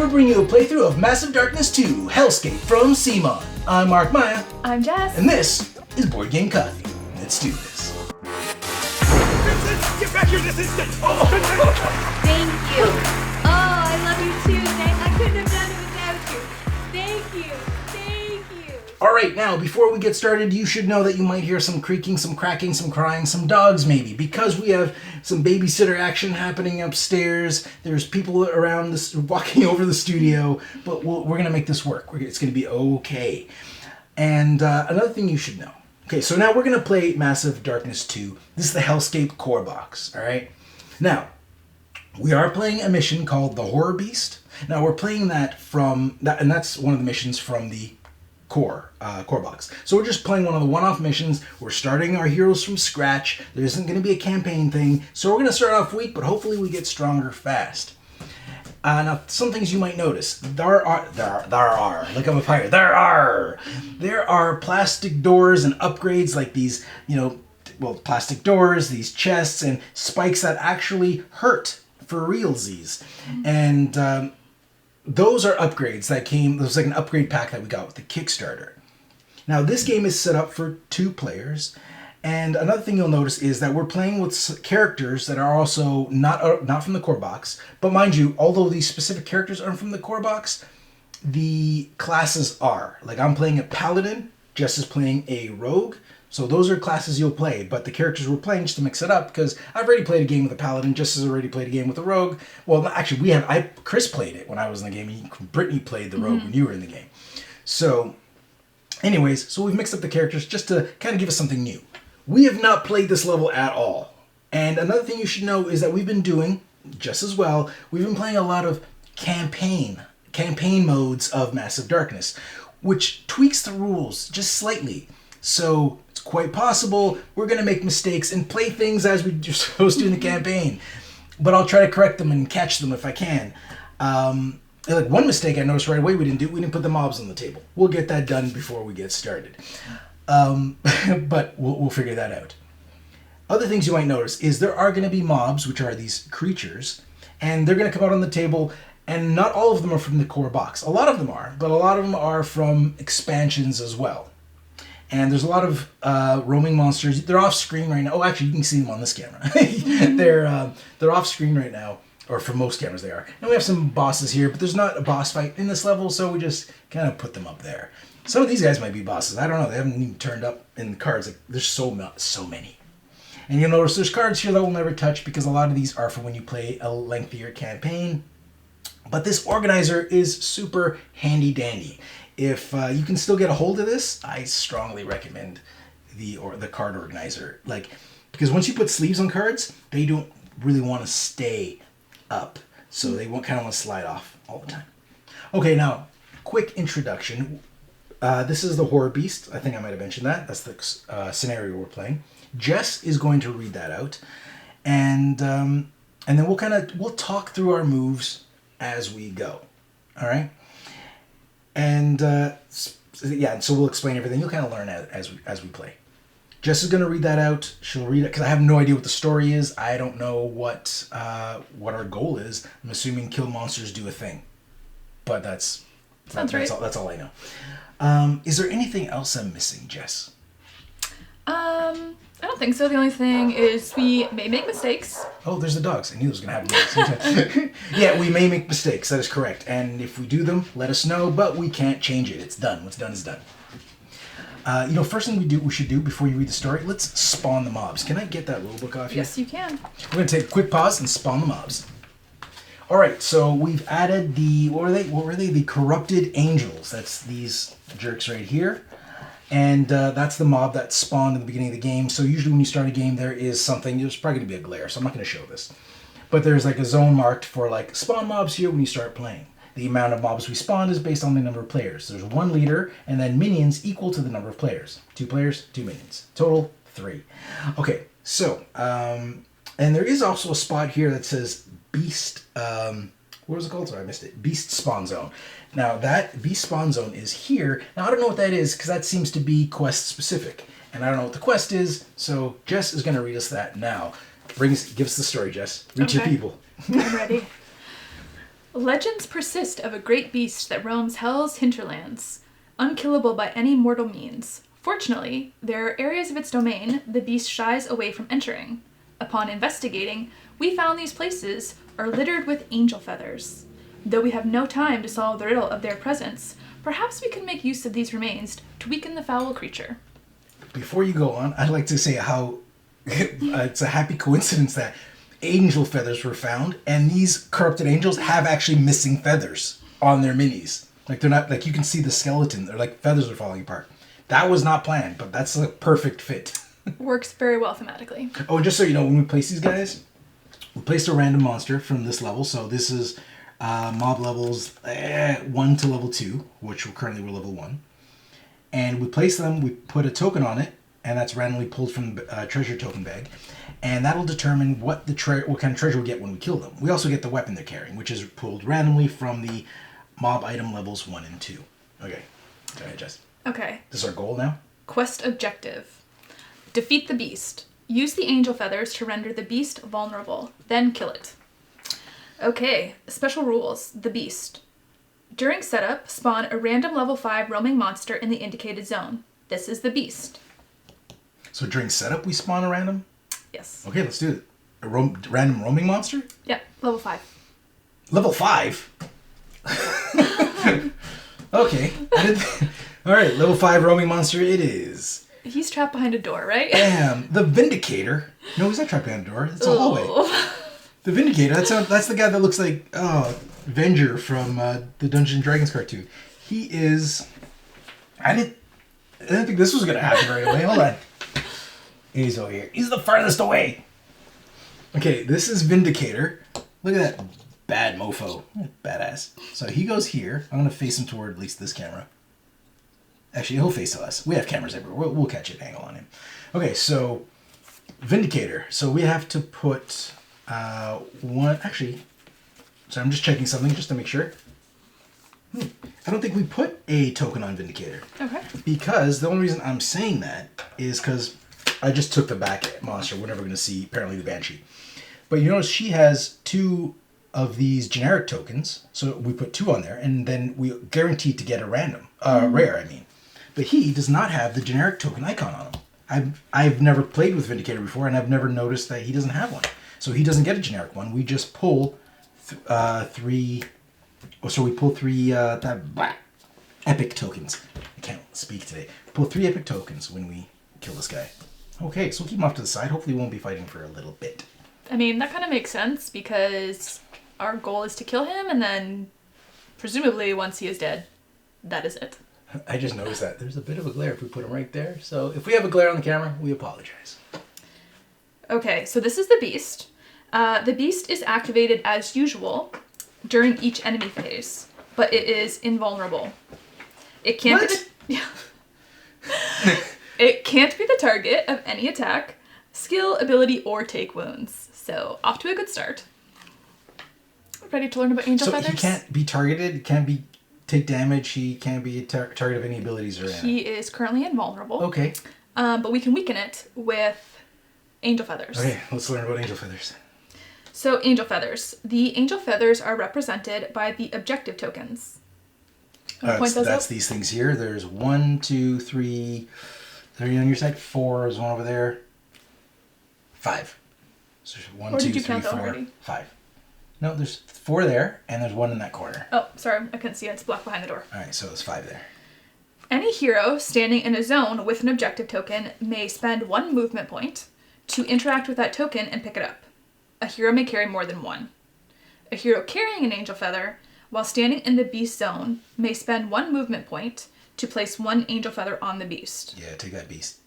we're bringing you a playthrough of Massive Darkness 2, Hellscape from CMON. I'm Mark Maya. I'm Jess. And this is Board Game Coffee. Let's do this. Vincent, get back here this instant! Thank you. Oh, I love you too. I couldn't have done it without you. Thank you. Thank you. Alright, now, before we get started, you should know that you might hear some creaking, some cracking, some crying, some dogs maybe, because we have some babysitter action happening upstairs. There's people around this walking over the studio, but we're going to make this work. It's going to be okay. And another thing you should know. Okay, so now we're going to play Massive Darkness 2. This is the Hellscape core box, alright? Now, we are playing a mission called the Horror Beast. Now, we're playing that from, and that's one of the missions from the core box. So we're just playing one of the one-off missions. We're starting our heroes from scratch. There isn't going to be a campaign thing. So we're going to start off weak, but hopefully we get stronger fast. Now, some things you might notice. There are plastic doors and upgrades like these, plastic doors, these chests, and spikes that actually hurt for realsies. And those are upgrades that came, it was like an upgrade pack that we got with the Kickstarter. Now, this game is set up for 2 players. And another thing you'll notice is that we're playing with characters that are also not from the core box. But mind you, although these specific characters aren't from the core box, the classes are. Like, I'm playing a paladin, Jess is playing a rogue. So those are classes you'll play. But the characters we're playing, just to mix it up, because I've already played a game with a paladin, Jess has already played a game with a rogue. Well, actually, Chris played it when I was in the game, and Brittany played the rogue when you were in the game. So, anyways, so we've mixed up the characters just to kind of give us something new. We have not played this level at all. And another thing you should know is that we've been doing, just as well, we've been playing a lot of campaign modes of Massive Darkness, which tweaks the rules just slightly. So it's quite possible we're going to make mistakes and play things as we're supposed to in the campaign. But I'll try to correct them and catch them if I can. Like one mistake I noticed right away we didn't put the mobs on the table. We'll get that done before we get started. But we'll figure that out. Other things you might notice is there are going to be mobs, which are these creatures, and they're going to come out on the table, and not all of them are from the core box. A lot of them are, but a lot of them are from expansions as well. And there's a lot of roaming monsters. They're off screen right now. Oh, actually, you can see them on this camera. They're off screen right now, or for most cameras they are. And we have some bosses here, but there's not a boss fight in this level, so we just kind of put them up there. Some of these guys might be bosses. I don't know. They haven't even turned up in the cards. Like, there's so many. And you'll notice there's cards here that we'll never touch because a lot of these are for when you play a lengthier campaign. But this organizer is super handy dandy. If you can still get a hold of this, I strongly recommend the card organizer. Because once you put sleeves on cards, they don't really want to stay up. So they won't kind of want to slide off all the time. Okay, now, quick introduction. This is the Horror Beast. I think I might have mentioned that. That's the scenario we're playing. Jess is going to read that out, and then we'll talk through our moves as we go. All right, and so we'll explain everything. You'll kind of learn as we play. Jess is going to read that out. She'll read it because I have no idea what the story is. I don't know what our goal is. I'm assuming kill monsters, do a thing, but that's right. That's all I know. Is there anything else I'm missing, Jess? I don't think so. The only thing is we may make mistakes. Oh, there's the dogs. I knew it was going to happen. Yeah, we may make mistakes. That is correct. And if we do them, let us know. But we can't change it. It's done. What's done is done. First thing we should do before you read the story, let's spawn the mobs. Can I get that rulebook off here? Yes, you can. We're going to take a quick pause and spawn the mobs. All right, so we've added what were they? The corrupted angels. That's these jerks right here. And that's the mob that spawned in the beginning of the game. So usually when you start a game, there's probably going to be a glare, so I'm not going to show this. But there's like a zone marked for spawn mobs here when you start playing. The amount of mobs we spawn is based on the number of players. There's 1 leader, and then minions equal to the number of players. 2 players, 2 minions. Total, 3. Okay, so, and there is also a spot here that says Beast, what was it called? Sorry, I missed it. Beast Spawn Zone. Now, that Beast Spawn Zone is here. Now, I don't know what that is, because that seems to be quest specific. And I don't know what the quest is, so Jess is going to read us that now. Give us the story, Jess. Reach your people. I'm ready. Legends persist of a great beast that roams hell's hinterlands, unkillable by any mortal means. Fortunately, there are areas of its domain the beast shies away from entering. Upon investigating, we found these places are littered with angel feathers. Though we have no time to solve the riddle of their presence, perhaps we can make use of these remains to weaken the foul creature. Before you go on, I'd like to say how it's a happy coincidence that angel feathers were found, and these corrupted angels have actually missing feathers on their minis. Like, they're not, like, you can see the skeleton. They're like, feathers are falling apart. That was not planned, but that's a perfect fit. Works very well thematically. Oh, and just so you know, when we place these guys, we placed a random monster from this level. So this is mob levels 1 to level 2, which currently we're level 1. And we place them, we put a token on it, and that's randomly pulled from the treasure token bag. And that'll determine what kind of treasure we get when we kill them. We also get the weapon they're carrying, which is pulled randomly from the mob item levels 1 and 2. Okay, go ahead, Jess. Okay. This is our goal now? Quest objective. Defeat the beast. Use the angel feathers to render the beast vulnerable. Then kill it. Okay, special rules. The beast. During setup, spawn a random level 5 roaming monster in the indicated zone. This is the beast. So during setup we spawn a random? Yes. Okay, let's do it. A random roaming monster? Yeah, level 5. Level 5? Okay. Alright, level 5 roaming monster it is. He's trapped behind a door, right? Bam! The Vindicator. No, he's not trapped behind a door. It's a hallway. The Vindicator, that's the guy that looks like Venger from the Dungeons and Dragons cartoon. He is... I didn't think this was going to happen right away. Hold on. He's over here. He's the farthest away. Okay, this is Vindicator. Look at that bad mofo. Badass. So he goes here. I'm going to face him toward at least this camera. Actually, he'll face us. We have cameras everywhere. We'll catch an angle on him. Okay, so Vindicator. So we have to put one... Actually, so I'm just checking something just to make sure. I don't think we put a token on Vindicator. Okay. Because the only reason I'm saying that is because I just took the back monster. We're never going to see, apparently, the Banshee. But you notice she has 2 of these generic tokens. So we put 2 on there, and then we guaranteed to get a random. Rare, I mean. But he does not have the generic token icon on him. I've never played with Vindicator before, and I've never noticed that he doesn't have one. So he doesn't get a generic one. We just pull 3... So we pull 3 epic tokens. I can't speak today. Pull 3 epic tokens when we kill this guy. Okay, so we'll keep him off to the side. Hopefully we won't be fighting for a little bit. I mean, that kind of makes sense because our goal is to kill him, and then presumably once he is dead, that is it. I just noticed that there's a bit of a glare if we put him right there. So if we have a glare on the camera, we apologize. Okay, so this is the beast. The beast is activated as usual during each enemy phase, but it is invulnerable. It can't be it can't be the target of any attack, skill, ability, or take wounds. So off to a good start. Ready to learn about angel feathers? So he can't be targeted. He can't be take damage. He can't be a target of any abilities or anything. He is currently invulnerable. Okay. But we can weaken it with angel feathers. Okay, let's learn about angel feathers. So angel feathers. The angel feathers are represented by the objective tokens. That's these things here. There's 1, 2, 3, 3 on your side. 4 is one over there. 5. So there's 1, 2, 3, 4, 5. No, there's 4 there, and there's 1 in that corner. Oh, sorry, I couldn't see it. It's blocked behind the door. All right, so there's 5 there. Any hero standing in a zone with an objective token may spend 1 movement point to interact with that token and pick it up. A hero may carry more than 1. A hero carrying an angel feather, while standing in the beast zone, may spend 1 movement point to place 1 angel feather on the beast. Yeah, take that beast.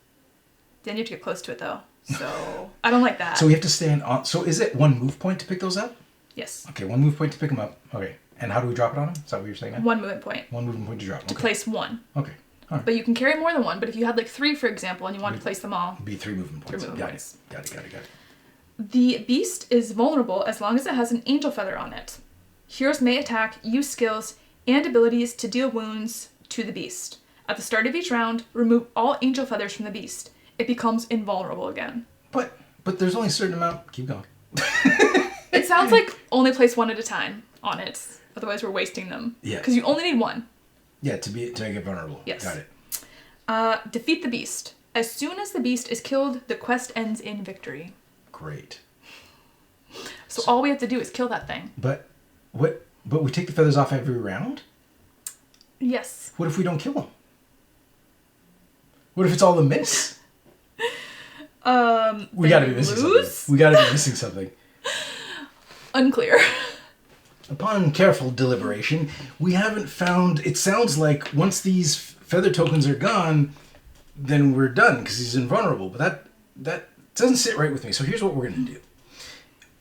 Then you have to get close to it, though. So, I don't like that. So we have to stand on... So is it 1 move point to pick those up? Yes. Okay, 1 move point to pick them up. Okay. And how do we drop it on them? Is that what you're saying now? 1 movement point. 1 movement point to drop. To place 1. Okay. All right. But you can carry more than 1. But if you had like 3, for example, and you wanted to place them all... It'd be 3 movement points. 3 movement points. Got it. The beast is vulnerable as long as it has an angel feather on it. Heroes may attack, use skills, and abilities to deal wounds to the beast. At the start of each round, remove all angel feathers from the beast. It becomes invulnerable again. But there's only a certain amount... Keep going. It sounds like only place 1 at a time on it. Otherwise, we're wasting them. Yeah. Because you only need one. Yeah, to make it vulnerable. Yes. Got it. Defeat the beast. As soon as the beast is killed, the quest ends in victory. Great. So all we have to do is kill that thing. But we take the feathers off every round? Yes. What if we don't kill them? What if it's all a miss? We gotta be missing something. We gotta be missing something. Unclear. Upon careful deliberation, we haven't found... It sounds like once these feather tokens are gone, then we're done, because he's invulnerable. But that doesn't sit right with me. So here's what we're going to do.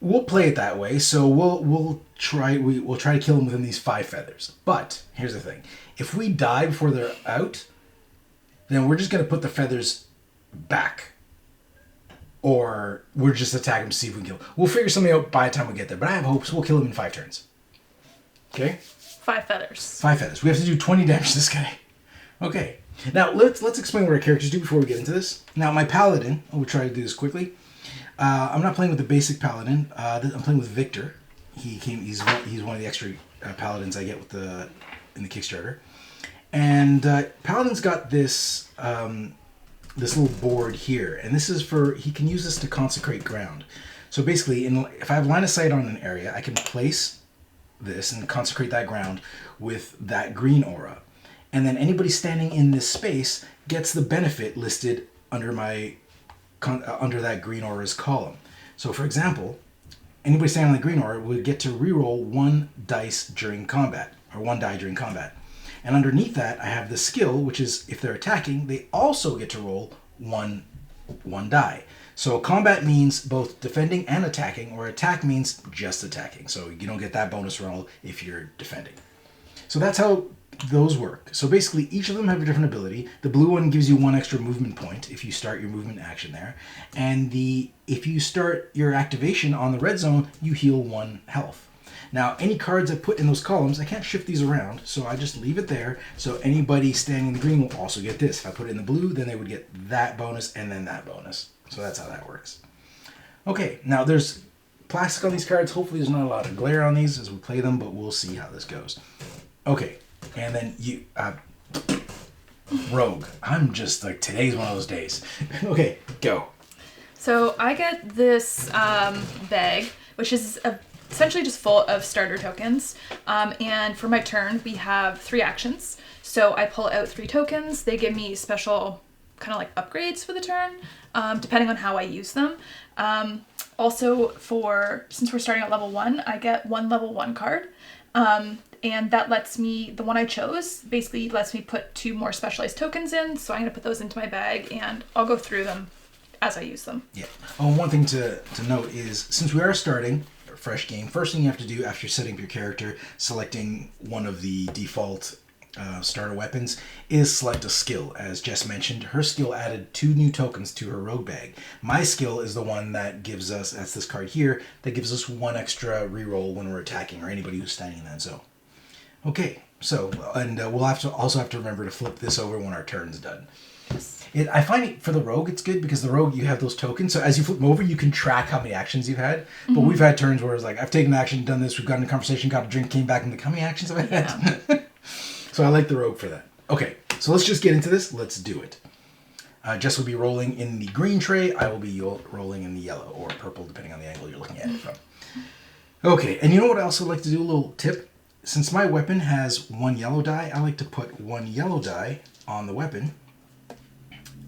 We'll play it that way. So we'll try to kill him within these 5 feathers. But here's the thing. If we die before they're out, then we're just going to put the feathers back. Or we're just attack him to see if we can kill him. We'll figure something out by the time we get there. But I have hopes we'll kill him in 5 turns. Okay? 5 feathers. 5 feathers. We have to do 20 damage to this guy. Okay. Now, let's explain what our characters do before we get into this. Now, my paladin, we'll try to do this quickly. I'm not playing with the basic paladin. I'm playing with Victor. He's one of the extra paladins I get in the Kickstarter. And paladin's got this this little board here, and this is he can use this to consecrate ground. So basically, if I have line of sight on an area, I can place this and consecrate that ground with that green aura. And then anybody standing in this space gets the benefit listed under under that green aura's column. So for example, anybody standing on the green aura would get to reroll 1 dice during combat, or 1 die during combat. And underneath that, I have the skill, which is if they're attacking, they also get to roll one die. So combat means both defending and attacking, or attack means just attacking. So you don't get that bonus roll if you're defending. So that's how those work. So basically, each of them have a different ability. The blue one gives you 1 extra movement point if you start your movement action there. And if you start your activation on the red zone, you heal 1 health. Now, any cards I put in those columns, I can't shift these around, so I just leave it there. So anybody standing in the green will also get this. If I put it in the blue, then they would get that bonus and then that bonus. So that's how that works. Okay, now there's plastic on these cards. Hopefully there's not a lot of glare on these as we play them, but we'll see how this goes. Okay, and then Rogue. I'm just like, today's one of those days. Okay, go. So I get this bag, which is essentially just full of starter tokens. And for my turn, we have 3 actions. So I pull out 3 tokens. They give me special kind of like upgrades for the turn, depending on how I use them. Also, since we're starting at level 1, I get 1 level 1 card. And that lets me, the one I chose, basically lets me put 2 more specialized tokens in. So I'm going to put those into my bag, and I'll go through them as I use them. Yeah. Oh, one thing to note is, since we are starting a fresh game, first thing you have to do after setting up your character, selecting one of the default starter weapons, is select a skill. As Jess mentioned, her skill added 2 new tokens to her rogue bag. My skill is the one that gives us, that's this card here, that gives us 1 extra reroll when we're attacking, or anybody who's standing in that zone. Okay, so, and we'll also have to remember to flip this over when our turn's done. I find it, for the rogue, it's good because the rogue, you have those tokens. So as you flip them over, you can track how many actions you've had. Mm-hmm. But we've had turns where it's like, I've taken action, done this, we've gotten a conversation, got a drink, came back, and like, how many actions have I had? Yeah. So I like the rogue for that. Okay, so let's just get into this. Let's do it. Jess will be rolling in the green tray. I will be rolling in the yellow or purple, depending on the angle you're looking at it from. Okay, and you know what I also like to do? A little tip. Since my weapon has 1 yellow die, I like to put 1 yellow die on the weapon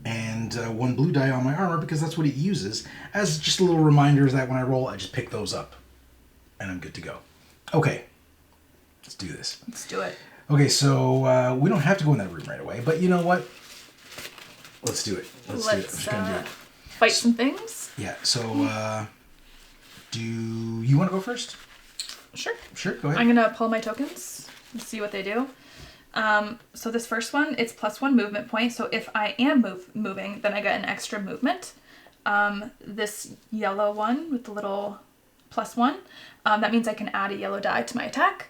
and 1 blue die on my armor, because that's what it uses, as just a little reminder that when I roll, I just pick those up and I'm good to go. Okay, let's do this. Let's do it. Okay, so we don't have to go in that room right away, but you know what? Let's do it. Let's do it. I'm just going to do it. Fight some things? Yeah, so do you want to go first? Sure. Sure, go ahead. I'm going to pull my tokens and see what they do. So this first one, it's +1 movement point. So if I am moving, then I get an extra movement. This yellow one with the little +1, that means I can add a yellow die to my attack.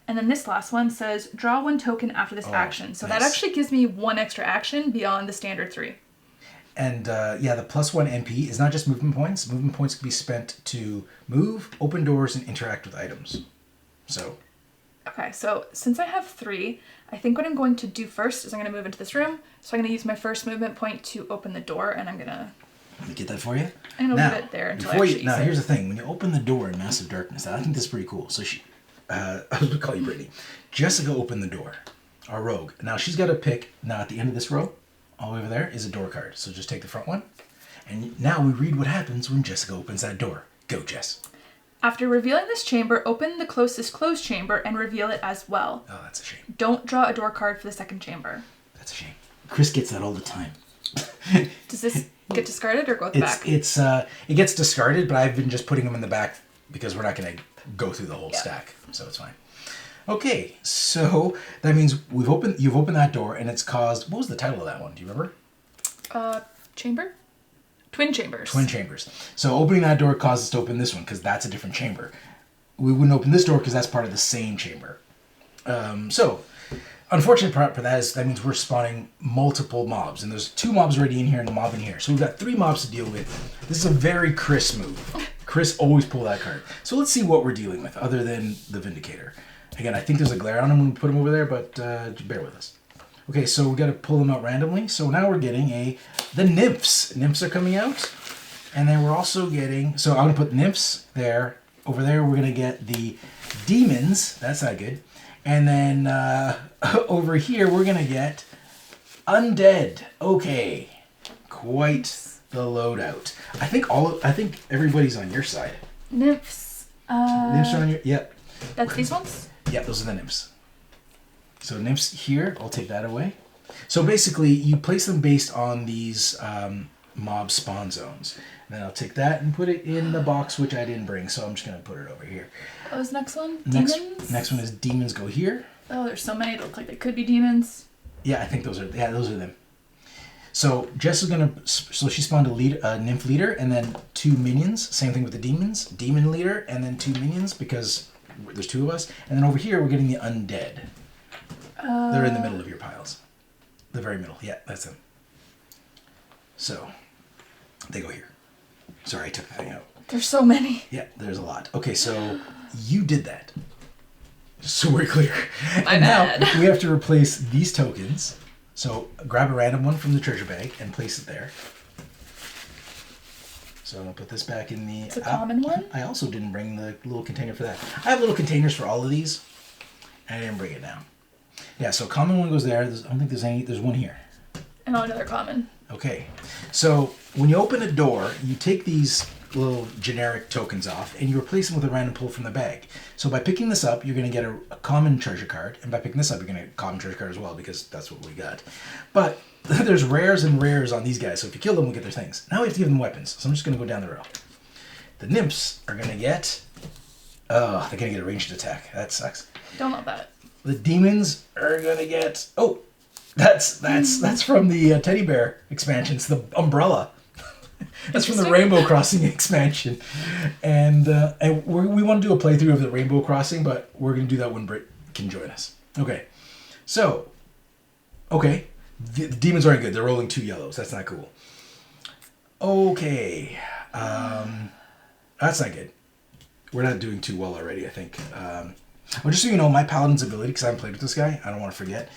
And then this last one says, draw 1 token after this action. So nice. that actually gives me 1 extra action beyond the standard 3. And yeah, the +1 MP is not just movement points. Movement points can be spent to move, open doors, and interact with items. So Okay, so since I have 3, I think what I'm going to do first is I'm going to move into this room. So I'm going to use my first movement point to open the door, and I'm going to... Let me get that for you. I'm going to leave it there until I actually use now, it. here's the thing. When you open the door in Massive Darkness, I think this is pretty cool. So I was going to call you Brittany. Jessica opened the door, our rogue. Now, she's got to pick, now at the end of this row, all the way over there, is a door card. So just take the front one. And now we read what happens when Jessica opens that door. Go, Jess. After revealing this chamber, open the closest closed chamber and reveal it as well. Oh, that's a shame. Don't draw a door card for the second chamber. That's a shame. Chris gets that all the time. Does this get discarded or go at the back? It gets discarded, but I've been just putting them in the back because we're not going to go through the whole stack, so it's fine. Okay, so that means you've opened that door, and it's caused. What was the title of that one? Do you remember? Chamber? Twin chambers. Twin chambers. So opening that door caused us to open this one because that's a different chamber. We wouldn't open this door because that's part of the same chamber. So, unfortunate part for that is that means we're spawning multiple mobs, and there's 2 mobs already in here and a mob in here. So we've got 3 mobs to deal with. This is a very Chris move. Chris always pull that card. So let's see what we're dealing with other than the Vindicator. Again, I think there's a glare on him when we put him over there, but bear with us. Okay, so we got to pull them out randomly. So now we're getting the nymphs. Nymphs are coming out. And then we're also getting, so I'm going to put nymphs there. Over there, we're going to get the demons. That's not good. And then over here, we're going to get undead. Okay. Quite the loadout. I think everybody's on your side. Nymphs. Nymphs are on your, yep. That's these ones? Yeah, those are the nymphs. So nymphs here, I'll take that away. So basically, you place them based on these mob spawn zones. And then I'll take that and put it in the box, which I didn't bring, so I'm just going to put it over here. What was the next one? Demons? Next one is demons go here. Oh, there's so many that look like they could be demons. Yeah, I think those are them. So Jess is going to, so she spawned a nymph leader and then 2 minions. Same thing with the demons. Demon leader and then 2 minions because there's 2 of us. And then over here, we're getting the undead. They're in the middle of your piles. The very middle. Yeah, that's them. So, they go here. Sorry, I took the thing out. There's so many. Yeah, there's a lot. Okay, so you did that. So we're clear. My bad. Now, we have to replace these tokens. So, grab a random one from the treasure bag and place it there. So I'm going to put this back in the... It's a common one? I also didn't bring the little container for that. I have little containers for all of these. And I didn't bring it down. Yeah, so common one goes there. I don't think there's one here. And another common. Okay. So when you open a door, you take these little generic tokens off and you replace them with a random pull from the bag. So by picking this up, you're going to get a common treasure card. And by picking this up, you're going to get a common treasure card as well because that's what we got. But there's rares and rares on these guys. So if you kill them, we'll get their things. Now we have to give them weapons. So I'm just going to go down the row. The nymphs are going to get... Oh, they're going to get a ranged attack. That sucks. Don't love that. The demons are going to get... Oh, that's from the teddy bear expansion. It's the umbrella. That's from the Rainbow Crossing expansion. And we want to do a playthrough of the Rainbow Crossing, but we're going to do that when Britt can join us. Okay. So, okay. The demons aren't good. They're rolling 2 yellows. That's not cool. Okay. That's not good. We're not doing too well already, I think. Well, just so you know, my paladin's ability, because I haven't played with this guy, I don't want to forget.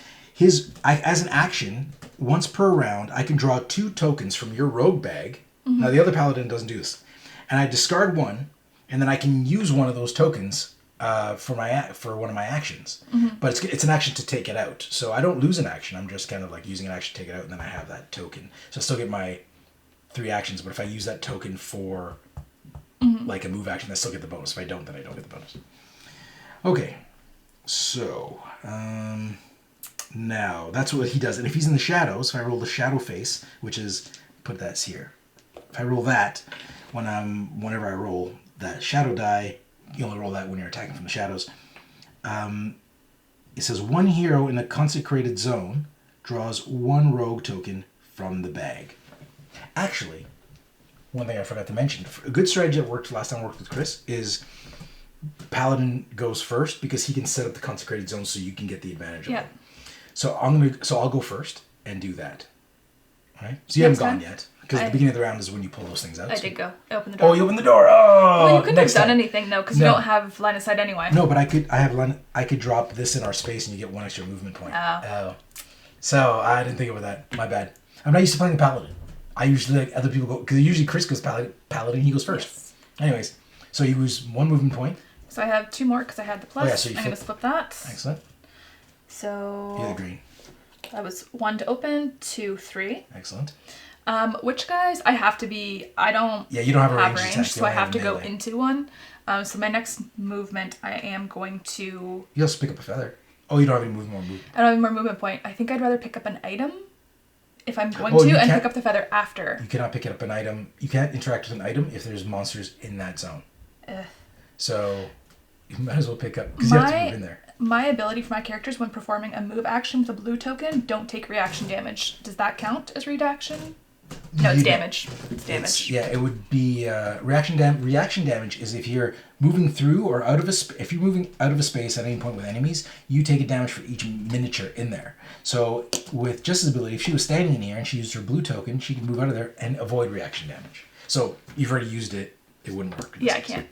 As an action, once per round, I can draw 2 tokens from your rogue bag. Mm-hmm. Now, the other paladin doesn't do this. And I discard one, and then I can use one of those tokens for one of my actions. Mm-hmm. But it's an action to take it out. So I don't lose an action. I'm just kind of like using an action to take it out, and then I have that token. So I still get my 3 actions, but if I use that token for like a move action, I still get the bonus. If I don't, then I don't get the bonus. Okay, so now that's what he does. And if he's in the shadows, if I roll the shadow face, which is, put that here. If I roll that, whenever I roll that shadow die, you only roll that when you're attacking from the shadows. It says 1 hero in a consecrated zone draws 1 rogue token from the bag. Actually, one thing I forgot to mention, a good strategy that worked last time I worked with Chris is Paladin goes first because he can set up the consecrated zone so you can get the advantage of it. So I'll go first and do that. Right? So you haven't Next gone time. yet. Because the beginning of the round is when you pull those things out. I did go. I opened the door. Oh, you opened the door. Oh, Well, you couldn't have next done time. anything though, because you No. don't have line of sight anyway. No, but I could drop this in our space and you get one extra movement point. Oh. So I didn't think about that. My bad. I'm not used to playing the paladin. I usually like other people go because usually Chris goes paladin. He goes first. Yes. Anyways, so you lose one movement point. So I have 2 more because I had the plus. Oh, yeah, so you I'm going to flip that. Excellent. So You're the green. that was 1 to open, 2, 3. Excellent. Which guys I have to be. I don't. Yeah, you don't have a have range range, attack. so I have to go melee. into one. So my next movement, I am going to. You also pick up a feather. Oh, you don't have any movement. I don't have any more movement point. I think I'd rather pick up an item if I'm going Oh, to, you and can't- pick up the feather after. You cannot pick up an item. You can't interact with an item if there's monsters in that zone. Ugh. So you might as well pick up because you have to move in there. My ability for my characters when performing a move action with a blue token don't take reaction damage. Does that count as reaction? No, it's You don't. damage. It's damage. Yeah, it would be reaction damage. Reaction damage is if you're moving through or out of if you're moving out of a space at any point with enemies, you take a damage for each miniature in there. So with Jess's ability, if she was standing in here and she used her blue token, she can move out of there and avoid reaction damage. So you've already used it; it wouldn't work. in this Yeah, I case.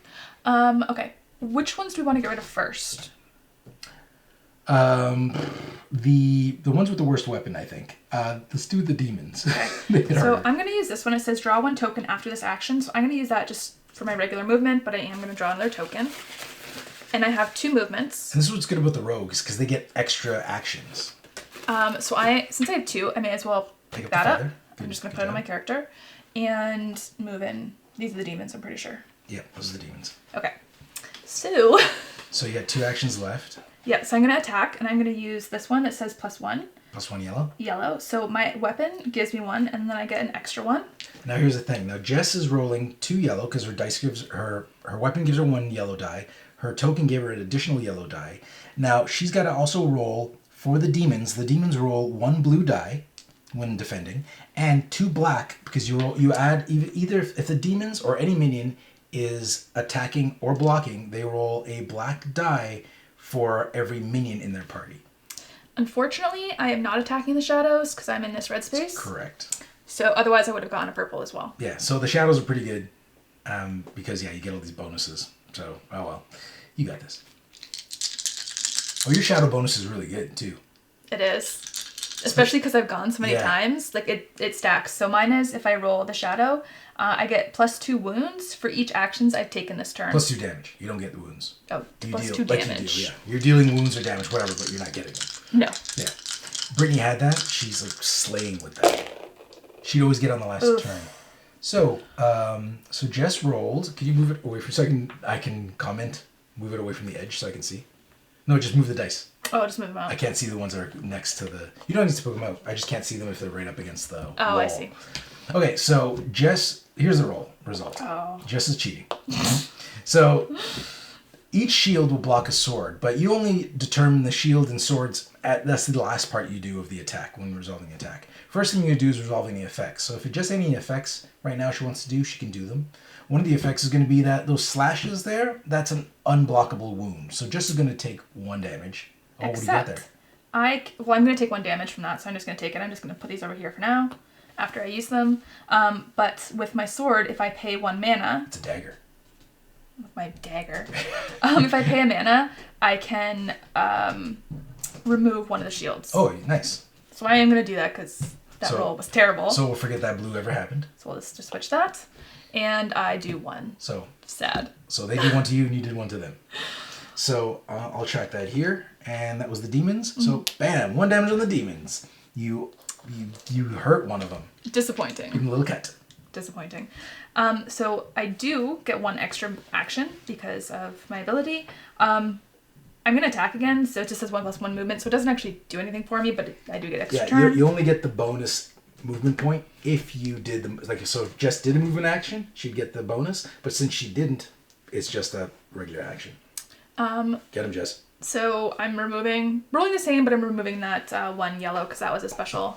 can't. Okay. Which ones do we want to get rid of first? The ones with the worst weapon, I think. Let's do the demons. They hit So harder. I'm going to use this one. It says draw 1 token after this action. So I'm going to use that just for my regular movement, but I am going to draw another token. And I have 2 movements. And this is what's good about the rogues because they get extra actions. So since I have 2, I may as well Pick pick up the that up. feather. I'm Good, just going to good put it on job. my character and move in. These are the demons, I'm pretty sure. Yeah, those are the demons. Okay. So, So you got 2 actions left. yeah, so I'm going to attack and I'm going to use this one that says +1 +1 yellow. yellow. So my weapon gives me 1 and then I get an extra 1. Now here's the thing. Now Jess is rolling 2 yellow because her dice gives her weapon gives her 1 yellow die. Her token gave her an additional yellow die. Now she's got to also roll for the demons. The demons roll 1 blue die when defending and 2 black because you add either if the demons or any minion is attacking or blocking, they roll a black die for every minion in their party. Unfortunately, I am not attacking the shadows because I'm in this red space. Correct. So otherwise I would have gotten a purple as well. Yeah, so the shadows are pretty good because, yeah, you get all these bonuses. So, oh well, you got this. Oh, your shadow bonus is really good, too. It is. Especially because I've gone so many Yeah. times. Like, it stacks. So mine is, if I roll the shadow, I get +2 wounds for each actions I've taken this turn. +2 damage. You don't get the wounds. Oh, You plus deal, 2 like damage. You deal, yeah. You're dealing wounds or damage, whatever, but you're not getting them. No. Yeah. Brittany had that. She's, like, slaying with that. She'd always get on the last Oof. turn. So, so Jess rolled. Could you move it away from so I can comment? Move it away from the edge so I can see. No, just move the dice. Oh, just move them out. I can't see the ones that are next to the... You don't need to put them out. I just can't see them if they're right up against the Oh, wall. I see. Okay, so Jess... Here's the result. Oh. Jess is cheating. So each shield will block a sword, but you only determine the shield and swords that's the last part you do of the attack when resolving the attack. First thing you do is resolving the effects. So if it's just any effects right now she wants to do, she can do them. One of the effects is going to be that those slashes there, that's an unblockable wound. So Jess is going to take 1 damage. Oh, what do you got there? Except, I'm going to take 1 damage from that, so I'm just going to take it. I'm just going to put these over here for now, after I use them. But with my sword, if I pay 1 mana... It's a dagger. With my dagger. If I pay a mana, I can remove one of the shields. Oh, nice. So I am going to do that because that roll was terrible. So we'll forget that blue ever happened. So we'll just switch that. And I do 1. So Sad. they did 1 to you and you did 1 to them. So I'll track that here. And that was the demons. So bam, 1 damage on the demons. You hurt one of them. Disappointing. Give him a little cut. Disappointing. So I do get 1 extra action because of my ability. I'm going to attack again, so it just says 1+1 movement, so it doesn't actually do anything for me, but I do get extra turn. You only get the bonus movement point if you did so if Jess did a movement action, she'd get the bonus, but since she didn't, it's just a regular action. Get him, Jess. So I'm rolling the same, but I'm removing that 1 yellow because that was a special.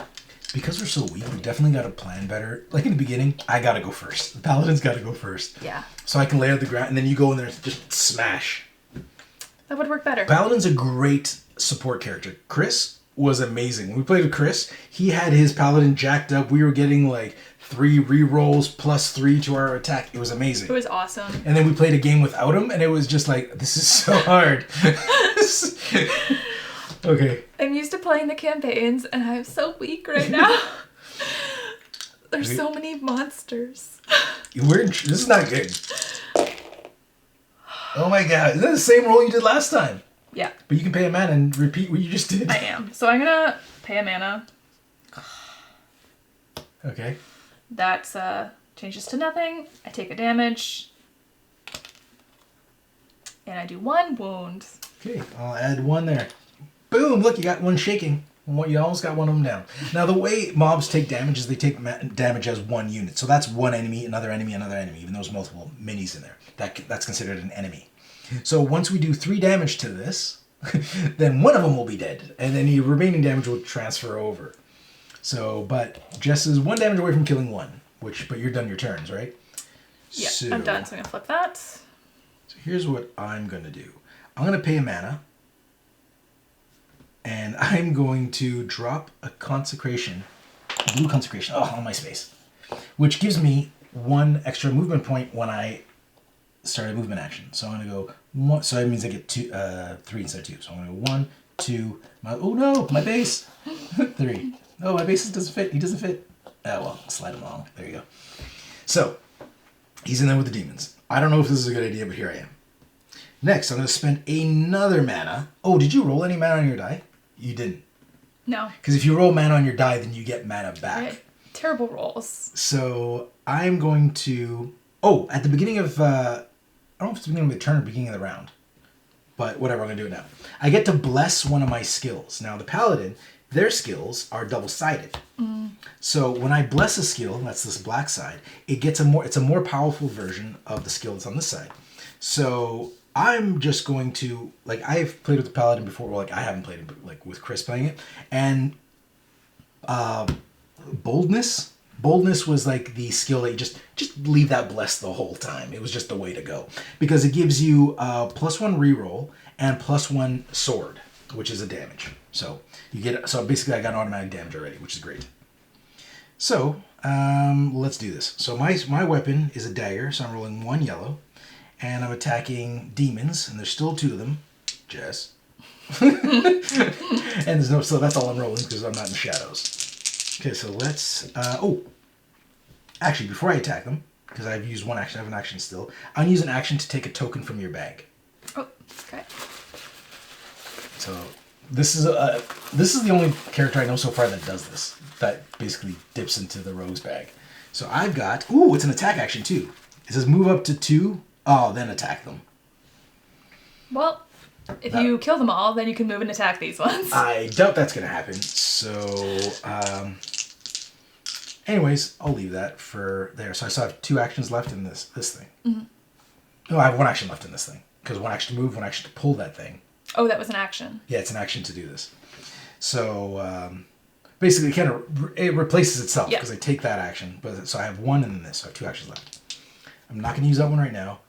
Because we're so weak, we definitely got to plan better. Like in the beginning, I got to go first. The paladin's got to go first. Yeah. So I can lay out the ground, and then you go in there and just smash. That would work better. Paladin's a great support character. Chris was amazing. When we played with Chris, he had his paladin jacked up. We were getting like 3 rerolls plus 3 to our attack. It was amazing. It was awesome. And then we played a game without him, and it was just like, this is so hard. Okay. I'm used to playing the campaigns, and I'm so weak right now. There's so many monsters. This is not good. Oh my god. Is that the same roll you did last time? Yeah. But you can pay a mana and repeat what you just did. I am. So I'm gonna pay a mana. Okay. That's changes to nothing. I take a damage. And I do 1 wound. Okay, I'll add 1 there. Boom! Look, you got 1 shaking. You almost got 1 of them down. Now, the way mobs take damage is they take damage as 1 unit. So that's 1 enemy, another enemy, another enemy, even though there's multiple minis in there. That's considered an enemy. So once we do 3 damage to this, then 1 of them will be dead. And then the remaining damage will transfer over. So, but Jess is 1 damage away from killing 1. But you're done your turns, right? Yeah, I'm done, so I'm going to flip that. So here's what I'm going to do. I'm going to pay a mana. And I'm going to drop a consecration, a blue consecration, on my space, which gives me 1 extra movement point when I start a movement action. So I'm going to go 1, so that means I get 3 instead of 2. So I'm going to go 1, 2, oh no, my base, 3. Oh, my base doesn't fit, he doesn't fit. Oh well, slide him along, there you go. So, he's in there with the demons. I don't know if this is a good idea, but here I am. Next, I'm going to spend another mana. Oh, did you roll any mana on your die? You didn't. No. Because if you roll mana on your die, then you get mana back. Terrible rolls. So I'm going to... Oh, at the beginning of... I don't know if it's the beginning of the turn or beginning of the round. But whatever, I'm going to do it now. I get to bless one of my skills. Now, the Paladin, their skills are double-sided. So when I bless a skill, that's this black side, it's a more powerful version of the skill that's on this side. So... I'm just going to, I've played with the Paladin before, I haven't played it, but with Chris playing it, and Boldness was the skill that you just leave that blessed the whole time. It was just the way to go. Because it gives you +1 reroll and +1 sword, which is a damage. So basically I got automatic damage already, which is great. So, let's do this. So my weapon is a dagger, so I'm rolling 1 yellow. And I'm attacking demons, and there's still 2 of them. Jess. And so that's all I'm rolling because I'm not in the shadows. Okay, so let's, actually, before I attack them, because I've used 1 action, I have an action still, I'm going to use an action to take a token from your bag. Oh, okay. So this is the only character I know so far that does this, that basically dips into the rogue's bag. So I've got, it's an attack action too. It says move up to 2. Oh, then attack them. Well, if you kill them all, then you can move and attack these ones. I doubt that's going to happen. So, anyways, I'll leave that for there. So I still have 2 actions left in this thing. Mm-hmm. No, I have 1 action left in this thing. Because 1 action to move, 1 action to pull that thing. Oh, that was an action. Yeah, it's an action to do this. So, basically, it replaces itself. Because I take that action. So I have 1 in this. So I have 2 actions left. I'm not going to use that one right now.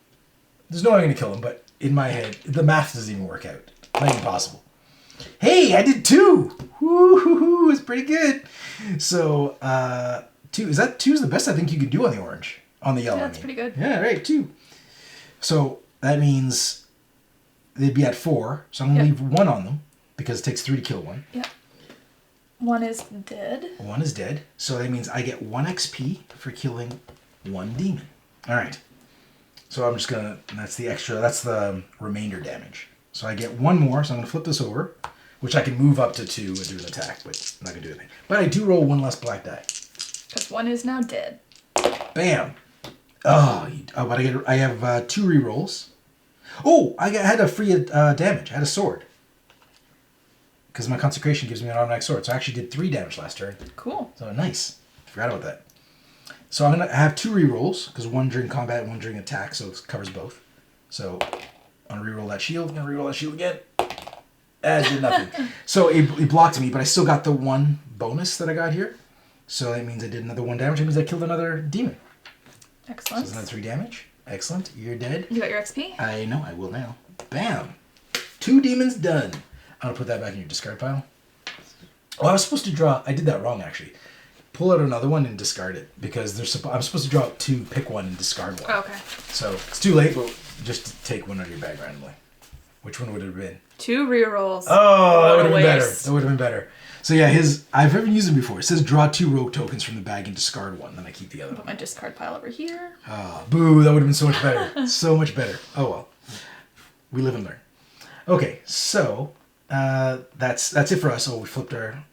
There's no way I'm going to kill him, but in my head, the math doesn't even work out. Not even possible. Hey, I did 2! Woo-hoo-hoo, it's pretty good. So, 2. Is that 2 is the best I think you could do on the orange? On the yellow, yeah, that's pretty good. Yeah, right, 2. So, that means they'd be at 4. So I'm going to leave 1 on them, because it takes 3 to kill 1. Yeah. 1 is dead. 1 is dead. So that means I get 1 XP for killing 1 demon. All right. So I'm just going to, that's the remainder damage. So I get 1 more, so I'm going to flip this over, which I can move up to 2 and do an attack, but I'm not going to do anything. But I do roll 1 less black die. Because 1 is now dead. Bam. But I have 2 rerolls. Oh, I had a free damage. I had a sword. Because my consecration gives me an automatic sword. So I actually did 3 damage last turn. Cool. So nice. Forgot about that. So I'm going to have 2 rerolls, because 1 during combat and 1 during attack, so it covers both. So I'm going to reroll that shield. I'm going to reroll that shield again. That did nothing. So it blocked me, but I still got the 1 bonus that I got here. So that means I did another 1 damage. That means I killed another demon. Excellent. So that's another 3 damage. Excellent. You're dead. You got your XP? I know. I will now. Bam. 2 demons done. I'm going to put that back in your discard pile. Oh, I was supposed to draw. I did that wrong, actually. Pull out another one and discard it because I'm supposed to draw 2, pick one, and discard one. Oh, okay. So it's too late, but just take one out of your bag randomly. Which one would it have been? 2 rerolls. Oh, that would have been better. Waste. That would have been better. So yeah, I've never used it before. It says draw 2 rogue tokens from the bag and discard one. Then I keep the other Put one. my discard pile over here. Ah, boo! That would have been so much better. So much better. Oh well. We live and learn. Okay, so that's it for us. So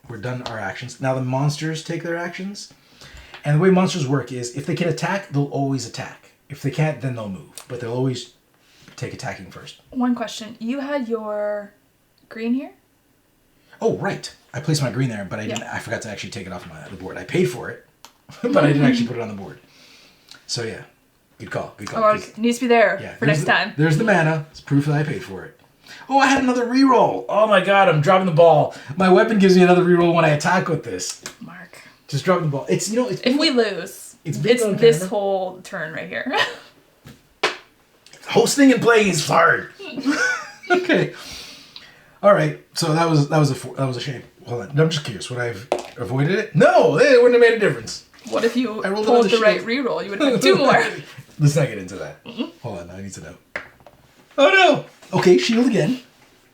we're done our actions. Now the monsters take their actions, and the way monsters work is if they can attack, they'll always attack. If they can't, then they'll move, but they'll always take attacking first. One question. You had your green here? Oh right, I placed my green there, but I forgot to actually take it off the board. I paid for it, but I didn't actually put it on the board. So yeah, good call. Good call. Oh, it needs to be there for next time. There's the mana. It's proof that I paid for it. Oh, I had another reroll. Oh my god, I'm dropping the ball. My weapon gives me another reroll when I attack with this. Mark. Just dropping the ball. It's if we lose, it's this whole turn right here. Hosting and playing is hard. Okay. All right. So that was a shame. Hold on. I'm just curious. Would I have avoided it? No, it wouldn't have made a difference. What if you pulled the right reroll? You would have had 2 more. Let's not get into that. Hold on. I need to know. Oh no. Okay, shield again.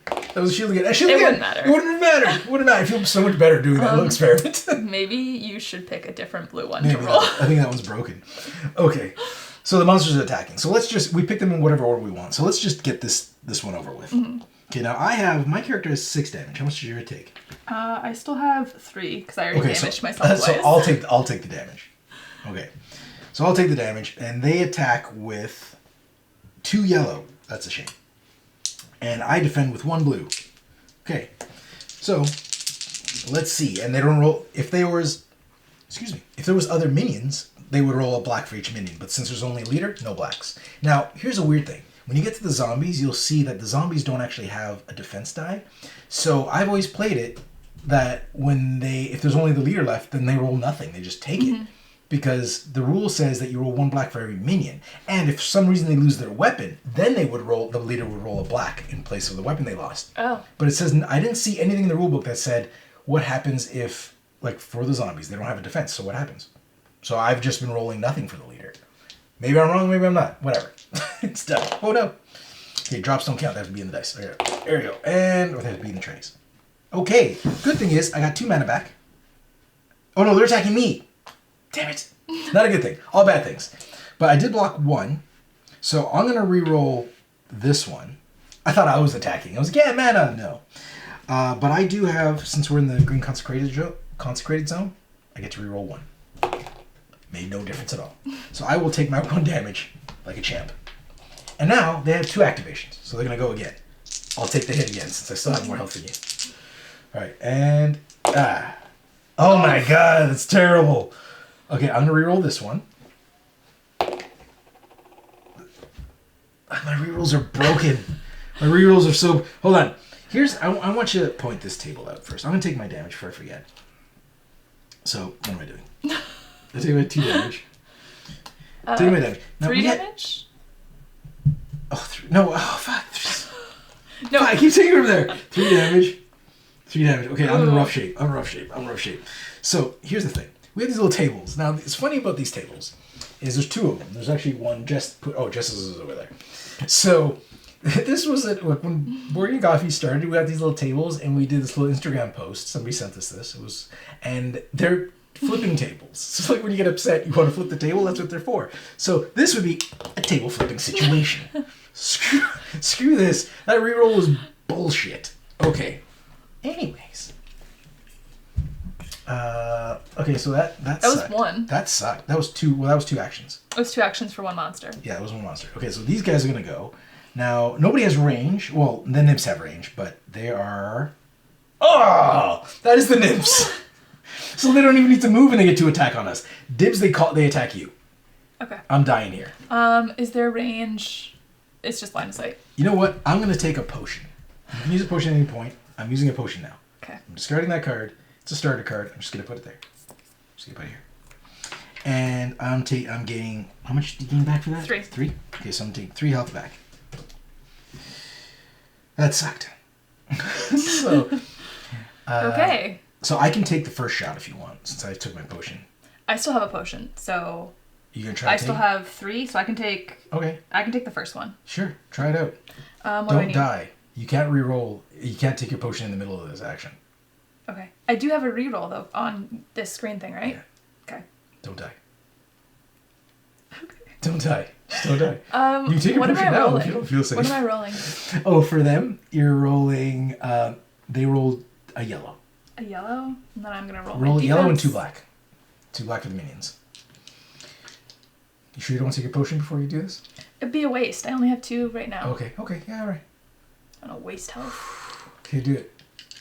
That was a shield again. Shield it again. Wouldn't matter. It wouldn't matter. It wouldn't matter. I feel so much better doing that little experiment. Maybe you should pick a different blue one Maybe to roll. I think that one's broken. Okay. So the monsters are attacking. So we pick them in whatever order we want. So let's just get this one over with. Mm-hmm. Okay, now my character has 6 damage. How much did yours take? I still have 3 because I already damaged myself twice. So I'll take the damage. Okay. So I'll take the damage, and they attack with 2 yellow. That's a shame. And I defend with 1 blue. Okay. So let's see. And they don't roll. If there was other minions, they would roll a black for each minion. But since there's only a leader, no blacks. Now, here's a weird thing. When you get to the zombies, you'll see that the zombies don't actually have a defense die. So I've always played it that if there's only the leader left, then they roll nothing. They just take it. Because the rule says that you roll 1 black for every minion. And if for some reason they lose their weapon, then the leader would roll a black in place of the weapon they lost. Oh. But it says, I didn't see anything in the rule book that said what happens if, for the zombies, they don't have a defense. So what happens? So I've just been rolling nothing for the leader. Maybe I'm wrong, maybe I'm not. Whatever. It's done. Oh no. Okay, drops don't count. They have to be in the dice. There we go. Or they have to be in the trays. Okay. Good thing is, I got 2 mana back. Oh no, they're attacking me. Damn it. Not a good thing. All bad things. But I did block 1. So I'm going to re-roll this one. I thought I was attacking. I was like, yeah, mana. No. But I do have, since we're in the green consecrated zone, I get to re-roll 1. Made no difference at all. So I will take my 1 damage like a champ. And now they have 2 activations. So they're going to go again. I'll take the hit again since I still have more health than you. All right. And, oh my god, that's terrible. Okay, I'm going to re-roll this one. My re-rolls are broken. My re-rolls are so... Hold on. I want you to point this table out first. I'm going to take my damage before I forget. So, what am I doing? I take my 2 damage. Take my damage. Now, 3 damage? No, fuck. No, I keep taking it over there. 3 damage. 3 damage. Okay, I'm in rough shape. So, here's the thing. We have these little tables. Now, it's funny about these tables is there's 2 of them. There's actually one Jess's is over there. So, this was when Board Game Coffee started, we had these little tables and we did this little Instagram post. Somebody sent us this. And they're flipping tables. So like when you get upset, you want to flip the table, that's what they're for. So this would be a table flipping situation. Screw this. That reroll was bullshit. Okay. Anyways. Okay, so that was sucked. 1. That sucked. That was 2. Well, that was 2 actions. It was 2 actions for 1 monster. Yeah, it was 1 monster. Okay, so these guys are gonna go. Now, nobody has range. Well, the nymphs have range, but they are... Oh! That is the nymphs! So they don't even need to move and they get to attack on us. Dibs, they attack you. Okay. I'm dying here. Is there range? It's just line of sight. You know what? I'm gonna take a potion. You can use a potion at any point. I'm using a potion now. Okay. I'm discarding that card. It's a starter card. I'm just gonna put it there. Just gonna put it here. And I'm gaining... How much did you gain back for that? 3. 3? Okay, so I'm taking 3 health back. That sucked. So... Okay. So I can take the first shot if you want, since I took my potion. I still have a potion, so You gonna try? I still have 3, so I can take. Okay. I can take the first one. Sure. Try it out. What do I Don't need? die. You can't re-roll. You can't take your potion in the middle of this action. Okay. I do have a reroll though on this screen thing, right? Yeah. Okay. Don't die. Don't die. Just don't die. You can take your what am potion I now rolling? if you don't feel safe. What am I rolling? Oh, for them, you're rolling. They rolled a yellow. A yellow, and then I'm gonna roll. Roll my a yellow and defense. 2 black. 2 black for the minions. You sure you don't want to take your potion before you do this? It'd be a waste. I only have 2 right now. Okay. Okay. Yeah. All right. I don't waste health. Okay. Do it.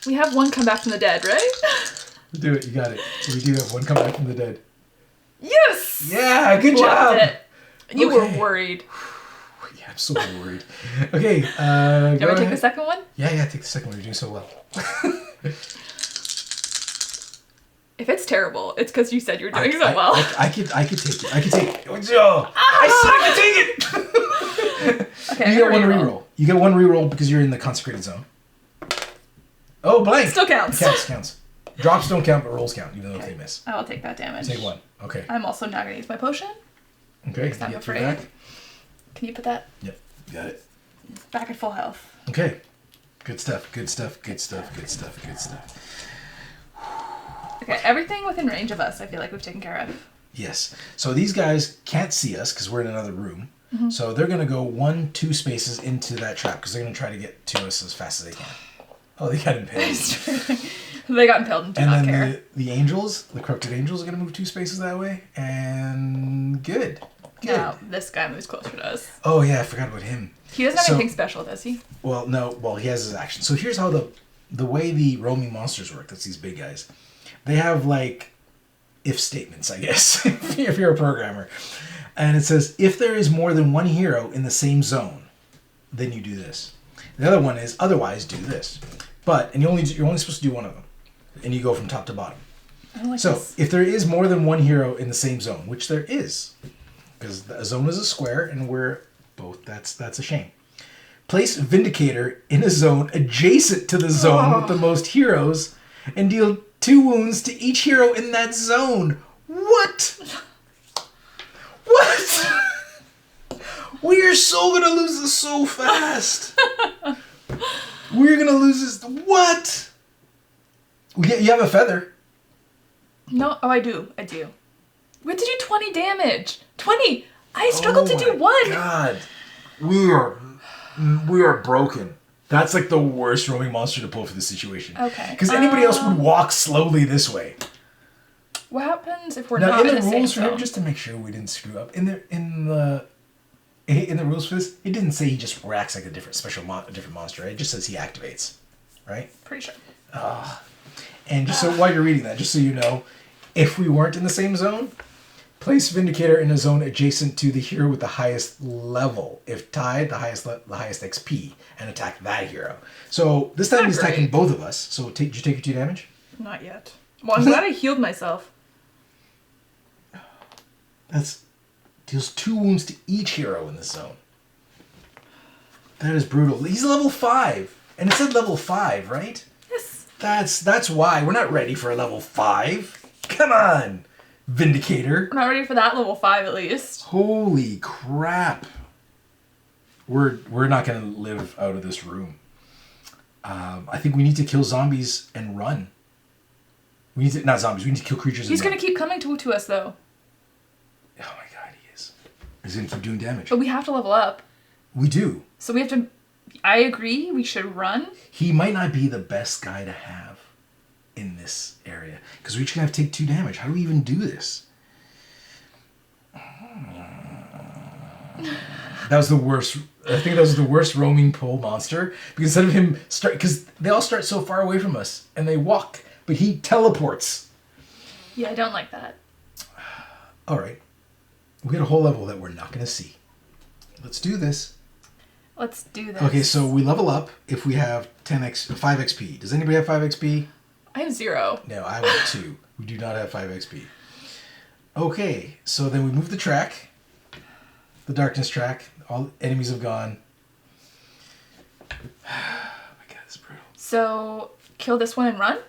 We have 1 come back from the dead, right? Do it. You got it. We do have 1 come back from the dead. Yes. Yeah. Good Blocked job. it. You Okay. were worried. Yeah, I'm so worried. Okay. Do I go take ahead. the second one? Yeah. Take the second one. You're doing so well. If it's terrible, it's because you said you're doing so well. I could take it. I could take it. Oh, I said I could take it. Okay, You get I'm 1 gonna reroll. You get 1 reroll because you're in the consecrated zone. Oh, blank. Still counts. Counts. Drops don't count, but rolls count, even though they miss. I will take that damage. Take 1. Okay. I'm also not gonna use my potion. Okay. I'm You get 3 afraid. back. Can you put that Yep. Got it. back at full health? Okay. Good stuff. Good stuff. Good stuff. Good stuff. Good stuff. Okay, everything within range of us, I feel like we've taken care of. Yes. So these guys can't see us because we're in another room. Mm-hmm. So they're going to go 1, 2 spaces into that trap because they're going to try to get to us as fast as they can. Oh, they got impaled. They got impaled and do And not then care. the angels, the corrupted angels, are going to move 2 spaces that way. And good. Good. Now, this guy moves closer to us. Oh, yeah, I forgot about him. He doesn't have So- anything special, does he? Well, no. Well, he has his action. So here's how the way the roaming monsters work. That's these big guys. They have, like, if statements, I guess, if you're a programmer. And it says, if there is more than 1 hero in the same zone, then you do this. The other one is, otherwise, do this. But, and you're only supposed to do 1 of them. And you go from top to bottom. I don't like So, this. if there is more than 1 hero in the same zone, which there is, because a zone is a square, and we're both, that's a shame. Place Vindicator in a zone adjacent to the zone with the most heroes, and deal 2 wounds to each hero in that zone. What? What? We are so gonna lose this so fast. We're gonna lose this. What? You have a feather. No, oh, I do. We have to do 20 damage. 20! I struggled to do 1! God, we are broken. That's like the worst roaming monster to pull for this situation. Okay. Because anybody else would walk slowly this way. What happens if we're Now, not in in the the same rules for him, zone? just to make sure we didn't screw up, in the rules for this, it didn't say he just reacts like a different a different monster. Right? It just says he activates, right? Pretty sure. And just so while you're reading that, just so you know, if we weren't in the same zone, place Vindicator in a zone adjacent to the hero with the highest level. If tied, the highest XP, and attack that hero. So this time Not he's attacking great. both of us. So did you take your 2 damage? Not yet. Well, I'm glad I healed myself. That's deals 2 wounds to each hero in this zone. That is brutal. He's level 5, and it said level 5, right? Yes. That's why we're not ready for a level 5. Come on, Vindicator. I'm not ready for that level 5 at least. Holy crap. We're not gonna live out of this room. I think we need to kill zombies and run. We need to not zombies. We need to kill creatures. He's and gonna keep coming to us though. Oh my god, he is. He's gonna keep doing damage. But we have to level up. We do. So we have to... I agree, we should run. He might not be the best guy to have in this area because we're each gonna have to take 2 damage. How do we even do this? That was the worst. I think that was the worst roaming pole monster because instead of him because they all start so far away from us and they walk, but he teleports. Yeah, I don't like that. All right, we got a whole level that we're not gonna see. Let's do this. Let's do this. Okay, so we level up if we have 5 XP. Does anybody have 5 XP? I have 0. No, I have 2. We do not have 5 XP. Okay, so then we move the track. The darkness track. All enemies have gone. Oh my god, this is brutal. So, kill this one and run?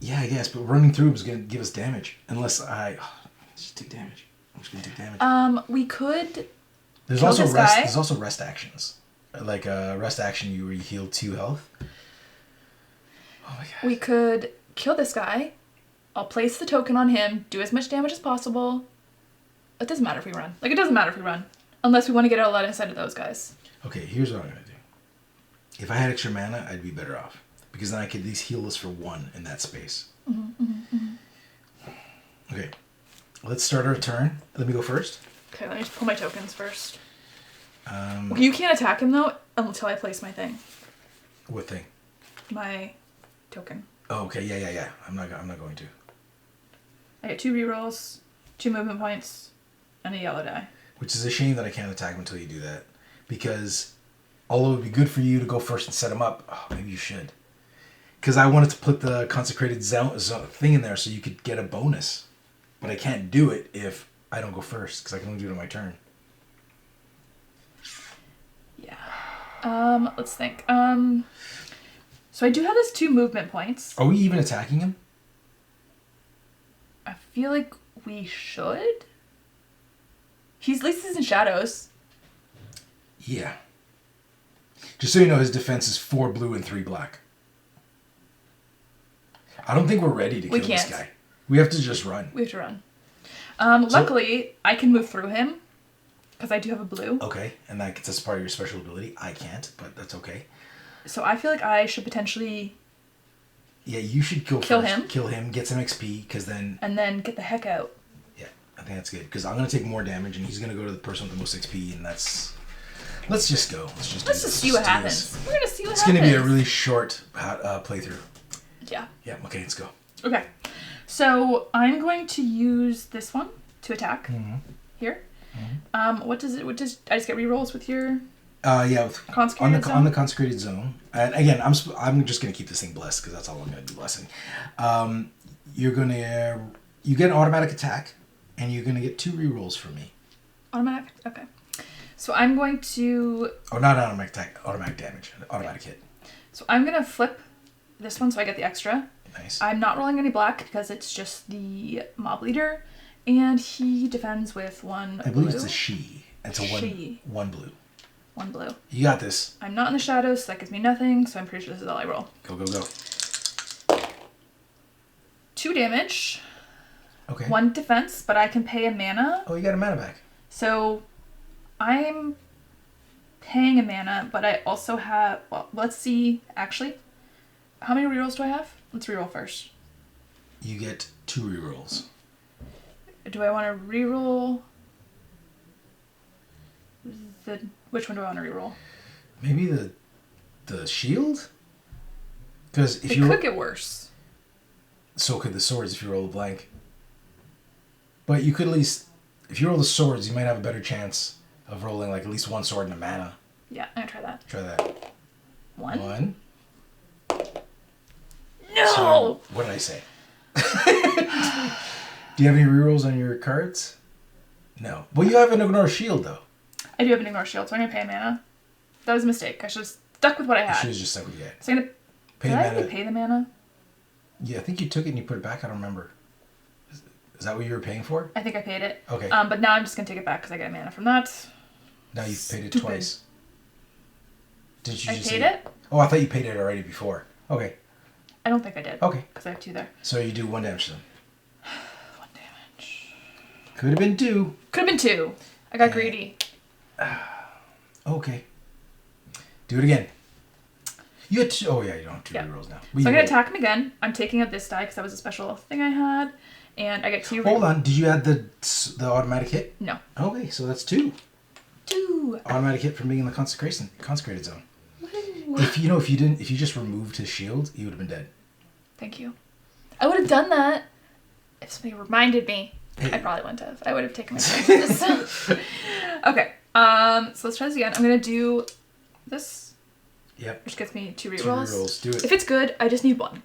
Yeah, I guess, but running through him is going to give us damage. Unless I... just take damage. I'm just going to take damage. We could There's kill also this rest. guy. There's also rest actions. Like a rest action, you heal 2 health. Oh my god. We could kill this guy. I'll place the token on him, do as much damage as possible. It doesn't matter if we run. Like, it doesn't matter if we run. Unless we want to get a lot inside of those guys. Okay, here's what I'm going to do. If I had extra mana, I'd be better off. Because then I could at least heal us for 1 in that space. Okay, let's start our turn. Let me go first. Okay, let me just pull my tokens first. Um, You can't attack him, though, until I place my thing. What thing? My token. Oh, okay, yeah. I'm not going to. I get 2 rerolls, 2 movement points, and a yellow die. Which is a shame that I can't attack him until you do that. Because although it would be good for you to go first and set him up, maybe you should. Because I wanted to put the consecrated zone thing in there so you could get a bonus. But I can't do it if I don't go first, because I can only do it on my turn. Yeah. Let's think. So I do have those 2 movement points. Are we even attacking him? I feel like we should. At least he's in shadows. Yeah. Just so you know, his defense is 4 blue and 3 black. I don't think we're ready to kill this guy. We have to just run. We have to run. Luckily, I can move through him. Because I do have a blue. Okay, and that gets us part of your special ability. I can't, but that's okay. So I feel like I should potentially... Yeah, you should kill Kill first. him? Kill him, get some XP, because then... And then get the heck out. Yeah, I think that's good. Because I'm going to take more damage, and he's going to go to the person with the most XP, and that's... Let's just go. Let's just see what happens. We're going to see what happens. It's going to be a really short playthrough. Yeah. Yeah, okay, let's go. Okay. So I'm going to use this one to attack. Here. What does I just get rerolls with your... Yeah, with, consecrated zone? On the consecrated zone. And again, I'm just going to keep this thing blessed, because that's all I'm going to do, blessing. You get an automatic attack, and you're going to get 2 rerolls from me. Automatic? Okay. So I'm going to... Oh, not automatic attack, automatic damage, automatic hit. So I'm going to flip this one so I get the extra. Nice. I'm not rolling any black because it's just the mob leader, and he defends with 1 I believe blue. it's a she. It's a She. one blue. 1 blue. You got this. I'm not in the shadows, so that gives me nothing, so I'm pretty sure this is all I roll. Go, go, go. 2 damage. Okay. 1 defense, but I can pay a mana. Oh, you got a mana back. So I'm paying a mana, but I also have... Well, let's see. Actually, how many rerolls do I have? Let's reroll first. You get 2 rerolls. Do I want to reroll... Which one do I want to reroll? Maybe the shield? Because if It you... could get worse. So could the swords if you roll a blank. But you could at least... If you roll the swords, you might have a better chance of rolling like at least 1 sword and a mana. Yeah, I'm going to try that. Try that. 1. 1. No! So, what did I say? Do you have any rerolls on your cards? No. Well, you have an ignore shield, though. I do have an ignore shield, so I'm going to pay a mana. That was a mistake. I should have stuck with what I You had. should have just stuck with you. So I'm going to... Pay Did I mana. pay the mana? Yeah, I think you took it and you put it back. I don't remember. Is that what you were paying for? I think I paid it. Okay. But now I'm just going to take it back because I get mana from that. Now you've paid it Stupid. twice. Did you I just paid say... it? Oh, I thought you paid it already before. Okay. I don't think I did. Okay. Because I have 2 there. So you do 1 damage to them. 1 damage. Could have been 2. Could have been 2. I got greedy. Okay. Do it again. You had 2... Oh, yeah, you don't have 2 rerolls now. So I'm going to attack him again. I'm taking out this die because that was a special thing I had. And I get 2 Hold on. Did you add the automatic hit? No. Okay, so that's 2. 2. Automatic hit from being in the consecrated zone. Woo. If you just removed his shield, he would have been dead. Thank you. I would have done that if somebody reminded me. Hey. I probably wouldn't have. I would have taken my time with this. Okay. So let's try this again. I'm going to do this. Yep. Which gets me 2 2 rerolls. rerolls. Do it. If it's good, I just need 1.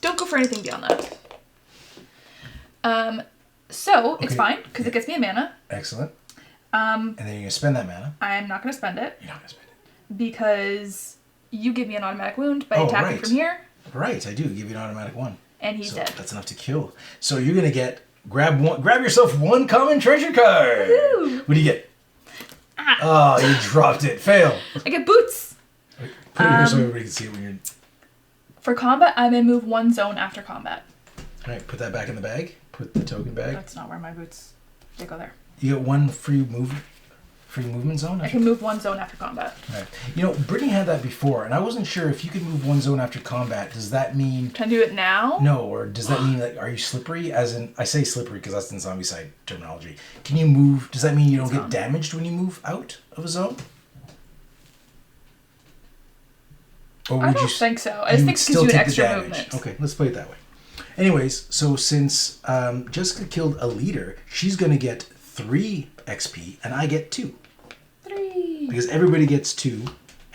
Don't go for anything beyond that. So it's Okay. fine because it gets me a mana. Excellent. And then you're going to spend that mana. I'm not going to spend it You're not going to spend it. because you give me an automatic wound by Oh, attacking right. from here. Right, I do. Give you an automatic 1. And he's dead. That's enough to kill. So you're gonna get grab yourself one common treasure card. Woohoo! What do you get? Oh, you dropped it. Fail. I get boots. Put it here so everybody can see it when you're. For combat, I may move one zone after combat. All right, put that back in the bag. Put the token bag. That's not where my boots. They go there. You get one free movement zone. I can move one zone after combat. Right. You know, Brittany had that before, and I wasn't sure if you could move one zone after combat. Does that mean Can I do it now? no, or does that mean like are you slippery? As in, I say slippery because that's in zombie side terminology. Can you move? Does that mean you don't get damaged when you move out of a zone? Or I don't think so. I just think it gives you an extra movement. Okay, let's play it that way. Anyways, so since Jessica killed a leader, she's going to get 3 XP, and I get 2. 3. Because everybody gets 2,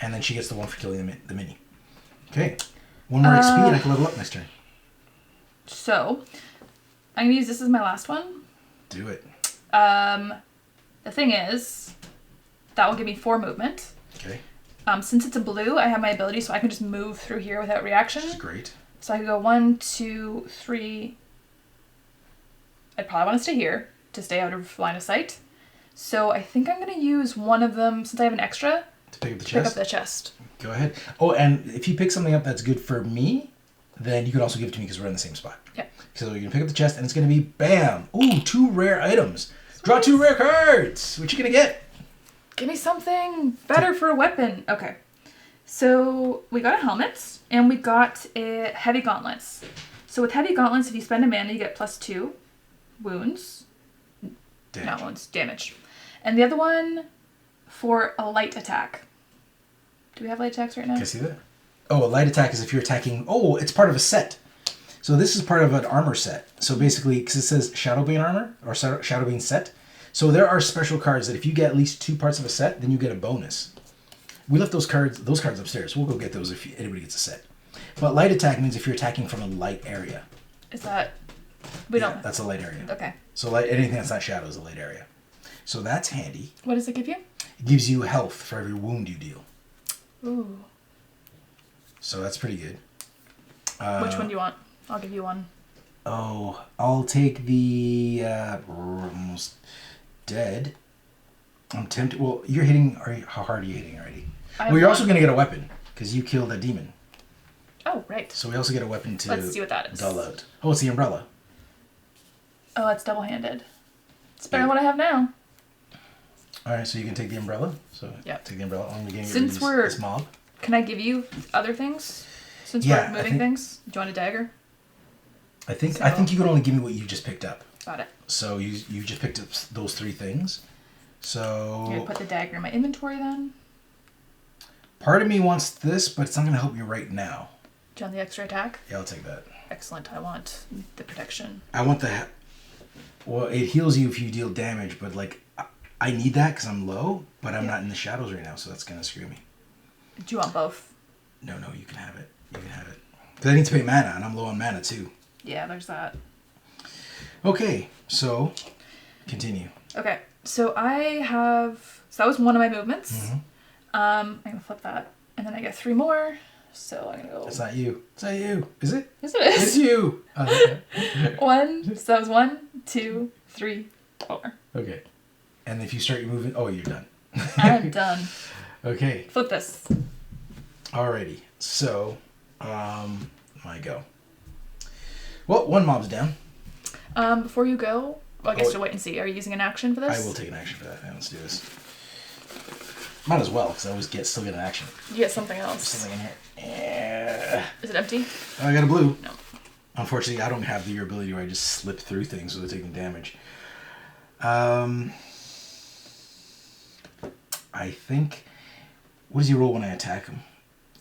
and then she gets the 1 for killing the mini. Okay. 1 more XP, and I can level up next turn. So, I'm going to use this as my last one. Do it. The thing is, that will give me 4 movement. Okay. Since it's a blue, I have my ability, so I can just move through here without reaction. This is great. So I could go 1, 2, 3. I'd probably want to stay here to stay out of line of sight. So I think I'm going to use one of them, since I have an extra, To pick up the pick chest? up the chest. Go ahead. Oh, and if you pick something up that's good for me, then you can also give it to me because we're in the same spot. Yeah. So you can pick up the chest, and it's going to be bam! Ooh, 2 rare items. Draw 2 rare cards. What you gonna get? Give me something better for a weapon. Okay. So we got a helmet, and we got a heavy gauntlets. So with heavy gauntlets, if you spend a mana, you get +2 wounds. Damage. Not wounds, damage. And the other one for a light attack. Do we have light attacks right now? Can I see that? Oh, a light attack is if you're attacking. Oh, it's part of a set. So this is part of an armor set. So basically, because it says Shadowbane armor or Shadowbane set. So there are special cards that if you get at least 2 parts of a set, then you get a bonus. We left those cards upstairs. We'll go get those if anybody gets a set. But light attack means if you're attacking from a light area. Is that... We don't... That's a light area. Okay. So anything that's not shadow is a light area. So that's handy. What does it give you? It gives you health for every wound you deal. Ooh. So that's pretty good. Which one do you want? I'll give you one. Oh, I'll take the almost dead. I'm tempted. Well, you're hitting. How hard are you hitting already? Well, you're also going to get a weapon because you killed a demon. Oh, right. So we also get a weapon to Let's see what that is. dull out. Oh, it's the umbrella. Oh, it's double-handed. It's better than what I have now. All right, so you can take the umbrella. So Yep. take the umbrella. I'm going to Since we're... this mob. Can I give you other things? Since Yeah, we're moving things? Do you want a dagger? I think you can only give me what you just picked up. Got it. So you just picked up those 3 things. So I'm gonna put the dagger in my inventory then. part of me wants this, but it's not going to help you right now. Do you want the extra attack? Yeah, I'll take that. Excellent. I want the protection. I want the... Well, it heals you if you deal damage, but like I need that because I'm low, but I'm not in the shadows right now, so that's going to screw me. Do you want both? No, you can have it. You can have it. Because I need to pay mana, and I'm low on mana too. Yeah, there's that. Okay, so continue. Okay, so I have... So that was one of my movements. Mm-hmm. I'm going to flip that. And then I get 3 more. So I'm going to go... It's not you. It's not you. Is it? Yes, it is. It's you. One. So that was 1, 2, 3, 4. Okay. And if you start your movement... Oh, you're done. I'm done. Okay. Flip this. Alrighty. So, I go. Well, 1 mob's down. Before you go... Well, I guess you'll wait and see. Are you using an action for this? I will take an action for that. Yeah, let's do this. Might as well, because I always still get an action. You get something else. Something in here. Yeah. Is it empty? Oh, I got a blue. No. Unfortunately, I don't have your ability where I just slip through things without taking damage. I think... What does he roll when I attack him?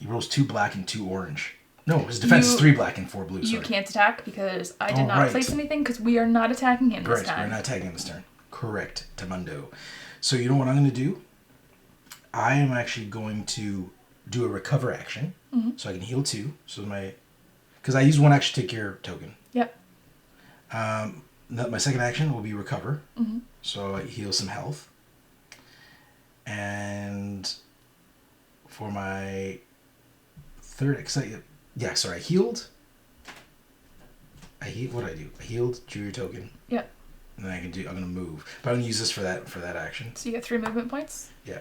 He rolls 2 black and 2 orange. No, his defense is 3 black and 4 blue. You sorry. can't attack because I did not right. place anything because we are not attacking him this Right, time. we're not attacking him this turn. Correct, Tamundo. So you know what I'm going to do? I am actually going to do a recover action, so I can heal 2. So because I use 1 action to take your token. Yep. My second action will be recover, so I heal some health. And for my third, I healed. what do I do? I healed, drew your token. Yep. And then I'm gonna move. But I'm gonna use this for that action. So you get 3 movement points? Yeah.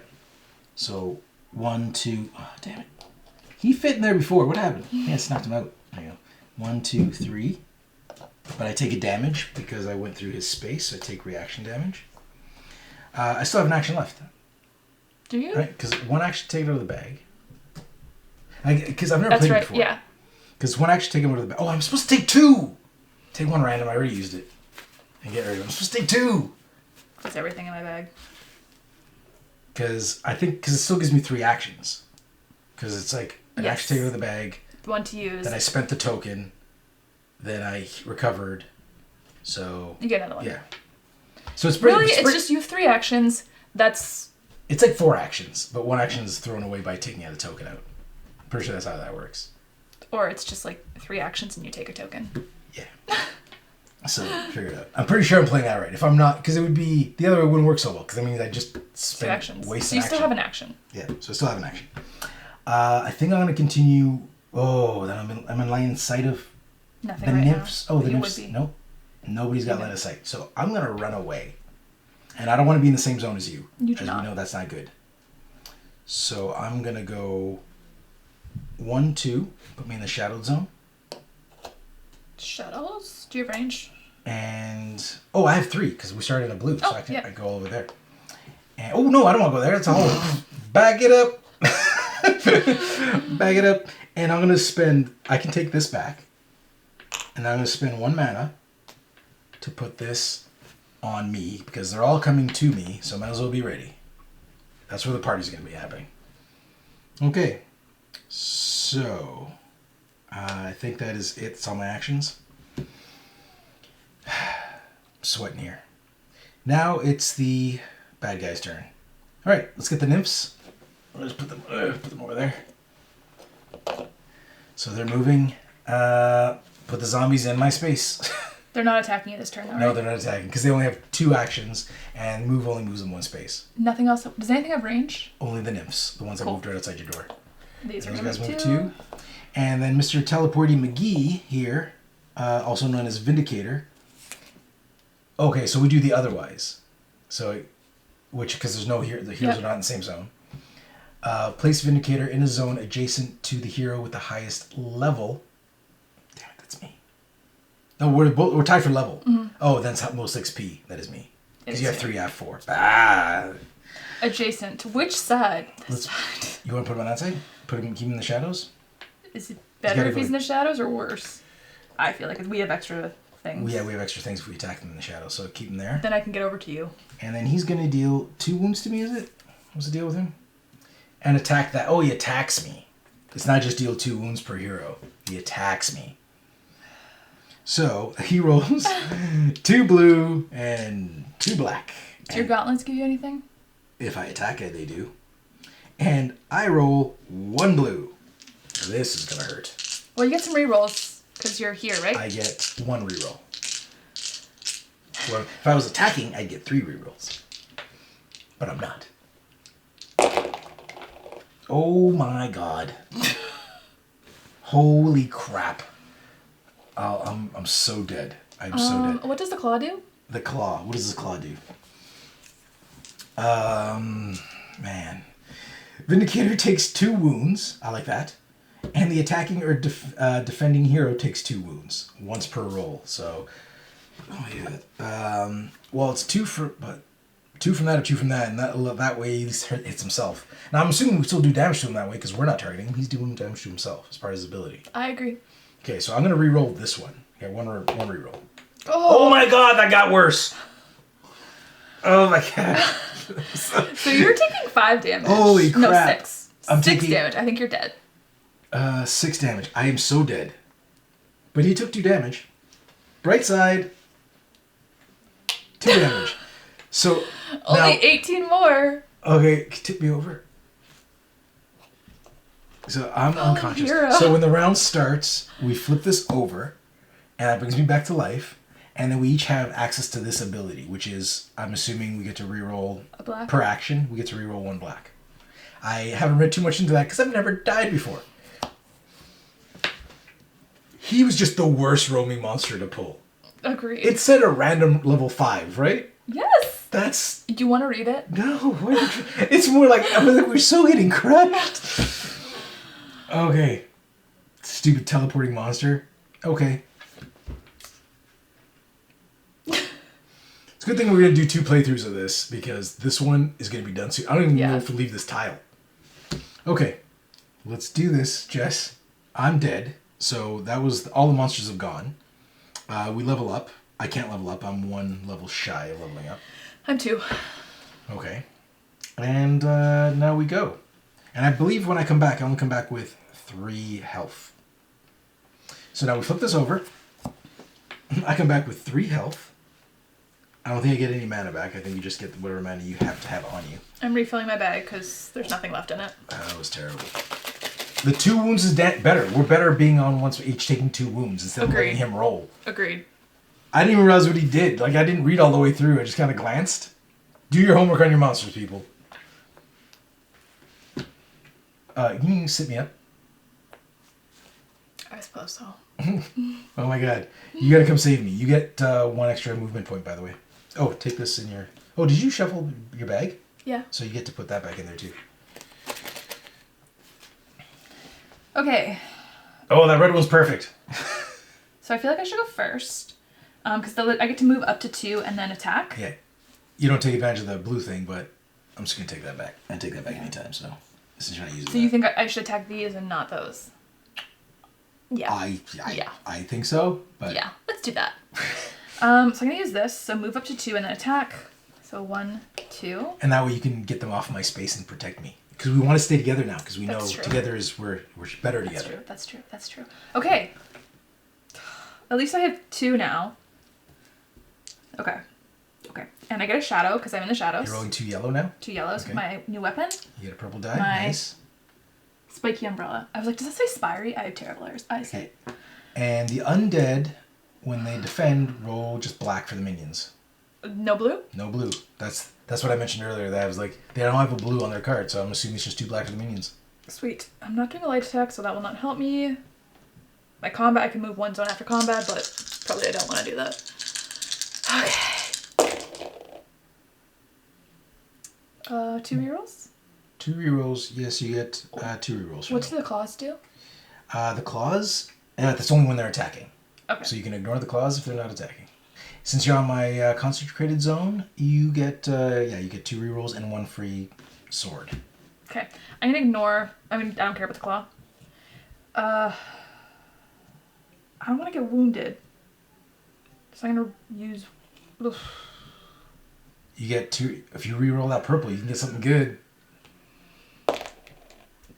So 1, 2, oh damn it. He fit in there before. What happened? Yeah, it's knocked him out. There you go. 1, 2, 3. But I take a damage because I went through his space, so I take reaction damage. I still have an action left. Do you? Right? Because one action, take it out of the bag. Because I've never That's played right, it before. yeah. Because one action, take him out of the bag. Oh, I'm supposed to take 2! Take one random, I already used it. And get rid of it. I'm supposed to take 2! That's everything in my bag. Because it still gives me 3 actions. Because it's like an action, take it out of the bag. One to use. Then I spent the token. Then I recovered. So... You get another one. Yeah. So it's pretty... Really? It's just you have 3 actions. That's... It's like 4 actions, but 1 action is thrown away by taking the token out. I'm pretty sure that's how that works. Or it's just like 3 actions and you take a token. Yeah. So, figure it out. I'm pretty sure I'm playing that right. If I'm not... Because it would be... The other way wouldn't work so well. Because, I mean, I just 2 spent... actions. Waste So you an still action. have an action. Yeah, so I still have an action. I think I'm going to continue... Oh, then I'm in line of sight of Nothing the right nymphs. now. Oh, the You nymphs. would be. Nope. Nobody's got line of sight. So I'm going to run away. And I don't want to be in the same zone as you. You do as not. we know that's not good. So I'm going to go 1, 2. Put me in the shadowed zone. Shuttles? Do you have range? And... Oh, I have 3 because we started in a blue. So Oh, I can yeah. I go over there. And, oh, no, I don't want to go there. That's a hole. Back it up. Back it up. And I'm going to spend... I can take this back. And I'm going to spend 1 mana to put this on me because they're all coming to me, so I might as well be ready. That's where the party's going to be happening. Okay. So, I think that is it. It's all my actions. Sweating here. Now it's the bad guy's turn. All right, let's get the nymphs. Let's put them over there. So they're moving. Put the zombies in my space. They're not attacking you this turn, though, right? No, they're not attacking because they only have 2 actions, and move only moves in 1 space. Nothing else. Does anything have range? Only the nymphs, the ones that Cool. moved right outside your door. These are Those going guys to move move 2. And then Mr. Teleporty McGee here, also known as Vindicator. Okay, so we do the otherwise. So, because there's no hero, the heroes Yep. are not in the same zone. Place Vindicator in a zone adjacent to the hero with the highest level. Damn it, that's me. No, we're tied for level. Mm-hmm. Oh, that's most XP. That is me. Because you have It's 3, I have 4. Ah. Adjacent. To which side? This Let's- side. You want to put him on that side? Keep him in the shadows? Is it better gotta if go- he's in the shadows or worse? I feel like we have extra things. Yeah, we have extra things if we attack them in the shadows, so keep him there. Then I can get over to you. And then he's going to deal 2 wounds to me, is it? What's the deal with him? And attack that. Oh, he attacks me. It's not just deal 2 wounds per hero. He attacks me. So, he rolls 2 blue and 2 black. Do your gauntlets give you anything? If I attack it, they do. And I roll 1 blue. This is going to hurt. Well, you get some rerolls because you're here, right? I get 1 reroll. Well, if I was attacking, I'd get 3 rerolls. But I'm not. Oh my god. Holy crap. I'm so dead. I'm so dead. What does the claw do? The claw. What does the claw do? Man. Vindicator takes 2 wounds. I like that. And the attacking or defending hero takes 2 wounds. Once per roll. So, oh yeah. Well, it's 2 from that or 2 from that, and that way he hits himself. Now I'm assuming we still do damage to him that way because we're not targeting him. He's doing damage to himself as part of his ability. I agree. Okay, so I'm gonna re-roll this one. Okay, one re-roll. Oh, Oh my god, that got worse. Oh my god. so you're taking 5 damage. Holy No, crap. 6. I'm 6 taking- damage. I think you're dead. 6 damage. I am so dead. But he took 2 damage. Bright side. 2 damage. So Only now, 18 more. okay, tip me over. So I'm unconscious. hero. So when the round starts, we flip this over, and that brings me back to life. And then we each have access to this ability, which is, I'm assuming we get to reroll A black. per action. We get to reroll 1 black. I haven't read too much into that because I've never died before. he was just the worst roaming monster to pull. Agreed. It said a random level 5, right? Yes. That's... Do you want to read it? No. It's more like, I was like, we're so getting crushed. Okay. Stupid teleporting monster. Okay. It's a good thing we're going to do 2 playthroughs of this, because this one is going to be done soon. I don't even know if we'll leave this tile. Okay. Let's do this, Jess. I'm dead. So that was... all the monsters have gone. We level up. I can't level up. I'm 1 level shy of leveling up. I'm 2. Okay. And now we go. And I believe when I come back, I only come back with 3 health. So now we flip this over. I come back with 3 health. I don't think I get any mana back. I think you just get whatever mana you have to have on you. I'm refilling my bag because there's nothing left in it. That was terrible. The 2 wounds is better. We're better being on once each taking 2 wounds instead of letting him roll. Agreed. I didn't even realize what he did. Like, I didn't read all the way through. I just kind of glanced. Do your homework on your monsters, people. Can you sit me up? I suppose so. Oh my god. You gotta come save me. You get 1 extra movement point, by the way. Oh, take this in your... Oh, did you shuffle your bag? Yeah. So you get to put that back in there, too. Okay. Oh, that red one's perfect. So I feel like I should go first. Because I get to move up to 2 and then attack. Yeah. You don't take advantage of the blue thing, but I'm just gonna take that back. I take that back anytime, so... Since you're not using So you think I should attack these and not those? Yeah. I think so, but... Yeah, let's do that. So I'm going to use this. So move up to 2 and then attack. So 1, 2. And that way you can get them off my space and protect me. Because we want to stay together now, because we know together is we're better together. That's true. Okay. At least I have 2 now. Okay. And I get a shadow, because I'm in the shadows. You're rolling 2 yellow now? 2 yellows with my new weapon. You get a purple die. Nice. Spiky umbrella. I was like, does that say Spirey? I have terrible eyes. Okay. And the undead, when they defend, roll just black for the minions. No blue? No blue. That's what I mentioned earlier. That I was like, they don't have a blue on their card, so I'm assuming it's just 2 black for the minions. Sweet. I'm not doing a light attack, so that will not help me. My combat, I can move 1 zone after combat, but probably I don't want to do that. Okay. 2 rerolls? 2 rerolls. Yes, you get 2 rerolls. What do the claws do? The claws, that's only when they're attacking. Okay. So you can ignore the claws if they're not attacking. Since you're on my concentrated zone, you get you get 2 rerolls and 1 free sword. Okay. I'm gonna ignore. I don't care about the claw. I don't want to get wounded, so I'm gonna use. Ugh. You get 2. If you reroll that purple, you can get something good.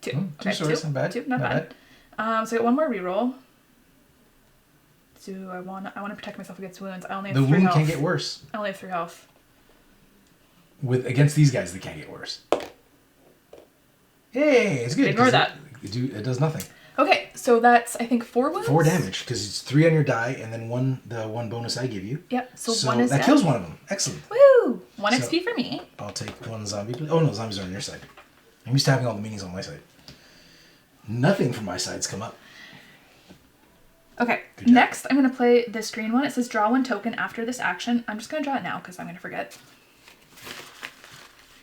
2. 2 swords, not bad. 2, not bad. So I get 1 more reroll. Do I want to protect myself against wounds? I only have 3 health. The wound can't get worse. I only have 3 health. Against these guys, they can't get worse. Hey, it's good. Ignore that. It does nothing. Okay, so that's I think 4 wounds. 4 damage because it's 3 on your die and then the 1 bonus I give you. Yep. So 1 is that dead. kills 1 of them. Excellent. Woo! 1 XP for me. I'll take 1 zombie. Oh no, zombies are on your side. I'm used to having all the minis on my side. Nothing from my side's come up. Okay, next I'm going to play this green one. It says draw 1 token after this action. I'm just going to draw it now because I'm going to forget.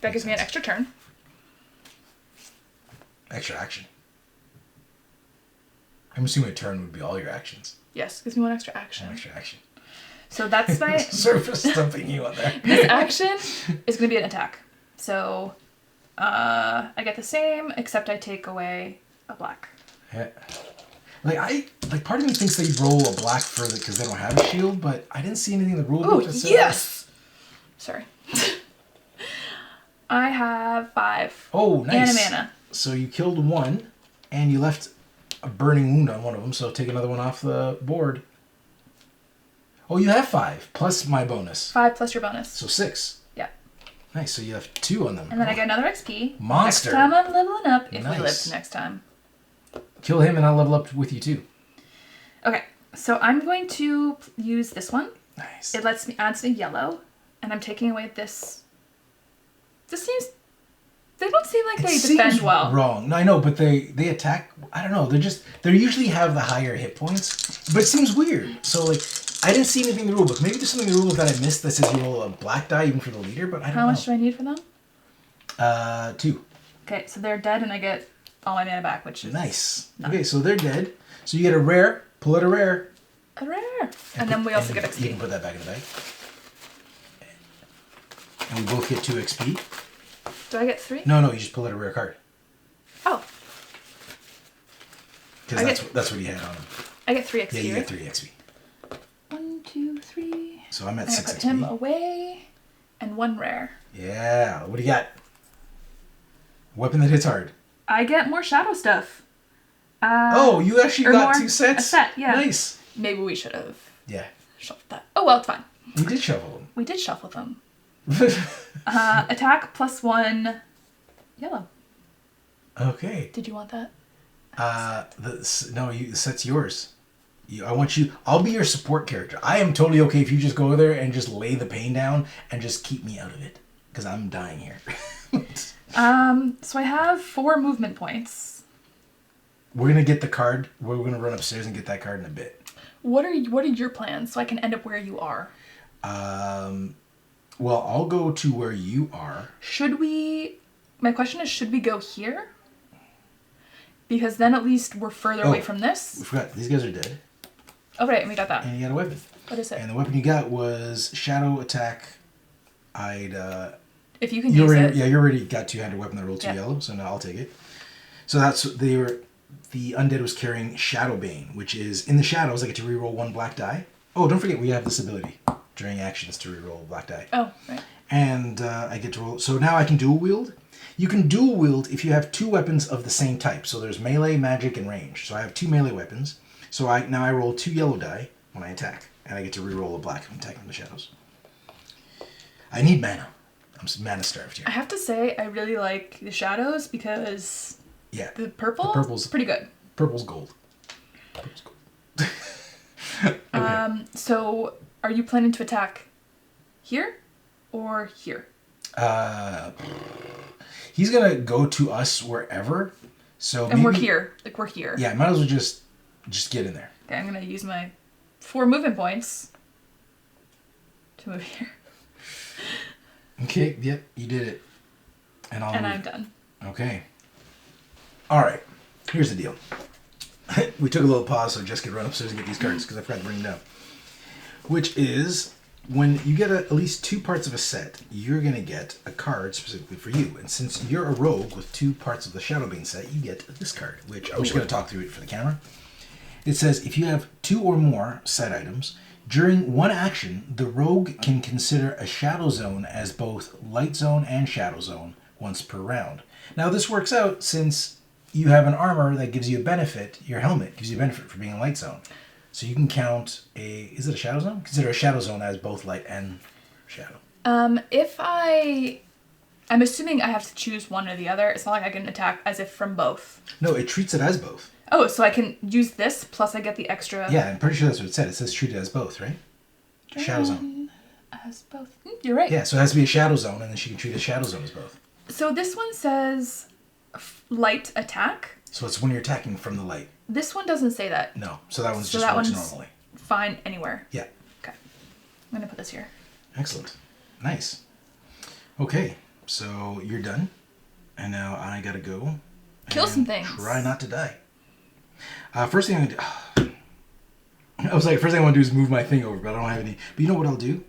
That gives me an extra turn. Extra action. I'm assuming a turn would be all your actions. Yes, gives me 1 extra action. 1 extra action. So that's my... Surface stumping you on there. This action is going to be an attack. So I get the same, except I take away a black. Yeah. Part of me thinks they'd roll a black for because they don't have a shield, but I didn't see anything in the rule book that said yes! Sorry. I have 5. Oh, nice. And a mana. So you killed 1, and you left a burning wound on one of them, so take another one off the board. Oh, you have 5, plus my bonus. 5 plus your bonus. So 6. Yeah. Nice, so you have 2 on them. And then I get another XP. Monster. Next time I'm leveling up, if Nice. we live next time. Kill him and I'll level up with you too. Okay, so I'm going to use this one. Nice. It adds me yellow, and I'm taking away this. This seems... They don't seem like It they seems defend well. wrong. No, I know, but they attack. I don't know. They usually have the higher hit points, but it seems weird. So like, I didn't see anything in the rulebook. Maybe there's something in the rulebook that I missed that says you roll a black die even for the leader, but I don't know. How much do I need for them? 2. Okay, so they're dead, and I get all my mana back, which is Nice. none. Okay, so they're dead. So you get a rare. Pull out a rare. a rare. And then we also get You XP. can put that back in the bag. And we both get 2 XP. Do I get 3? No, you just pull out a rare card. Oh, Because that's what he had on him. I get 3 XP. Yeah, you right? get 3 XP. 1, 2, 3. So I'm at I 6 put XP. him away, and 1 rare. Yeah. What do you got? Weapon that hits hard. I get more shadow stuff. Oh, you actually or got more- 2 sets? a set, yeah. Nice. Maybe we should have Yeah. shuffled that. Oh well, it's fine. We did shuffle We did shuffle them. them. Attack +1 yellow. Okay. Did you want that? The set's yours. I'll be your support character. I am totally okay if you just go there and just lay the pain down and just keep me out of it. Because I'm dying here. So I have 4 movement points. We're going to get the card. We're going to run upstairs and get that card in a bit. What are your plans so I can end up where you are? Well, I'll go to where you are. My question is, should we go here? Because then at least we're further away from We this. forgot. These guys are dead. Oh, right, we got that. And you got a weapon. What is it? And the weapon you got was Shadow Attack. If you can use it. Yeah, you already got 2-handed weapon that rolled 2 yellow, so now I'll take it. So the undead was carrying Shadow Bane, which is in the shadows. I get to reroll 1 black die. Oh, don't forget we have this ability during actions to reroll black die. Oh, right. And I get to roll. So now I can dual wield. You can dual wield if you have 2 weapons of the same type. So there's melee, magic, and range. So I have 2 melee weapons. So now I roll 2 yellow die when I attack, and I get to reroll a black when attacking the shadows. I need mana. I'm mana starved here. I have to say, I really like the shadows because Yeah. the purple's purple's pretty good. Purple's gold. Purple's gold. Okay. So are you planning to attack here or here? He's gonna go to us wherever. So And we're here. Like, we're here. Yeah, might as well just get in there. Okay, I'm going to use my 4 movement points to move here. Okay, yep, you did it. And I'm done. Okay. All right. Here's the deal. We took a little pause so Jess could run upstairs and get these cards because I forgot to bring them down. Which is, when you get at least 2 parts of a set, you're going to get a card specifically for you. And since you're a rogue with 2 parts of the Shadowbane set, you get this card, which I'm just going to talk through it for the camera. It says, if you have 2 or more set items, during one action, the rogue can consider a shadow zone as both light zone and shadow zone once per round. Now this works out since you have an armor that gives you a benefit, your helmet gives you a benefit for being in light zone. So you can count is it a shadow zone? Consider a shadow zone as both light and shadow. I'm assuming I have to choose one or the other. It's not like I can attack as if from both. No, it treats it as both. Oh, so I can use this, plus I get the extra... Yeah, I'm pretty sure that's what it said. It says treat it as both, right? Shadow zone. As both. You're right. Yeah, so it has to be a shadow zone, and then she can treat a shadow zone as both. So this one says light attack. So it's when you're attacking from the light. This one doesn't say that. No, so that one's So just that works one's normally. fine anywhere. Yeah. Okay. I'm going to put this here. Excellent. Nice. Okay, so you're done. And now I gotta go. Kill some things. Try not to die. First thing I'm gonna do... I was like, first thing I want to do is move my thing over, but I don't have any. But you know what I'll do?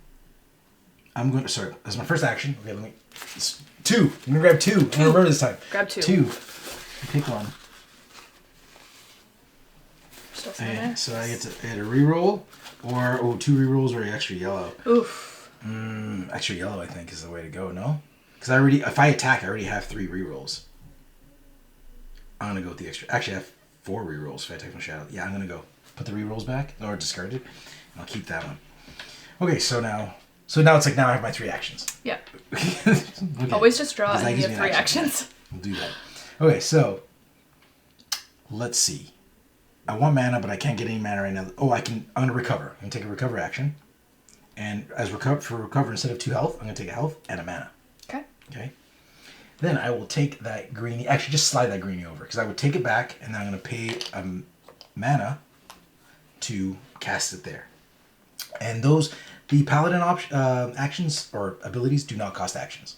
I'm going to... Sorry, that's my first action. Okay, let me... It's 2. I'm going to grab 2. I'm going to remember this time. Grab 2. 2. Pick one. Still sitting And there. so I get a reroll, or 2 rerolls, or extra yellow. Oof. Extra yellow, I think, is the way to go. No, because if I attack, I already have 3 rerolls. I'm gonna go with the extra. Actually, I have 4 rerolls if I attack from shadow. Yeah, I'm gonna go put the rerolls back or discard it, and I'll keep that one. Okay, so now it's like now I have my 3 actions. Yeah. Okay. Always just draw Because that and you gives have me 3 an action. actions. We'll do that. Okay, so let's see. I want mana, but I can't get any mana right now. Oh, I'm gonna recover. I'm gonna take a recover action. And for recover, instead of 2 health, I'm gonna take a health and a mana. Okay. Okay. Then I will take that greenie. Actually, just slide that greenie over because I would take it back, and then I'm going to pay mana to cast it there. And the paladin actions or abilities do not cost actions.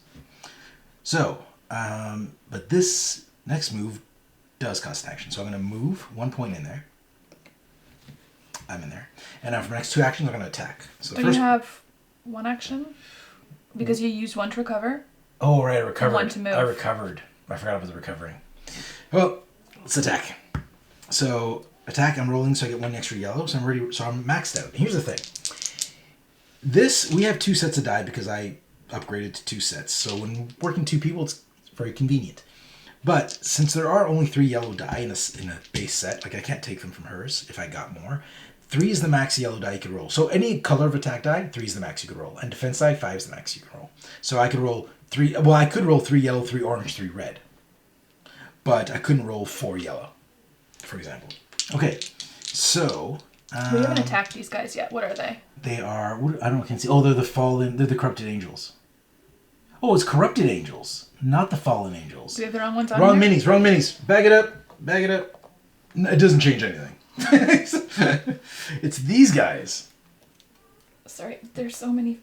So, but this next move does cost action. So I'm going to move 1 point in there. I'm in there. And now for the next 2 actions, I'm going to attack. So Don't you have 1 action? Because you used 1 to recover? Oh, right, I recovered. 1 to move. I recovered. I forgot about the recovering. Well, let's attack. So, attack, I'm rolling, so I get 1 extra yellow, so I'm ready. So I'm maxed out. Here's the thing. We have 2 sets of die because I upgraded to 2 sets. So when working 2 people, it's very convenient. But since there are only 3 yellow die in a base set, like I can't take them from hers if I got more, 3 is the max yellow die you could roll. So any color of attack die, 3 is the max you could roll. And defense die, 5 is the max you can roll. So I could roll 3, well, I could roll 3 yellow, 3 orange, 3 red. But I couldn't roll 4 yellow, for example. Okay, so... we haven't attacked these guys yet. What are they? They are, I don't know, I can't see. Oh, they're the corrupted angels. Oh, it's corrupted angels, not the fallen angels. Do we have the wrong ones on Wrong here? minis. Bag it up. No, it doesn't change anything. It's these guys. Sorry, there's so many.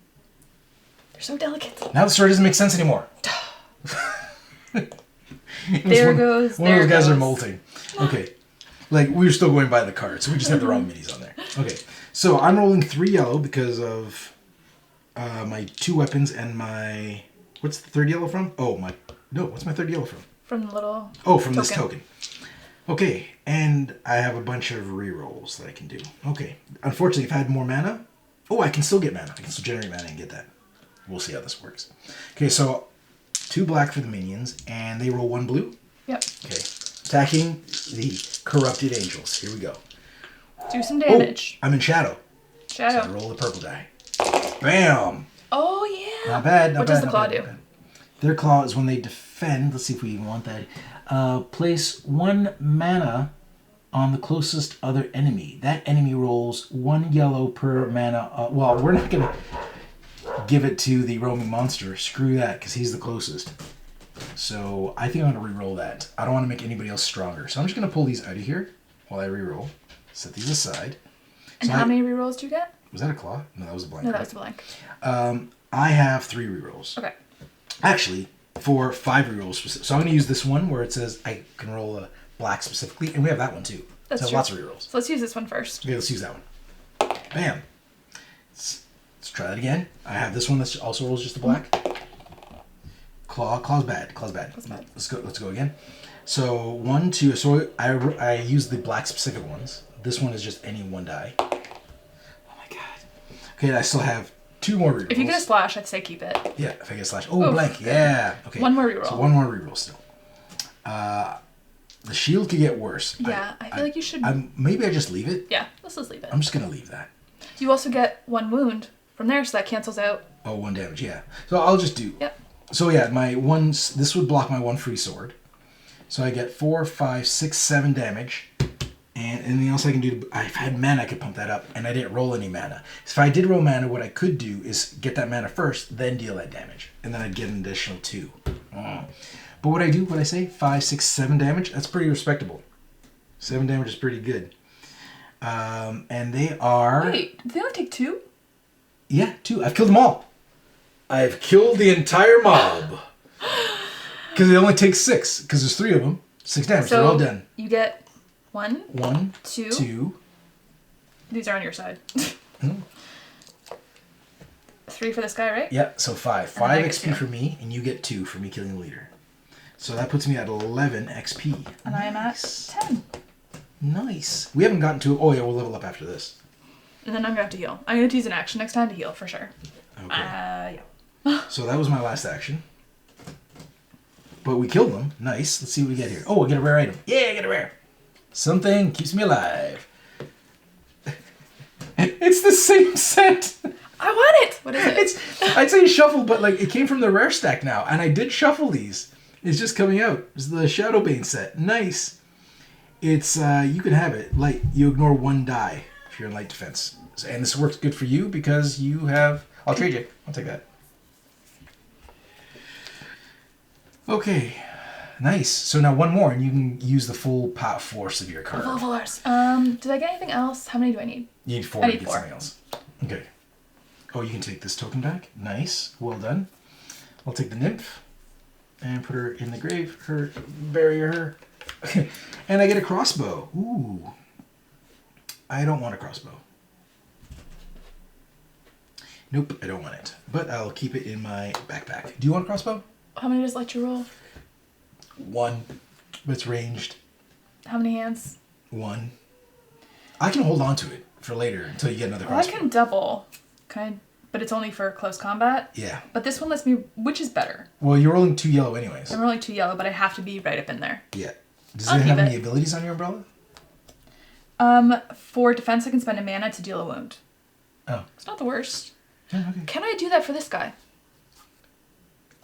They're so delicate. Now the story doesn't make sense anymore. There goes. One of those guys are molting. Okay. Like, we were still going by the card, so we just have the wrong minis on there. Okay. So I'm rolling 3 yellow because of my 2 weapons and my... What's the 3rd yellow from? Oh, what's my 3rd yellow from? From the little. Oh, from this token. Okay, and I have a bunch of rerolls that I can do. Okay. Unfortunately, if I had more mana... Oh, I can still get mana. I can still generate mana and get that. We'll see how this works. Okay, so 2 black for the minions, and they roll 1 blue? Yep. Okay. Attacking the corrupted angels. Here we go. Do some damage. Oh, I'm in shadow. So I Shadow. roll the purple die. Bam! Oh, yeah. Not bad. What does the claw do? Their claw is when they defend. Let's see if we even want that. Place 1 mana on the closest other enemy. That enemy rolls 1 yellow per mana. Well, we're not going to give it to the roaming monster. Screw that, because he's the closest. So I think I'm going to re-roll that. I don't want to make anybody else stronger. So I'm just going to pull these out of here while I re-roll. Set these aside. And so how many rerolls do you get? Was that a claw? No, that was a blank. No, that was a blank. I have 3 rerolls. Okay. Actually, for 5 rerolls. So I'm going to use this one where it says I can roll a black specifically. And we have that one too. That's so true. lots of rerolls. So let's use this one first. Okay, let's use that one. Bam. Let's try that again. I have this one that also rolls just a black. Claw's bad. That's bad. Let's go again. So 1, 2. So I use the black specific ones. This one is just any 1 die. Oh my god. Okay, I still have 2 more rerolls. If you get a splash, I'd say keep it. Yeah, if I get a slash. Oh, blank. Yeah. Okay. 1 more reroll. So 1 more reroll still. The shield could get worse. Yeah, I feel like you should. Maybe I just leave it. Yeah, let's just leave it. I'm just gonna leave that. You also get 1 wound from there, so that cancels out. Oh, 1 damage. Yeah. So I'll just do. Yep. So yeah, this would block my 1 free sword. So I get 4, 5, 6, 7 damage. And anything else I can do, if I had mana, I could pump that up. And I didn't roll any mana. So if I did roll mana, what I could do is get that mana first, then deal that damage. And then I'd get an additional 2. But what I do, what I say, 5, 6, 7 damage, that's pretty respectable. 7 damage is pretty good. And they are... Wait, did they only take 2? Yeah, 2. I've killed them all. I've killed the entire mob. Because it only takes 6. Because there's 3 of them. 6 damage. So they're all done. You get 1, 1, 2. 2. These are on your side. 3 for this guy, right? Yeah, so 5. And I 5 get XP 2. for me, and you get 2 for me killing the leader. So that puts me at 11 XP. And I am at 10. Nice. We haven't gotten to... Oh, yeah, we'll level up after this. And then I'm going to have to heal. I'm going to use an action next time to heal, for sure. Okay. Yeah. So that was my last action. But we killed them. Nice. Let's see what we get here. Oh, I get a rare item. Yeah, I get a rare. Something keeps me alive. It's the same set. I want it! What is it? I'd say shuffle, but like it came from the rare stack now. And I did shuffle these. It's just coming out. It's the Shadowbane set. Nice. It's, you can have it. Light, you ignore 1 die if you're in light defense. And this works good for you because you have... I'll trade you. I'll take that. Okay. Nice. So now one more, and you can use the full force of your card. Full force. Did I get anything else? How many do I need? You need 4 I to need get 4. something else. Okay. Oh, you can take this token back. Nice. Well done. I'll take the nymph and put her in the grave. Bury her. And I get a crossbow. Ooh. I don't want a crossbow. Nope, I don't want it. But I'll keep it in my backpack. Do you want a crossbow? How many does Elytra roll? 1. But it's ranged. How many hands? 1. I can hold on to it for later until you get another Well, I crossbow. can double. But it's only for close combat. Yeah. But this one lets me, which is better? Well, you're rolling 2 yellow anyways. I'm rolling 2 yellow, but I have to be right up in there. Yeah. Does I'll it have keep any it. abilities on your umbrella? For defense, I can spend a mana to deal a wound. Oh. It's not the worst. Yeah, okay. Can I do that for this guy?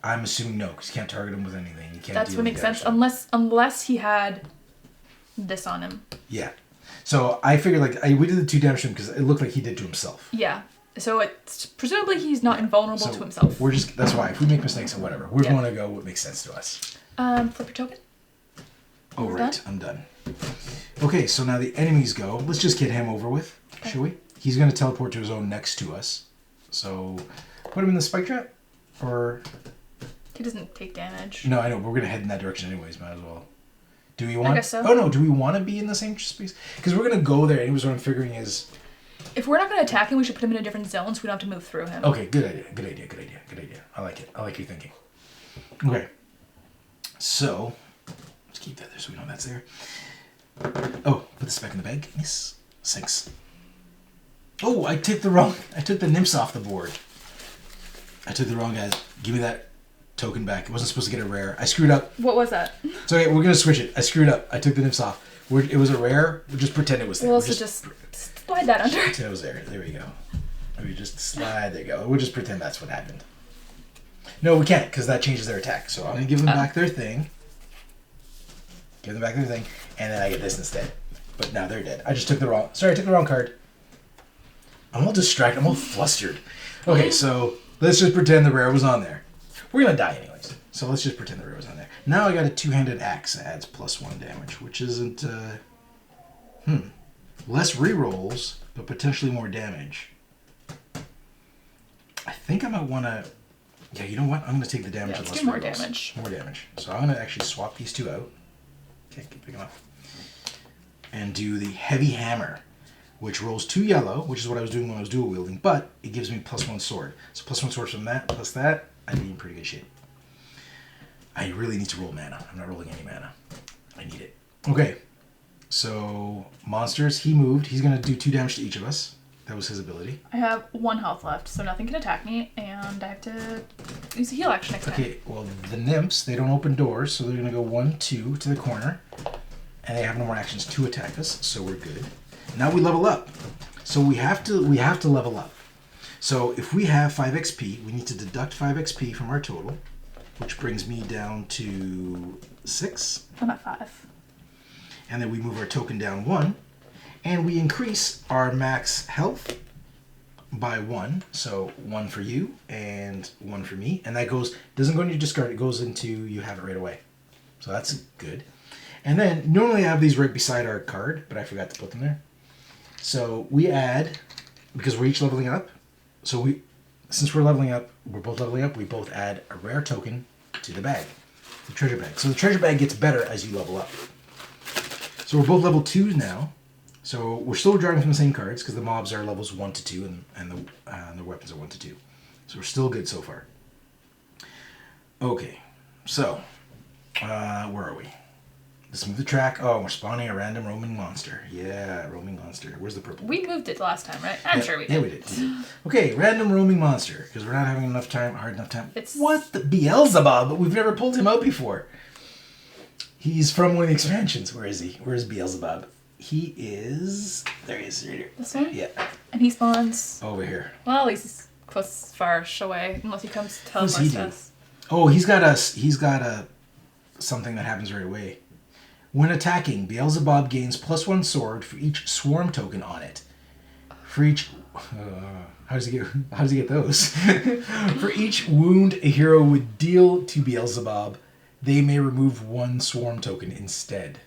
I'm assuming no, because you can't target him with anything. You can't. That's deal what any makes sense. damage. Unless he had this on him. Yeah. So I figured we did the 2 damage to him because it looked like he did to himself. Yeah. So it's presumably he's not invulnerable So to himself. that's why if we make mistakes or whatever, we're Yeah. going to go what makes sense to us. Flip your token. Oh, We're right. done? I'm done. Okay, so now the enemies go. Let's just get him over with, shall we? He's going to teleport to his own next to us. So put him in the spike trap? Or... He doesn't take damage. No, I know, but we're going to head in that direction anyways. Might as well. Do we want... guess so. Oh, no. Do we want to be in the same space? Because we're going to go there anyways. What I'm figuring is... If we're not going to attack him, we should put him in a different zone so we don't have to move through him. Okay, good idea. Good idea. Good idea. Good idea. I like it. I like your thinking. Okay. So, let's keep that there so we know that's there. Oh, put the spec in the bag. Yes. 6. Oh, I took the nymphs off the board. I took the wrong guys. Give me that token back. It wasn't supposed to get a rare. I screwed up. What was that? So okay, we're going to switch it. I screwed up. I took the nymphs off. It was a rare. We'll just pretend it was there. We'll also just slide that under. Pretend it was there. There we go. We just slide. There you go. We'll just pretend that's what happened. No, we can't because that changes their attack. So I'm going to give them back their thing. Give them back their thing. And then I get this instead. But now they're dead. I just took the wrong... Sorry, I took the wrong card. I'm all distracted. I'm all flustered. Okay, so let's just pretend the rare was on there. We're going to die anyways. So let's just pretend the rare was on there. Now I got a 2-handed axe that adds +1 damage, which isn't... Less rerolls, but potentially more damage. I think I might want to... Yeah, you know what? I'm going to take the damage Yeah, and let's less do more rerolls. damage. More damage. So I'm going to actually swap these 2 out. Okay, keep picking up. And do the heavy hammer, which rolls 2 yellow, which is what I was doing when I was dual wielding, but it gives me +1 sword. So +1 sword from that, plus that, I'd be in pretty good shape. I really need to roll mana. I'm not rolling any mana. I need it. Okay. So, monsters, he moved. He's going to do 2 damage to each of us. That was his ability. I have 1 health left, so nothing can attack me, and I have to use a heal action next time. Okay, well, the nymphs, they don't open doors, so they're going to go 1, 2 to the corner. And they have no more actions to attack us, so we're good. Now we level up. So we have to level up. So if we have 5 XP, we need to deduct 5 XP from our total, which brings me down to 6. I'm at 5. And then we move our token down 1, and we increase our max health by 1. So 1 for you and 1 for me, and that doesn't go into your discard. It goes into you have it right away. So that's good. And then normally I have these right beside our card, but I forgot to put them there. So we add, because we're each leveling up. So since we're leveling up, we're both leveling up. We both add a rare token to the bag, the treasure bag. So the treasure bag gets better as you level up. So we're both level 2 now. So we're still drawing from the same cards because the mobs are levels 1 to 2 and the weapons are 1 to 2. So we're still good so far. Okay, so where are we? Let's move the track. Oh, we're spawning a random roaming monster. Yeah, roaming monster. Where's the purple? We moved it last time, right? I'm sure we did. Yeah, we did. Okay, random roaming monster. Because we're not having hard enough time. It's... What? The Beelzebub? But we've never pulled him out before. He's from one of the expansions. Where is he? Where's Beelzebub? He is... There he is. Right here. This one? Yeah. And he spawns... Over here. Well, he's close, far away, unless he comes to What does he teleport do? us. Oh, he's got a something that happens right away. When attacking, Beelzebub gains +1 sword for each swarm token on it. For each... how does he get those? For each wound a hero would deal to Beelzebub, they may remove one swarm token instead.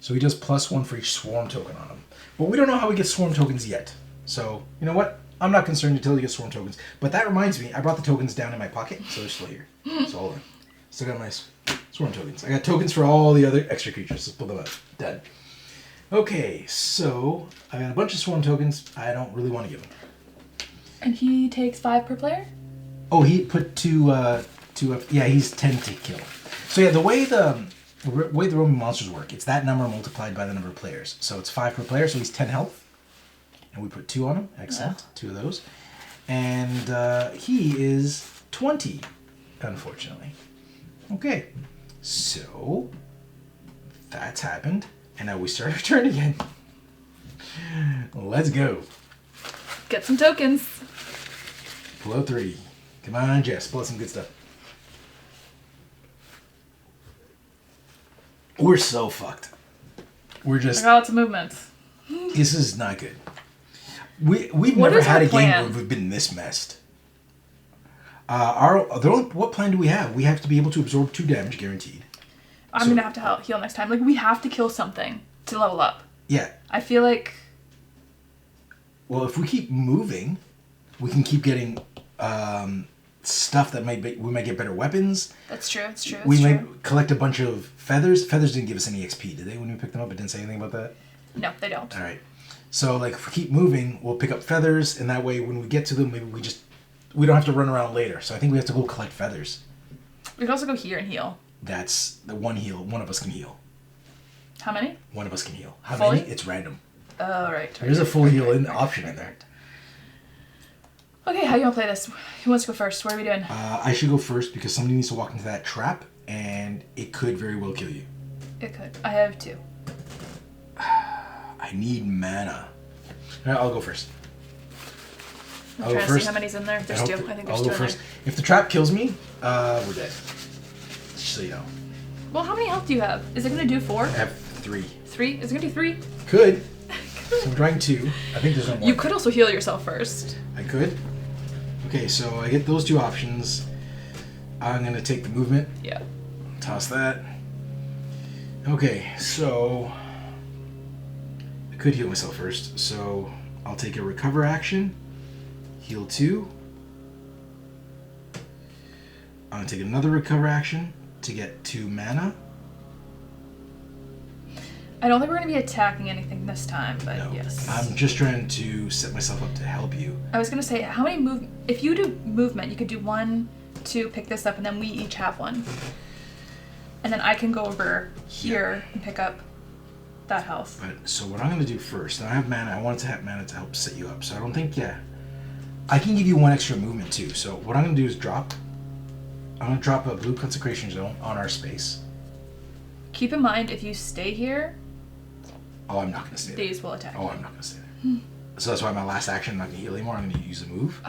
So he does +1 for each swarm token on him. But we don't know how he gets swarm tokens yet. So, you know what? I'm not concerned until he gets swarm tokens. But that reminds me, I brought the tokens down in my pocket, so they're still here. So hold on. Still got my swarm tokens. I got tokens for all the other extra creatures. Let's pull them out. Done. Okay, so I got a bunch of swarm tokens. I don't really want to give him. And he takes 5 per player? Oh, he put two up. Yeah, he's 10 to kill. So yeah, the way the Roman monsters work, it's that number multiplied by the number of players. So it's 5 per player, so he's 10 health. And we put 2 on him. Excellent. 2 of those. And he is 20, unfortunately. Okay. So that's happened. And now we start our turn again. Let's go. Get some tokens. Pull out 3. Come on, Jess. Pull out some good stuff. We're so fucked. We're just... I got lots of movements. This is not good. We've What never is had our a game plan? where we've been this messed. What plan do we have? We have to be able to absorb 2 damage, guaranteed. I'm going to have to heal next time. Like, we have to kill something to level up. Yeah. I feel like... Well, if we keep moving, we can keep getting stuff that we might get better weapons. That's true, it's true, We might collect a bunch of feathers. Feathers didn't give us any XP, did they, when we picked them up? It didn't say anything about that? No, they don't. All right. So, like, if we keep moving, we'll pick up feathers, and that way when we get to them, maybe we don't have to run around later. So I think we have to go collect feathers. We could also go here and heal. That's the one heal. One of us can heal. How many? One of us can heal. How Fully? many? It's random. Oh, right. There's a full heal option in there. Okay, how you want to play this? Who wants to go first? What are we doing? I should go first because somebody needs to walk into that trap, and it could very well kill you. It could. I have 2. I need mana. All right, I'll go first. I'm trying to see how many's in there. There's 2. I think there's 2 I'll go in first. there. If the trap kills me, we're dead. Just so you know. Well, how many health do you have? Is it going to do 4? I have 3. 3? Is it going to do 3? Could. So I'm trying 2. I think there's no more. You could also heal yourself first. I could. Okay, so I get those 2 options. I'm going to take the movement. Yeah. Toss that. Okay, so I could heal myself first. So I'll take a recover action. Heal 2. I'm going to take another recover action to get 2 mana. I don't think we're going to be attacking anything this time, but No, yes. I'm just trying to set myself up to help you. I was going to say, how many if you do movement, you could do 1, 2, pick this up, and then we each have 1. And then I can go over here and pick up that health. But so what I'm going to do first, and I have mana, I wanted to have mana to help set you up. So I don't think, I can give you 1 extra movement too. So what I'm going to do is I'm going to drop a blue consecration zone on our space. Keep in mind, if you stay here, Oh, I'm not going to stay there. these will attack Oh, you. I'm not going to stay there. So that's why my last action, I'm not going to heal anymore. I'm going to use a move.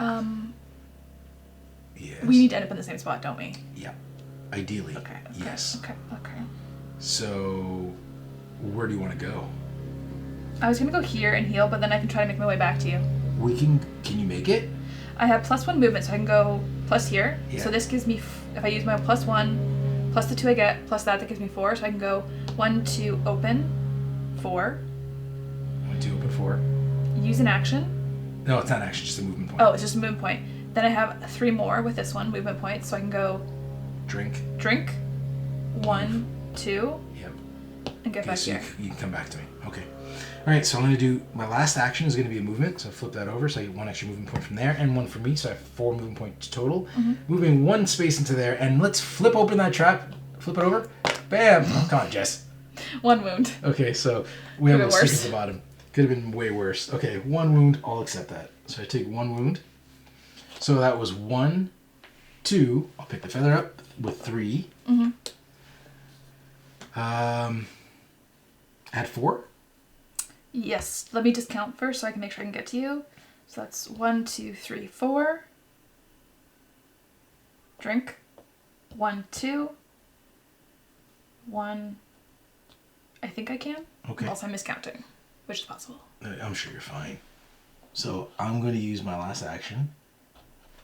Yes. We need to end up in the same spot, don't we? Yeah. Ideally. Okay. Yes. Okay. So where do you want to go? I was going to go here and heal, but then I can try to make my way back to you. Can you make it? I have +1 movement, so I can go plus here. Yeah. So this gives me, if I use my +1, plus the 2 I get, plus that gives me 4. So I can go 1, 2, open, 4. 1, 2, open 4. Use an action. No, it's not an action, just a movement point. Oh, it's just a movement point. Then I have 3 more with this one, movement points. So I can go Drink. 1, 2, Yep. and get back So here. you can come back to me. Okay. All right, so I'm going to do, my last action is going to be a movement. So I flip that over, so I get 1 extra movement point from there and 1 from me. So I have 4 movement points total. Moving 1 space into there, and let's flip open that trap. Flip it over. Bam! Oh, come on, Jess. 1 wound. Okay, so we have Could a have stick been at the bottom. Could have been way worse. Okay, 1 wound. I'll accept that. So I take 1 wound. So that was 1, 2. I'll pick the feather up with 3. Add 4. Yes. Let me just count first so I can make sure I can get to you. So that's 1, 2, 3, 4. Drink. 1, 2. 1. I think I can. Okay. Also, I'm miscounting, which is possible. I'm sure you're fine. So I'm going to use my last action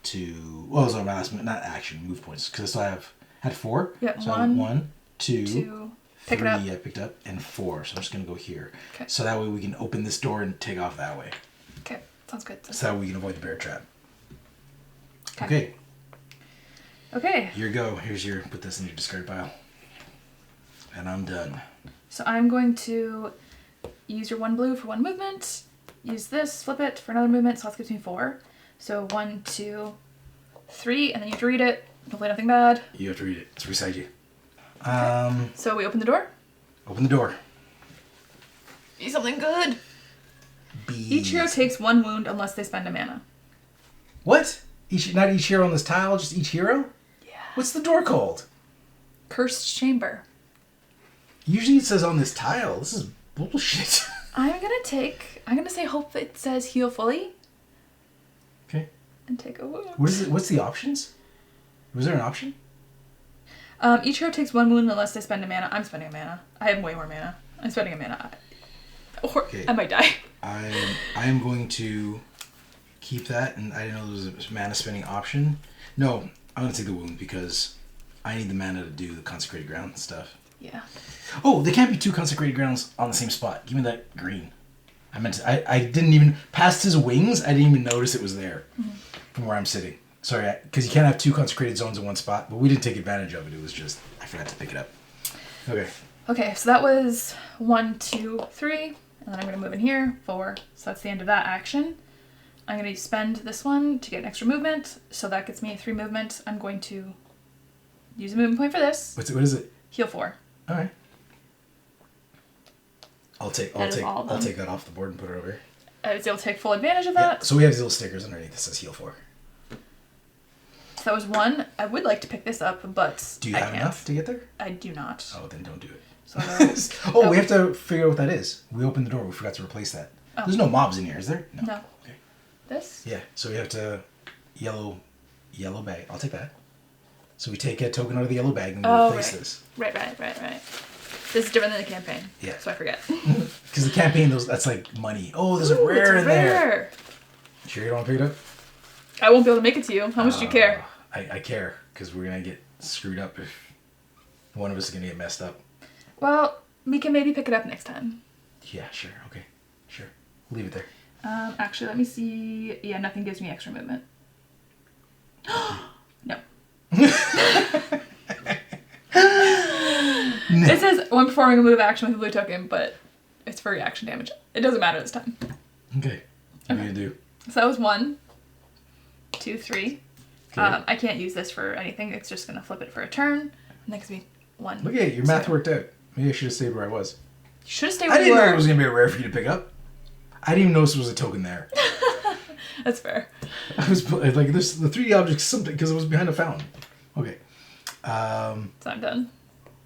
to... Well, it's not my last... Not action, move points. Because I still have Had 4? Yep, So one, 1, 2, 2. Pick 3 it up. I picked up, and 4. So I'm just going to go here. Okay. So that way we can open this door and take off that way. Okay, sounds good. So that way we can avoid the bear trap. Okay. Okay. Here you go. Here's your, put this in your discard pile. And I'm done. So I'm going to use your 1 blue for 1 movement. Use this, flip it for another movement, so that gives me 4. So 1, 2, 3, and then you have to read it. Hopefully nothing bad. You have to read it. It's beside you. So we open the door. Open the door. Be something good. Bees. Each hero takes 1 wound unless they spend a mana. What? Not each hero on this tile, just each hero? Yeah. What's the door called? Cursed Chamber. Usually it says on this tile. This is bullshit. I'm gonna say hope it says heal fully. Okay. And take a wound. What is it? What's the options? Was there an option? Each hero takes 1 wound unless they spend a mana. I'm spending a mana. I have way more mana. I'm spending a mana. Or Okay. I might die. I am going to keep that, and I didn't know there was a mana spending option. No, I'm going to take the wound because I need the mana to do the consecrated ground stuff. Yeah. Oh, there can't be 2 consecrated grounds on the same spot. Give me that green. I didn't even, past his wings, I didn't even notice it was there from where I'm sitting. Sorry, because you can't have 2 consecrated zones in one spot, but we didn't take advantage of it. It was just, I forgot to pick it up. Okay. Okay, so that was 1, 2, 3, and then I'm going to move in here, 4. So that's the end of that action. I'm going to spend this one to get an extra movement, so that gets me 3 movement. I'm going to use a movement point for this. What is it? Heal 4. All right. I'll take that off the board and put it over here. I was able to take full advantage of that. Yeah, so we have these little stickers underneath that says heal 4. So that was 1. I would like to pick this up, but Do you I have can't. enough to get there? I do not. Oh, then don't do it. So We have to figure out what that is. We opened the door. We forgot to replace that. Oh. There's no mobs in here, is there? No. Okay. This? Yeah, so we have to yellow bag. I'll take that. So we take a token out of the yellow bag and we replace this. Right. This is different than the campaign. Yeah. So I forget. Because the campaign, that's like money. Oh, there's a rare in there. Sure you don't want to pick it up? I won't be able to make it to you. How much do you care? I care, because we're going to get screwed up if one of us is going to get messed up. Well, we can maybe pick it up next time. Yeah, sure. Okay. Sure. Leave it there. Actually, let me see. Yeah, nothing gives me extra movement. No. It says when performing a move action with a blue token, but it's for reaction damage. It doesn't matter this time. Okay. What are you going to do? So that was 1, 2, 3. Okay. I can't use this for anything. It's just going to flip it for a turn. And that gives me 1. Look at it. Your math worked out. Maybe I should have stayed where I was. You should have stayed I where you didn't know were. it was going to be a rare for you to pick up. I didn't even notice there was a token there. That's fair. I was like, the 3D object's something because it was behind a fountain. Okay. So I'm done.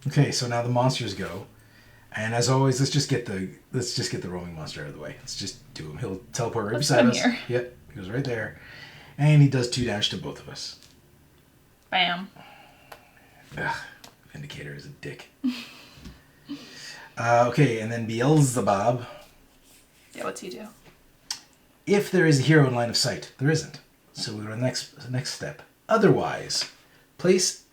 Okay, so now the monsters go. And as always, let's just get the roaming monster out of the way. Let's just do him. He'll teleport right beside us. Here. Yep, he goes right there. And he does 2 damage to both of us. Bam. Ugh, Vindicator is a dick. Okay, and then Beelzebub. Yeah, what's he do? If there is a hero in line of sight, there isn't. So we go to the next step. Otherwise, place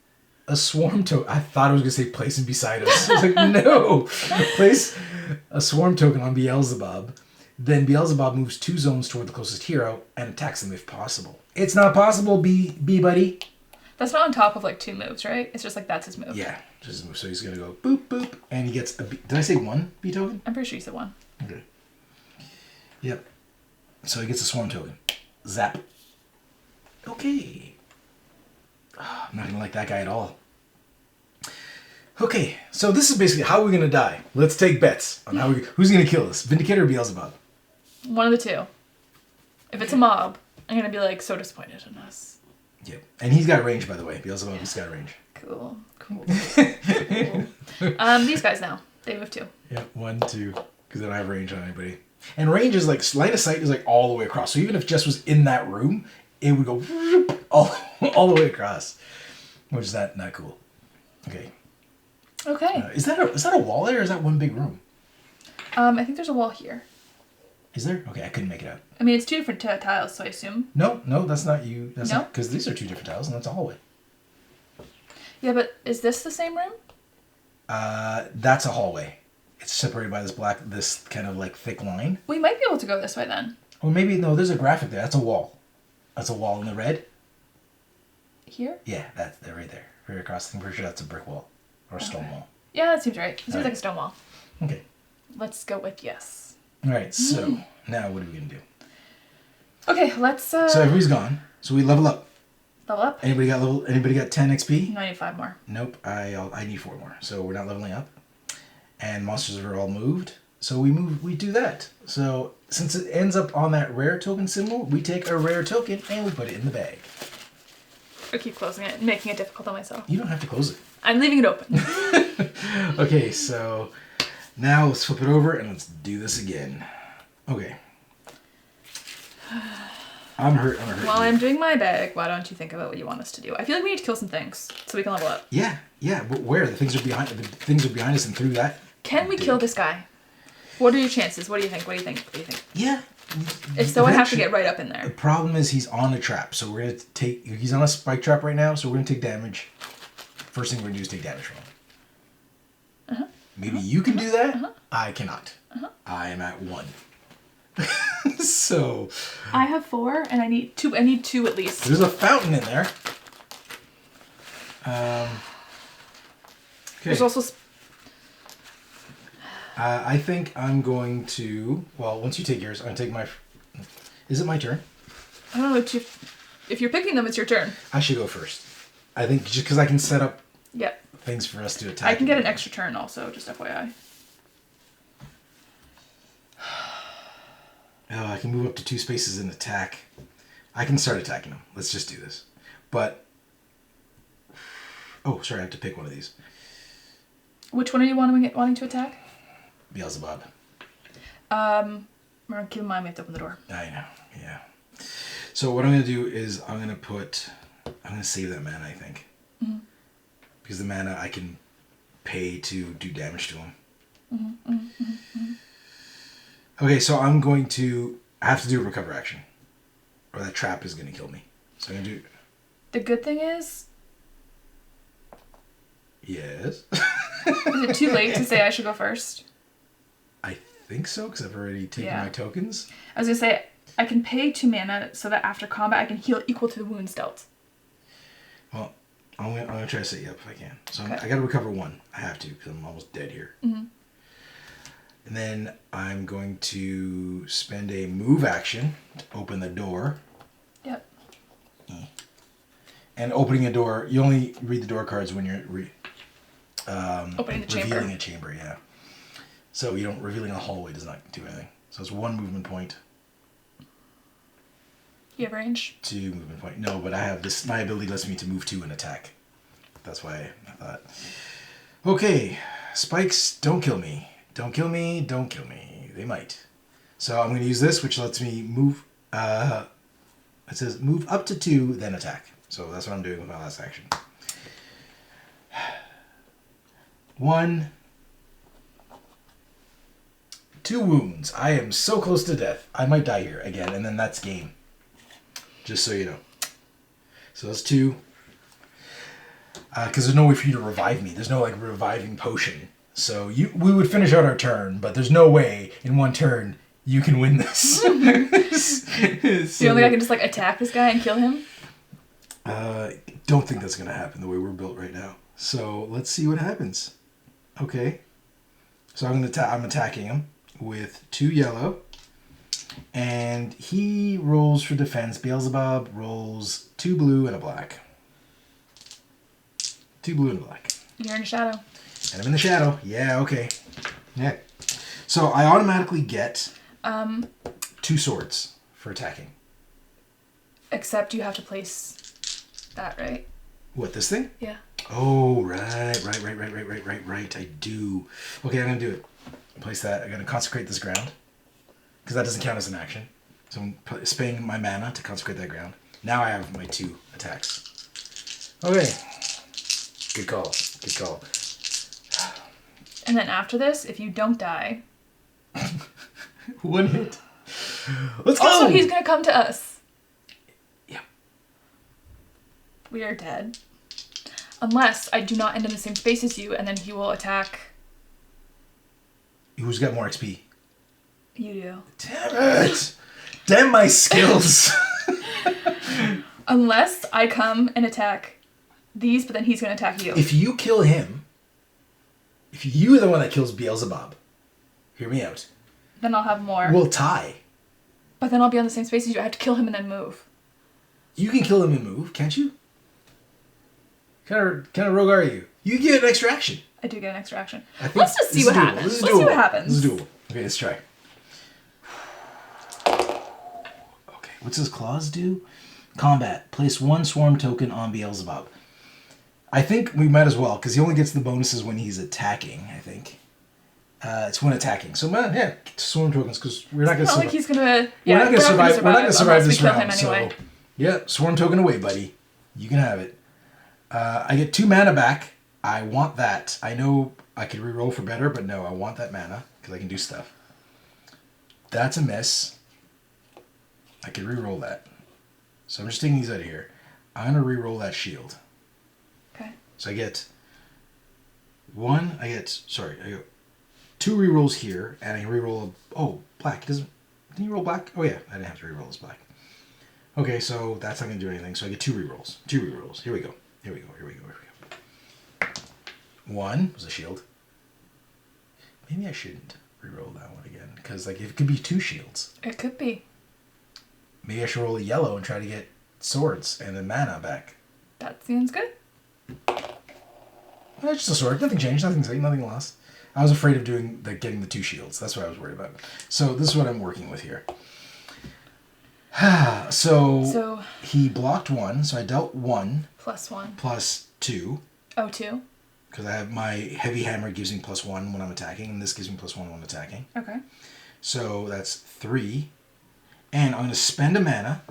a swarm token. I thought I was going to say place him beside us. I was like, no. Place a swarm token on Beelzebub. Then Beelzebub moves 2 zones toward the closest hero and attacks them if possible. It's not possible, B buddy. That's not on top of like 2 moves, right? It's just like that's his move. Yeah, just his move. So he's going to go boop, boop. And he gets a B. Did I say 1 B token? I'm pretty sure you said 1. Okay. Yep. So he gets a swarm token. Zap. Okay. Oh, I'm not going to like that guy at all. Okay, so this is basically how we're going to die. Let's take bets on who's going to kill us, Vindicator or Beelzebub? One of the 2. If it's a mob, I'm going to be like so disappointed in us. Yep. And he's got range, by the way. Beelzebub has got range. Cool. These guys now. They move 2. Yep, 1, 2, because they don't have range on anybody. And range is like, line of sight is like all the way across. So even if Jess was in that room, it would go all the way across. Which is not cool. Okay. Okay. Is that a wall there or is that one big room? I think there's a wall here. Is there? Okay, I couldn't make it out. I mean, it's 2 different tiles, so I assume. No, that's not you. That's No? not, because these are 2 different tiles and that's a hallway. Yeah, but is this the same room? That's a hallway. It's separated by this kind of like thick line. We might be able to go this way then. Or maybe, no, there's a graphic there. That's a wall. That's a wall in the red. Here? Yeah, they're right there. Right across. I'm pretty sure that's a brick wall. Or a stone wall. Yeah, that seems right. It seems like a stone wall. Okay. Let's go with yes. Alright, so now what are we going to do? Okay, let's So everybody's gone. So we level up. level up. Anybody got 10 XP? I need 5 more. Nope, I need 4 more. So we're not leveling up. And monsters are all moved. So we do that. So since it ends up on that rare token symbol, we take a rare token and we put it in the bag. I keep closing it and making it difficult on myself. You don't have to close it. I'm leaving it open. Okay, so now let's flip it over and let's do this again. Okay. I'm hurt. While I'm doing my bag, why don't you think about what you want us to do? I feel like we need to kill some things so we can level up. Yeah, but where? The things are behind us and through that. Can we kill this guy? What are your chances? What do you think? Yeah. If so, I have to get right up in there. The problem is he's on a trap, so we're gonna he's on a spike trap right now, so we're gonna take damage. First thing we're gonna do is take damage from him. Maybe you can do that. I cannot. I am at 1. So I have 4 and I need 2. I need 2 at least. there's a fountain in there. Okay. There's also I think I'm going to. Well, once you take yours, I'm gonna take my. Is it my turn? I don't know if you're picking them, it's your turn. I should go first. I think just because I can set up Yep. things for us to attack. I can get an extra turn also, just FYI. Oh, I can move up to 2 spaces and attack. I can start attacking them. Let's just do this. But oh, sorry, I have to pick one of these. Which one are you wanting to attack? Beelzebub. Keep in mind we have to open the door. I know. Yeah. So what I'm gonna do is I'm gonna save that mana. I think. Because the mana I can pay to do damage to him. Okay, so I have to do a recover action. Or that trap is going to kill me. So I'm going to do... The good thing is... Yes? Is it too late to say I should go first? I think so, because I've already taken my tokens. I was going to say, I can pay 2 mana so that after combat I can heal equal to the wounds dealt. Well, I'm gonna try to set you up if I can. So Okay. I got to recover 1. I have to, because I'm almost dead here. And then I'm going to spend a move action to open the door. Yep. And opening a door, you only read the door cards when you're Opening the chamber. revealing a chamber, yeah. So revealing a hallway does not do anything. So it's 1 movement point. You have range? 2 movement point. No, but I have this. My ability lets me to move 2 and attack. That's why I thought. Okay, spikes, don't kill me. Don't kill me. Don't kill me. They might. So I'm going to use this, which lets me move. It says move up to 2, then attack. So that's what I'm doing with my last action. 1. 2 wounds. I am so close to death. I might die here again, and then that's game. Just so you know. So that's 2. Because there's no way for you to revive me. There's no reviving potion. So we would finish out our turn, but there's no way in 1 turn you can win this. So you don't think I can just attack this guy and kill him? Don't think that's gonna happen the way we're built right now. So let's see what happens. Okay. So I'm attacking him with 2 yellow, and he rolls for defense. Beelzebub rolls 2 blue and a black. 2 blue and a black. You're in a shadow. And I'm in the shadow. Yeah, okay. Yeah. So I automatically get 2 swords for attacking. Except you have to place that, right? What, this thing? Yeah. Oh, right. I do. Okay, I'm going to do it. Place that. I'm going to consecrate this ground. Because that doesn't count as an action. So I'm spending my mana to consecrate that ground. Now I have my 2 attacks. Okay. Good call. Good call. And then after this, if you don't die... 1 hit. Let's go! Also, he's gonna come to us. Yeah. We are dead. Unless I do not end in the same space as you, and then he will attack. Who's got more XP? You do. Damn it! Damn my skills! Unless I come and attack these, but then he's going to attack you. If you kill him, if you're the one that kills Beelzebub, hear me out. Then I'll have more. We'll tie. But then I'll be on the same space as you. I have to kill him and then move. You can kill him and move, can't you? Kind of rogue are you? You get an extra action. I do get an extra action. Let's just see what happens. Let's see what happens. This is doable. Okay, let's try. Okay, what's his claws do? Combat. Place 1 swarm token on Beelzebub. I think we might as well, because he only gets the bonuses when he's attacking, I think. It's when attacking. So, man, yeah, swarm tokens, because we're not going to survive. Like he's going to... We're not going to survive. We're not going to survive this round. Anyway. So, yeah, swarm token away, buddy. You can have it. I get 2 mana back. I want that. I know I could reroll for better, but no, I want that mana, because I can do stuff. That's a miss. I could reroll that. So I'm just taking these out of here. I'm going to reroll that shield. Okay. So I get 2 rerolls here, and I reroll black. Didn't you roll black? Oh yeah, I didn't have to reroll this black. Okay, so that's not going to do anything. So I get 2 rerolls. 2 rerolls. Here we go. 1 was a shield. Maybe I shouldn't reroll that one again, because like it could be 2 shields. It could be. Maybe I should roll a yellow and try to get swords and the mana back. That seems good. Well, just a sword. Nothing changed. Nothing lost. I was afraid of getting the 2 shields. That's what I was worried about. So this is what I'm working with here. So he blocked 1, so I dealt 1. +1. Plus 2. Oh, 2? Because I have my heavy hammer gives me +1 when I'm attacking, and this gives me +1 when I'm attacking. Okay. So that's 3. And I'm going to spend a mana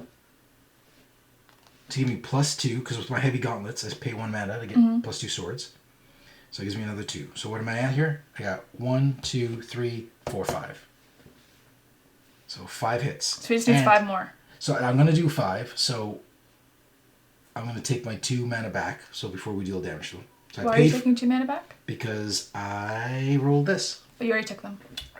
to give me +2, because with my heavy gauntlets, I pay 1 mana to get +2 swords. So it gives me another 2. So what am I at here? I got 1, 2, 3, 4, 5. So 5 hits. So we just need 5 more. So I'm going to do 5. So I'm going to take my 2 mana back. So before we deal damage to them. So Why are you taking 2 mana back? Because I rolled this. But you already took them.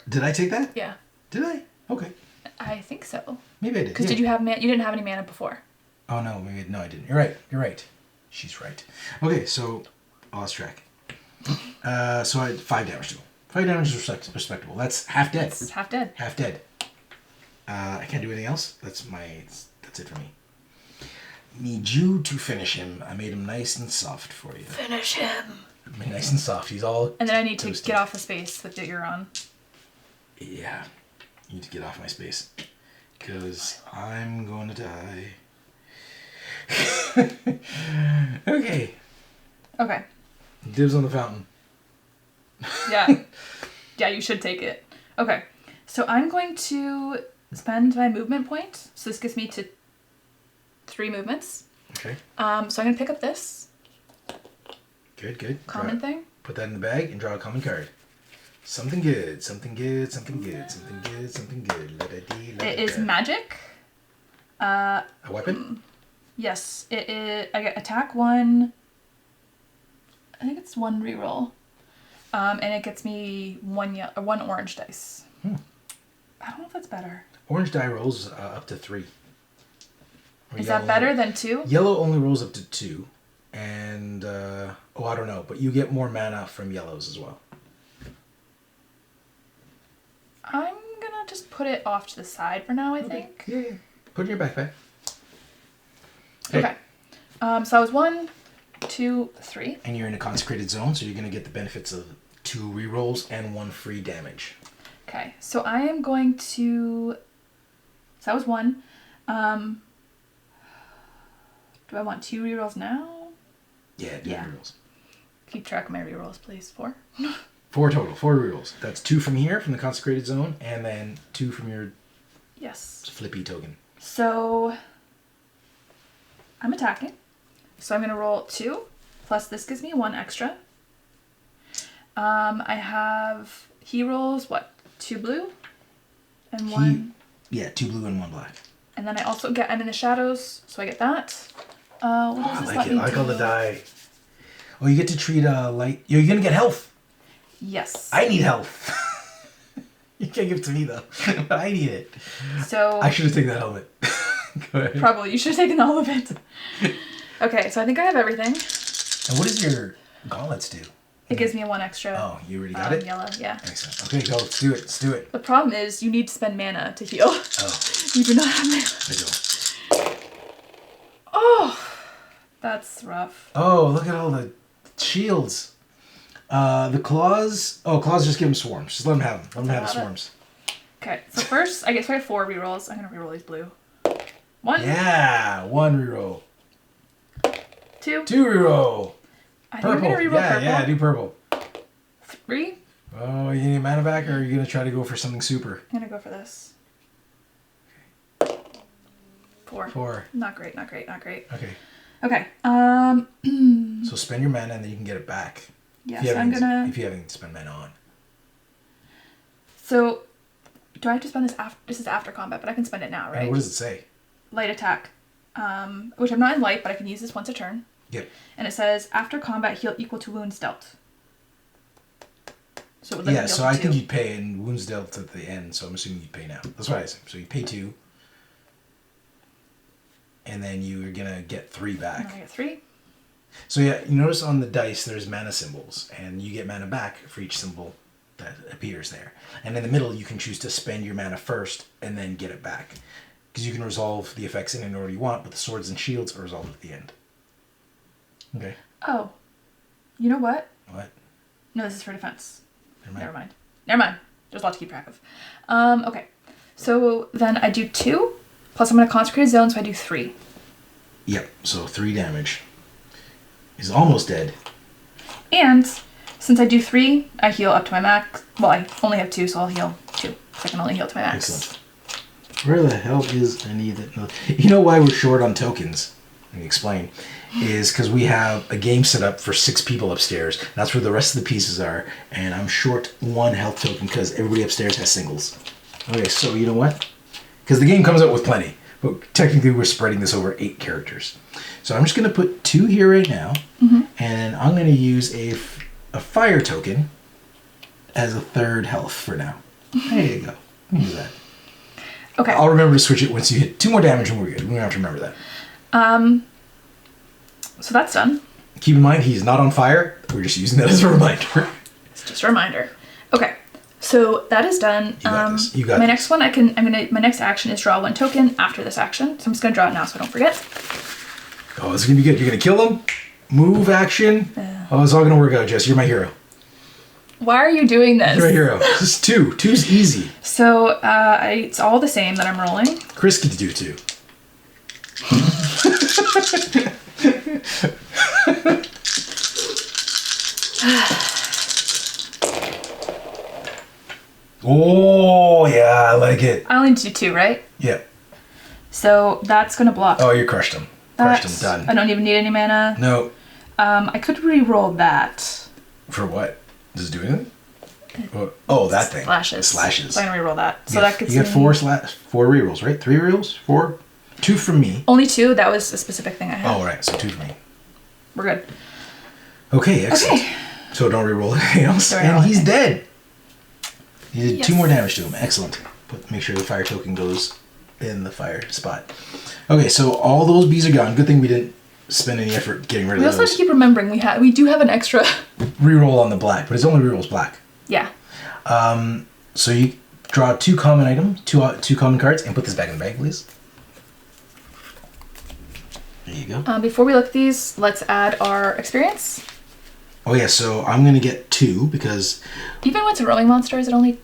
Did I take that? Yeah. Did I? Okay. I think so. Maybe I did. Because did you have mana? You didn't have any mana before. Oh no, no I didn't. You're right. She's right. Okay, so I lost track. So I had 5 damage to him. 5 damage is respectable. That's half dead. It's half dead. Half dead. I can't do anything else. That's it for me. Need you to finish him. I made him nice and soft for you. Finish him. I made nice and soft. He's all And then I need toasted. to get off the space that you're on. Yeah. You need to get off my space. Because I'm going to die. Okay. Okay. Dibs on the fountain. Yeah. Yeah, you should take it. Okay. So I'm going to spend my movement point. So this gets me to 3 movements. Okay. So I'm going to pick up this. Good. Common thing. Put that in the bag and draw a common card. Something good. It is magic. A weapon? Yes. It is. I get attack 1. I think it's 1 reroll. And it gets me 1 orange dice. I don't know if that's better. Orange die rolls up to 3. Is that better than 2? Yellow only rolls up to 2. And, I don't know. But you get more mana from yellows as well. I'm gonna just put it off to the side for now, I think. Yeah. Put it in your backpack. Okay. So that was 1, 2, 3. And you're in a consecrated zone, so you're going to get the benefits of 2 rerolls and 1 free damage. Okay, so I am going to... So that was 1. Do I want 2 rerolls now? Yeah, do rerolls. Keep track of my rerolls, please. 4. 4 total. 4 rerolls. That's 2 from here, from the consecrated zone, and then 2 from your flippy token. So I'm attacking. So I'm going to roll 2, plus this gives me 1 extra. I have... He rolls, 2 blue? And 1... 2 blue and 1 black. And then I also get... I'm in the shadows, so I get that. What does this let me I like all the die. Oh, you get to treat light. You're gonna get health. Yes. I need health. You can't give it to me though, but I need it. So I should have taken that helmet. Go ahead. probably you should have taken all of it. Okay, so I think I have everything. And what does your gauntlets do? It gives me a 1 extra. Oh, you already got it? Yellow, yeah. Excellent. Okay, go. Let's do it. Let's do it. The problem is you need to spend mana to heal. Oh, You do not have mana. I don't. Oh, that's rough. Oh, look at all the shields. The claws. Oh, claws just give them swarms. Just let them have them. Let them have the swarms. Okay, so first, I guess I have 4 rerolls. I'm gonna reroll these blue. 1. Yeah, 1 reroll. 2. 2 reroll. I think I'm Purple. gonna reroll Yeah, purple. yeah, do purple. 3. Oh, you need a mana back, or are you gonna try to go for something super? I'm gonna go for this. 4. 4. Not great, not great, not great. Okay. Okay, So spend your mana and then you can get it back. yes, If you I'm haven't- gonna... If you haven't spent mana on. So, do I have to spend this after... This is after combat, but I can spend it now, right? What does it say? Light attack. Which I'm not in light, but I can use this once a turn. Yep. And it says, after combat, heal equal to wounds dealt. So it would let me Yeah, heal so for I 2. think you'd pay and wounds dealt at the end, so I'm assuming you'd pay now. That's what I say. So you pay 2. And then you're gonna get 3 And then I back. get 3. So yeah, you notice on the dice there's mana symbols, and you get mana back for each symbol that appears there. And in the middle, you can choose to spend your mana first and then get it back, because you can resolve the effects in an order you want, but the swords and shields are resolved at the end. Okay. Oh. You know what? What? No, this is for defense. Never mind. Never mind. Never mind. There's a lot to keep track of. Okay. So then I do 2, plus I'm going to consecrate a zone, so I do 3. Yep. So 3 damage. He's almost dead. And since I do 3, I heal up to my max. Well, I only have 2, so I'll heal 2. So I can only heal to my max. Excellent. Where the hell is any of that? No. You know why we're short on tokens? Let me explain. Is because we have a game set up for 6 people upstairs. That's where the rest of the pieces are. And I'm short 1 health token because everybody upstairs has singles. Okay, so you know what? Because the game comes out with plenty. But technically we're spreading this over 8 characters. So I'm just going to put 2 here right now. Mm-hmm. And I'm going to use a fire token as a 3rd health for now. There you go. Use that. Okay. I'll remember to switch it once you hit 2 more damage and we're good. We don't have to remember that. So that's done. Keep in mind, he's not on fire. We're just using that as a reminder. It's just a reminder. Okay. So that is done. You got this. You got my this. next one, my next action is draw 1 token after this action. So I'm just going to draw it now so I don't forget. Oh, this is going to be good. You're going to kill him. Move action. Oh, it's all going to work out, Jess. You're my hero. Why are you doing this? You're my hero. This is 2. 2's easy. So it's all the same that I'm rolling. Chris gets to do 2. Oh, yeah, I like it. I only need to do 2, right? Yeah. So that's going to block. Oh, you crushed him. Crushed him. that. Done. I don't even need any mana. No. I could re-roll that. For what? Does it do anything? Oh, that thing. Slashes. Slashes. So I'm going to re-roll that. So You that get- gets you get me... 4 rerolls, right? 3 rerolls? 4? 2 from me. Only 2. That was a specific thing I had. Oh, right. So 2 from me. We're good. Okay, excellent. Okay. So don't reroll anything else. Don't And reroll he's anything. dead. You did 2 Yes. more damage to him. Excellent. Make sure the fire token goes in the fire spot. Okay, so all those bees are gone. Good thing we didn't spend any effort getting rid We of also have those. to keep remembering we do have an extra. Reroll on the black, but it's only rerolls black. Yeah. So you draw 2 common items, 2 common cards, and put this back in the bag, please. There you go. Before we look at these, let's add our experience. Oh yeah, so I'm gonna get 2 because Even when it's a roaming monster, is it only...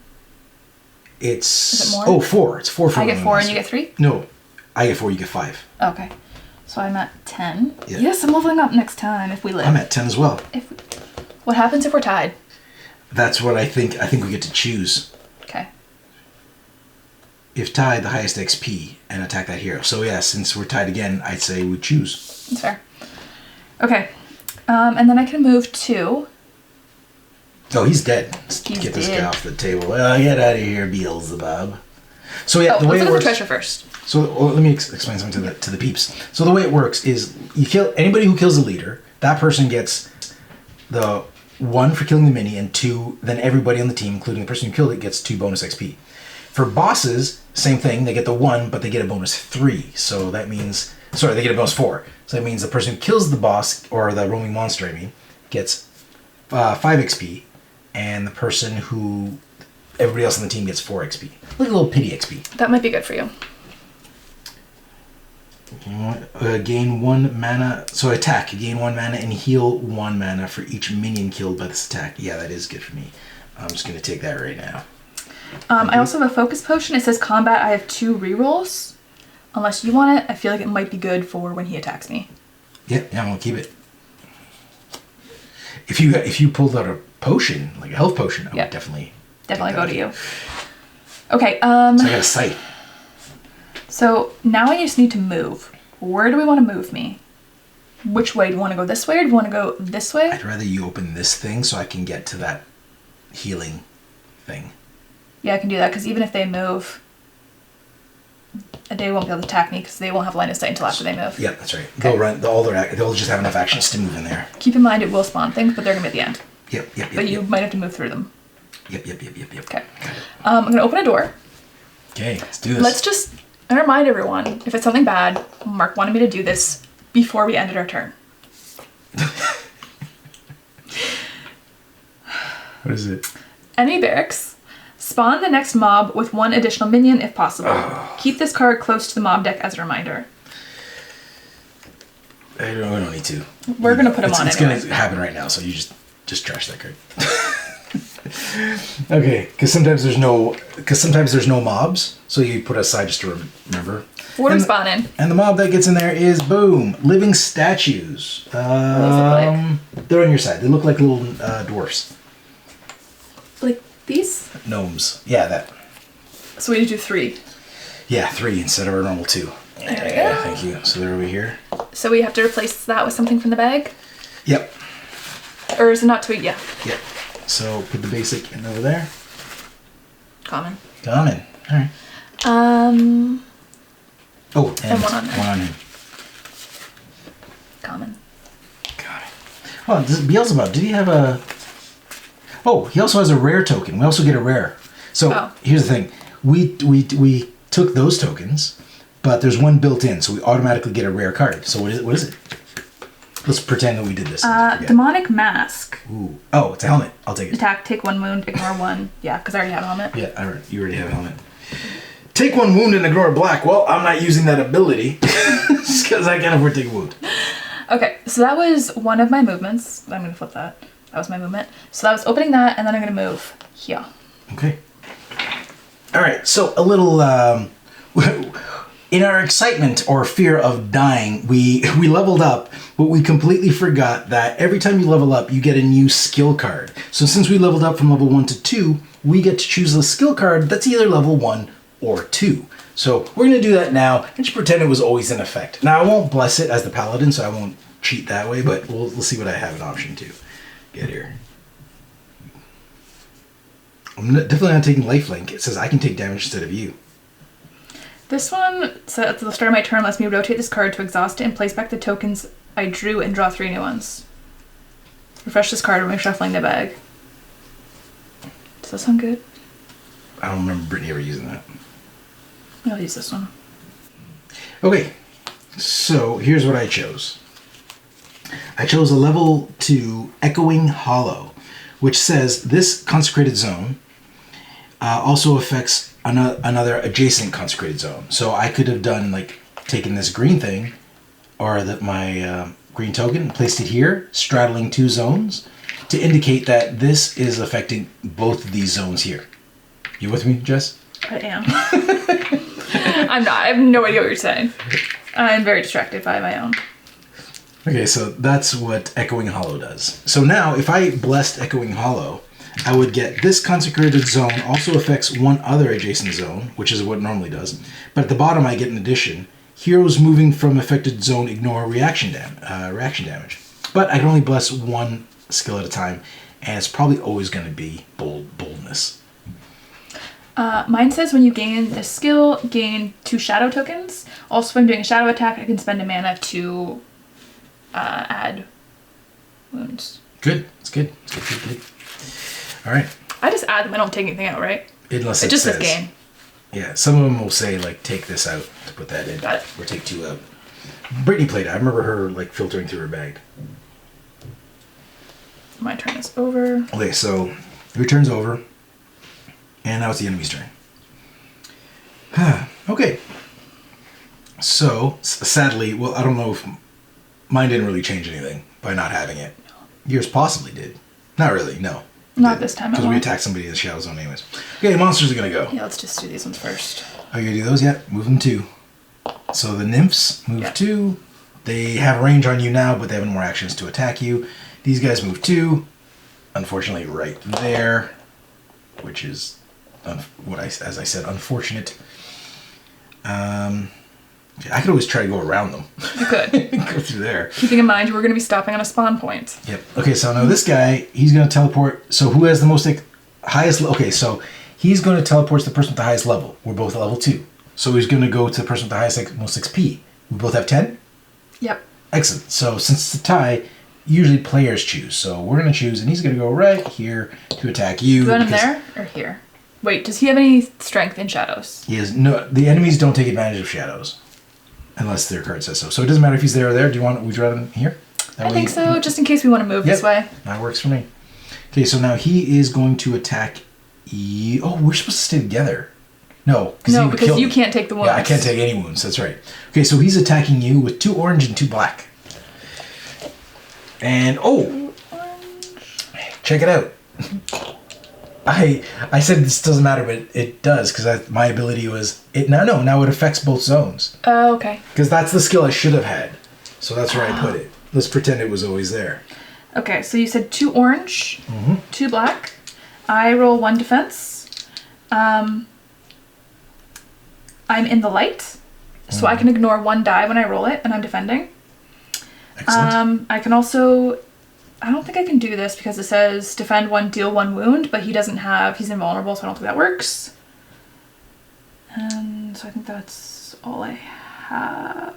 it's... Is it more? Oh, 4. It's 4 for I get one 4 and monster. you get 3? No, I get 4, you get 5. Okay. So I'm at 10. Yeah. Yes, I'm leveling up next time if we live. I'm at 10 as well. What happens if we're tied? That's what I think. I think we get to choose. Okay. If tied, the highest XP and attack that hero. So yeah, since we're tied again, I'd say we choose. That's fair. Okay. And then I can move 2. Oh, he's dead. Let's He's get this guy dead. off the table. Get out of here, Beelzebub. So yeah, Oh, the way let's it look at the works. treasure first. So let me explain something to the peeps. So the way it works is you kill anybody who kills a leader. That person gets the 1 for killing the mini, and 2, then everybody on the team, including the person who killed it, gets 2 bonus XP. For bosses, same thing. They get the 1, but they get a bonus 3. So that means, they get a bonus 4. So that means the person who kills the boss, or the roaming monster, I mean, gets 5 XP, and the person who, everybody else on the team gets 4 XP. Like a little pity XP. That might be good for you. Gain 1 mana. So attack. Gain 1 mana and heal 1 mana for each minion killed by this attack. Yeah, that is good for me. I'm just going to take that right now. I also have a focus potion. It says combat. I have 2 rerolls. Unless you want it, I feel like it might be good for when he attacks me. Yeah, I'm going to keep it. If you pulled out a potion, like a health potion, I would definitely go to you. Okay. So I got a sight. So now I just need to move. Where do we want to move me? Which way? Do you want to go this way or do you want to go this way? I'd rather you open this thing so I can get to that healing thing. Yeah, I can do that because even if they move, they won't be able to attack me because they won't have line of sight until after they move. Yeah, that's right. Okay. They'll just have enough actions to move in there. Keep in mind it will spawn things, but they're going to be at the end. Yep. But you might have to move through them. Yep. Okay. I'm going to open a door. Okay, let's do this. Let's just remind everyone, if it's something bad, Mark wanted me to do this before we ended our turn. What is it? Enemy barracks. Spawn the next mob with 1 additional minion if possible. Keep this card close to the mob deck as a reminder. We don't need to. We're going to put them on It's anyway. going to happen right now, so you just trash that card. Okay, because sometimes there's no mobs, so you put aside just to remember. What are we spawning? And the mob that gets in there is boom, living statues. What does it look They're on your side. They look like little dwarfs, like these? gnomes. Yeah, that. So we need to do 3. Yeah, 3 instead of our normal 2. There we Yeah, go. thank you. So they're over here. So we have to replace that with something from the bag? Yep. Or is it not to? Yeah. Yep. So put the basic in over there. Common. Common. All right. Oh, and 1 on there. 1 on him. Common. Got it. Oh, Beelzebub, did he have a... Oh, he also has a rare token. We also get a rare. So here's the thing. We took those tokens, but there's 1 built in, so we automatically get a rare card. So what is it? Let's pretend that we did this. Demonic Mask. Ooh. Oh, it's a helmet. I'll take it. Attack, take 1 wound, ignore 1. Yeah, because I already have a helmet. Yeah, you already have a helmet. Take 1 wound and ignore a black. Well, I'm not using that ability just because I can't afford to take a wound. Okay, so that was one of my movements. I'm going to flip that. That was my movement. So that was opening that, and then I'm going to move here. Okay. All right, so a little... in our excitement or fear of dying, we leveled up, but we completely forgot that every time you level up, you get a new skill card. So since we leveled up from level 1 to 2, we get to choose a skill card that's either level 1 or 2. So we're going to do that now and just pretend it was always in effect. Now, I won't bless it as the paladin, so I won't cheat that way, but we'll see what I have an option to get here. I'm definitely not taking lifelink. It says I can take damage instead of you. This one, so at the start of my turn, lets me rotate this card to exhaust it and place back the tokens I drew and draw 3 new ones. Refresh this card when we're shuffling the bag. Does that sound good? I don't remember Brittany ever using that. I'll use this one. Okay, so here's what I chose. I chose a level 2 Echoing Hollow, which says this consecrated zone also affects another adjacent consecrated zone. So I could have done like taken this green thing or my green token and placed it here, straddling 2 zones to indicate that this is affecting both of these zones here. You with me, Jess? I am. I'm not. I have no idea what you're saying. I'm very distracted by my own. Okay, so that's what Echoing Hollow does. So now, if I blessed Echoing Hollow, I would get this consecrated zone also affects 1 other adjacent zone, which is what it normally does. But at the bottom, I get an addition. Heroes moving from affected zone ignore reaction damage. But I can only bless 1 skill at a time, and it's probably always going to be boldness. Mine says when you gain this skill, gain 2 shadow tokens. Also, if I'm doing a shadow attack, I can spend a mana to add wounds. Good. It's good. It's good, good, good. All right. I just add them. I don't take anything out, right? Unless It it just says. says gain. Yeah, some of them will say, like, take this out to put that in. Got it. Or take 2 out. Brittany played it. I remember her, like, filtering through her bag. My turn is over. Okay, so your turn's over. And now it's the enemy's turn. Okay. So, sadly, well, I don't know if mine didn't really change anything by not having it. Yours possibly did. Not really, no. Not this time. Because we attacked somebody in the shadow zone anyways. Okay, monsters are going to go. Yeah, let's just do these ones first. Are you going to do those yet? Move them 2. So the nymphs move Yeah. 2. They have range on you now, but they have more actions to attack you. These guys move 2. Unfortunately, right there, which is, as I said, unfortunate. I could always try to go around them. You could. Go through there. Keeping in mind, we're going to be stopping on a spawn point. Yep. Okay, so now this guy, he's going to teleport. So who has the most highest? Okay, so he's going to teleport to the person with the highest level. We're both at level 2. So he's going to go to the person with the highest, most XP. We both have 10? Yep. Excellent. So since it's a tie, usually players choose. So we're going to choose, and he's going to go right here to attack you. Do you want him there or here? Wait, does he have any strength in shadows? He has no. The enemies don't take advantage of shadows, unless their card says so. So it doesn't matter if he's there or there. Would you rather him here? I think so, just in case we want to move this way. That works for me. Okay, so now he is going to attack you. Oh, we're supposed to stay together. No, No, because you can't take the wounds. Yeah, I can't take any wounds. That's right. Okay, so he's attacking you with 2 orange and 2 black. And check it out. I said this doesn't matter, but it does because my ability was it. Now it affects both zones. Oh, okay. Because that's the skill I should have had. So that's where I put it. Let's pretend it was always there. Okay, so you said 2 orange, 2 black. I roll 1 defense. I'm in the light, so I can ignore 1 die when I roll it, and I'm defending. Excellent. I can also... I don't think I can do this because it says defend 1, deal 1 wound, but he's invulnerable, so I don't think that works. And so I think that's all I have.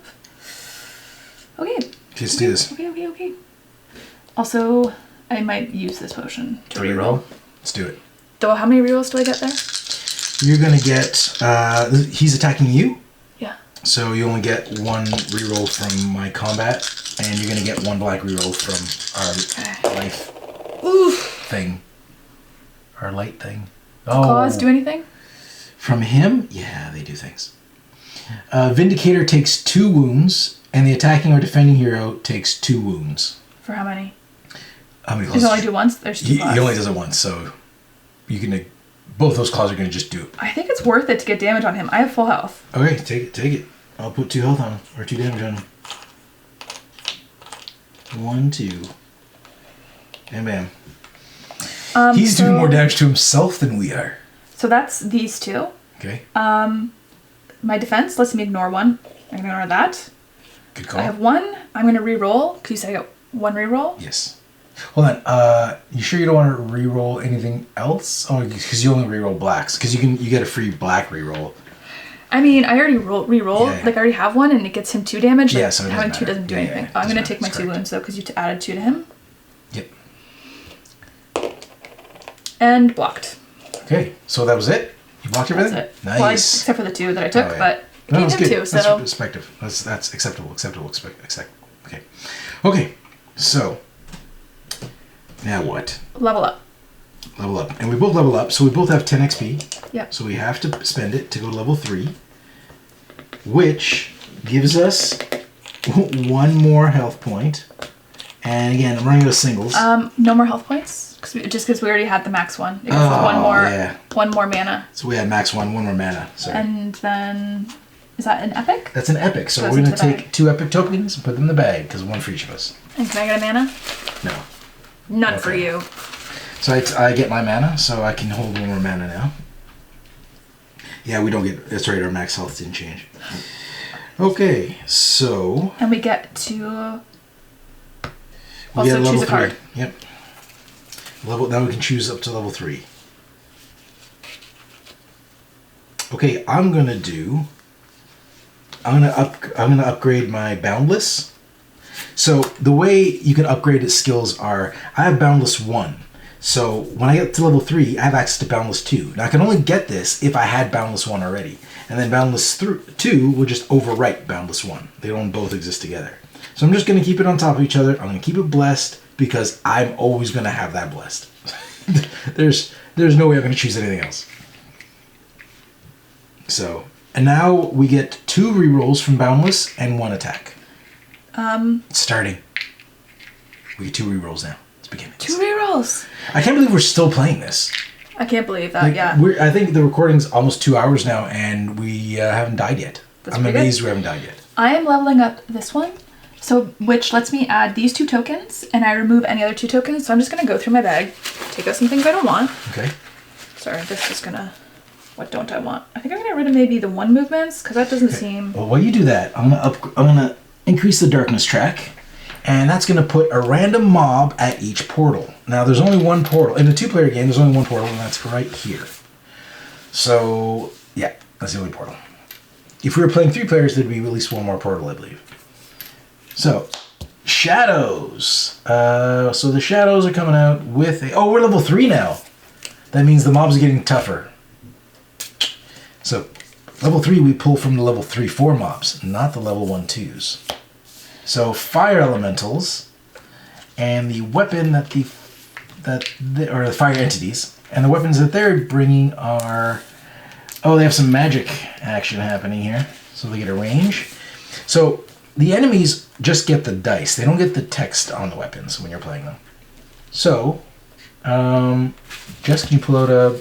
Okay. Let's do this. Okay. Also, I might use this potion to reroll. Let's do it. So how many rerolls do I get there? You're going to get... he's attacking you. Yeah. So you only get 1 reroll from my combat, and you're going to get 1 black reroll from our life thing. Our light thing. Oh. Claws do anything? From him? Yeah, they do things. Vindicator takes 2 wounds, and the attacking or defending hero takes 2 wounds. For how many? How many Does claws? he only do once? There's 2 claws. He only does it once, so you can... Both those claws are going to just do it. I think it's worth it to get damage on him. I have full health. Okay, take it. I'll put 2 health on him, or 2 damage on him. 1, 2. And bam. He's doing more damage to himself than we are. So that's these 2. Okay. My defense lets me ignore 1. I can ignore that. Good call. I have 1. I'm going to re-roll. Because you said I got 1 re-roll. Yes. Hold on. You sure you don't want to re-roll anything else? Oh, because you only re-roll blacks. Because you get a free black re-roll. I mean, I already re-rolled. Yeah. Like, I already have 1, and it gets him 2 damage. Yeah, Like, so it having doesn't 2 doesn't do matter. anything. Yeah, I'm going to doesn't take my matter. 2 wounds, though, because you added 2 to him. Yep. And blocked. Okay, so that was it? You blocked everything? That's it. Nice. Well, except for the 2 that I took, Oh, yeah. but No, gave that's him good. 2, so... That's respective. That's acceptable. Okay. Okay, so... Now what? Level up. Level up. And we both level up, so we both have 10 XP. Yep. So we have to spend it to go to level 3, which gives us 1 more health point. And again, I'm running out of singles. No more health points? Just because we already had the max 1. It gives us one more mana. So we have max 1 more mana. Sorry. And then... Is that an epic? That's an epic. So Goes we're going into to the take bag. 2 epic tokens and put them in the bag, because 1 for each of us. And can I get a mana? No. None for you. So I get my mana, so I can hold 1 more mana now. Yeah, we don't get... That's right, our max health didn't change. Okay, so... And we get to... We get Also level choose a 3. card. Yep. Now we can choose up to level 3. Okay, I'm gonna upgrade my boundless. So the way you can upgrade its skills are, I have Boundless 1. So when I get to level 3, I have access to Boundless 2. Now I can only get this if I had Boundless 1 already. And then Boundless 2 will just overwrite Boundless 1. They don't both exist together. So I'm just going to keep it on top of each other. I'm going to keep it blessed because I'm always going to have that blessed. There's no way I'm going to choose anything else. So, and now we get 2 rerolls from Boundless and 1 attack. It's starting. We get 2 rerolls now. It's beginning. 2 rerolls. I can't believe we're still playing this. I can't believe that. Like, Yeah. I think the recording's almost 2 hours now, and we haven't died yet. I'm amazed we haven't died yet. I am leveling up this one, which lets me add these 2 tokens, and I remove any other 2 tokens. So I'm just gonna go through my bag, take out some things I don't want. Okay. Sorry, this is gonna. What don't I want? I think I'm gonna get rid of maybe the 1 movements because that doesn't seem. Well, while you do that, I'm gonna increase the darkness track, and that's gonna put a random mob at each portal. Now, there's only 1 portal in a 2-player game. There's only 1 portal, and that's right here. So yeah, that's the only portal. If we were playing 3 players, there'd be at least 1 more portal, I believe. So, shadows. So the shadows are coming out with a. Oh, we're level 3 now. That means the mobs are getting tougher. So, level 3 we pull from the level 3-4 mobs, not the level 1-2s. So, fire elementals, and the weapon or the fire entities, and the weapons that they're bringing are. Oh, they have some magic action happening here, so they get a range. So the enemies just get the dice; they don't get the text on the weapons when you're playing them. So, Jess, can you pull out a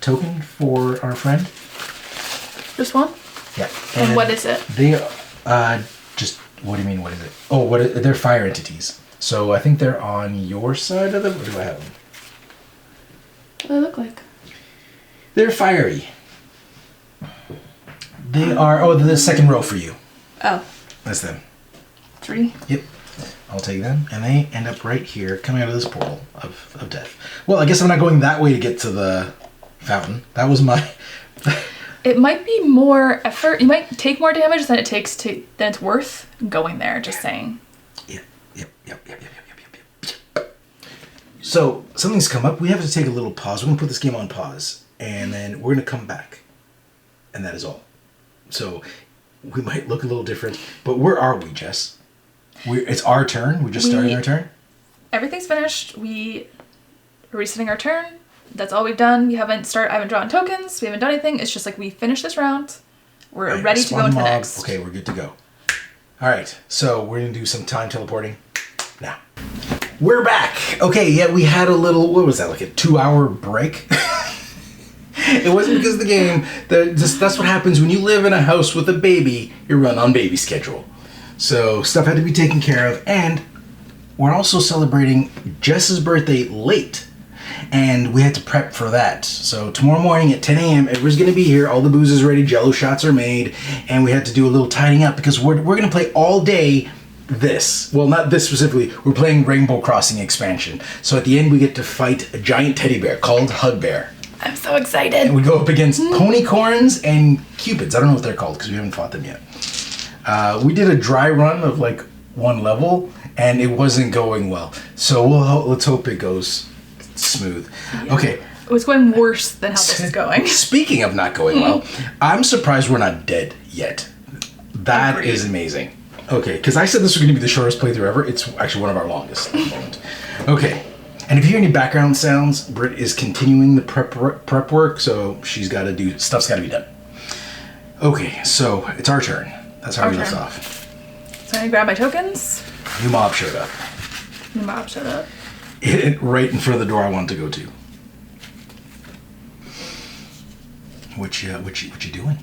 token for our friend? This one? Yeah. And what is it? They just. What do you mean? What is it? Oh, they're fire entities. So I think they're on your side of them. Or do I have them? What do they look like? They're fiery. They are. Oh, the second row for you. Oh. That's them. 3. Yep. I'll take them, and they end up right here, coming out of this portal of death. Well, I guess I'm not going that way to get to the fountain. That was my. It might be more effort. You might take more damage than it's worth going there. Just saying. Yep. So something's come up. We have to take a little pause. We're gonna put this game on pause, and then we're gonna come back, and that is all. So we might look a little different, but where are we, Jess? It's our turn. We're just starting our turn. Everything's finished. We are resetting our turn. That's all we've done. I haven't drawn tokens. We haven't done anything. It's just like we finished this round. We're ready to go into the next. Okay, we're good to go. All right, so we're gonna do some time teleporting now. We're back. Okay, yeah, we had a little. What was that? Like a 2-hour break. It wasn't because of the game. That's what happens when you live in a house with a baby. You run on baby schedule. So stuff had to be taken care of, and we're also celebrating Jess's birthday late, and we had to prep for that. So tomorrow morning at 10 a.m., everyone's going to be here. All the booze is ready. Jello shots are made, and we had to do a little tidying up because we're going to play all day. This. Well, not this specifically. We're playing Rainbow Crossing expansion. So at the end, we get to fight a giant teddy bear called Hug Bear. I'm so excited. And we go up against ponycorns and cupids. I don't know what they're called because we haven't fought them yet. We did a dry run of like 1 level, and it wasn't going well. So let's hope it goes smooth. Yeah. Okay. It was going worse than how this is going. Speaking of not going well, I'm surprised we're not dead yet. That is amazing. Okay, because I said this was going to be the shortest playthrough ever. It's actually one of our longest at the moment. Okay, and if you hear any background sounds, Britt is continuing the prep work, so stuff's got to be done. Okay, so it's our turn. That's how we left off. So I'm going to grab my tokens. New mob showed up. Hit it right in front of the door I wanted to go to. What you doing?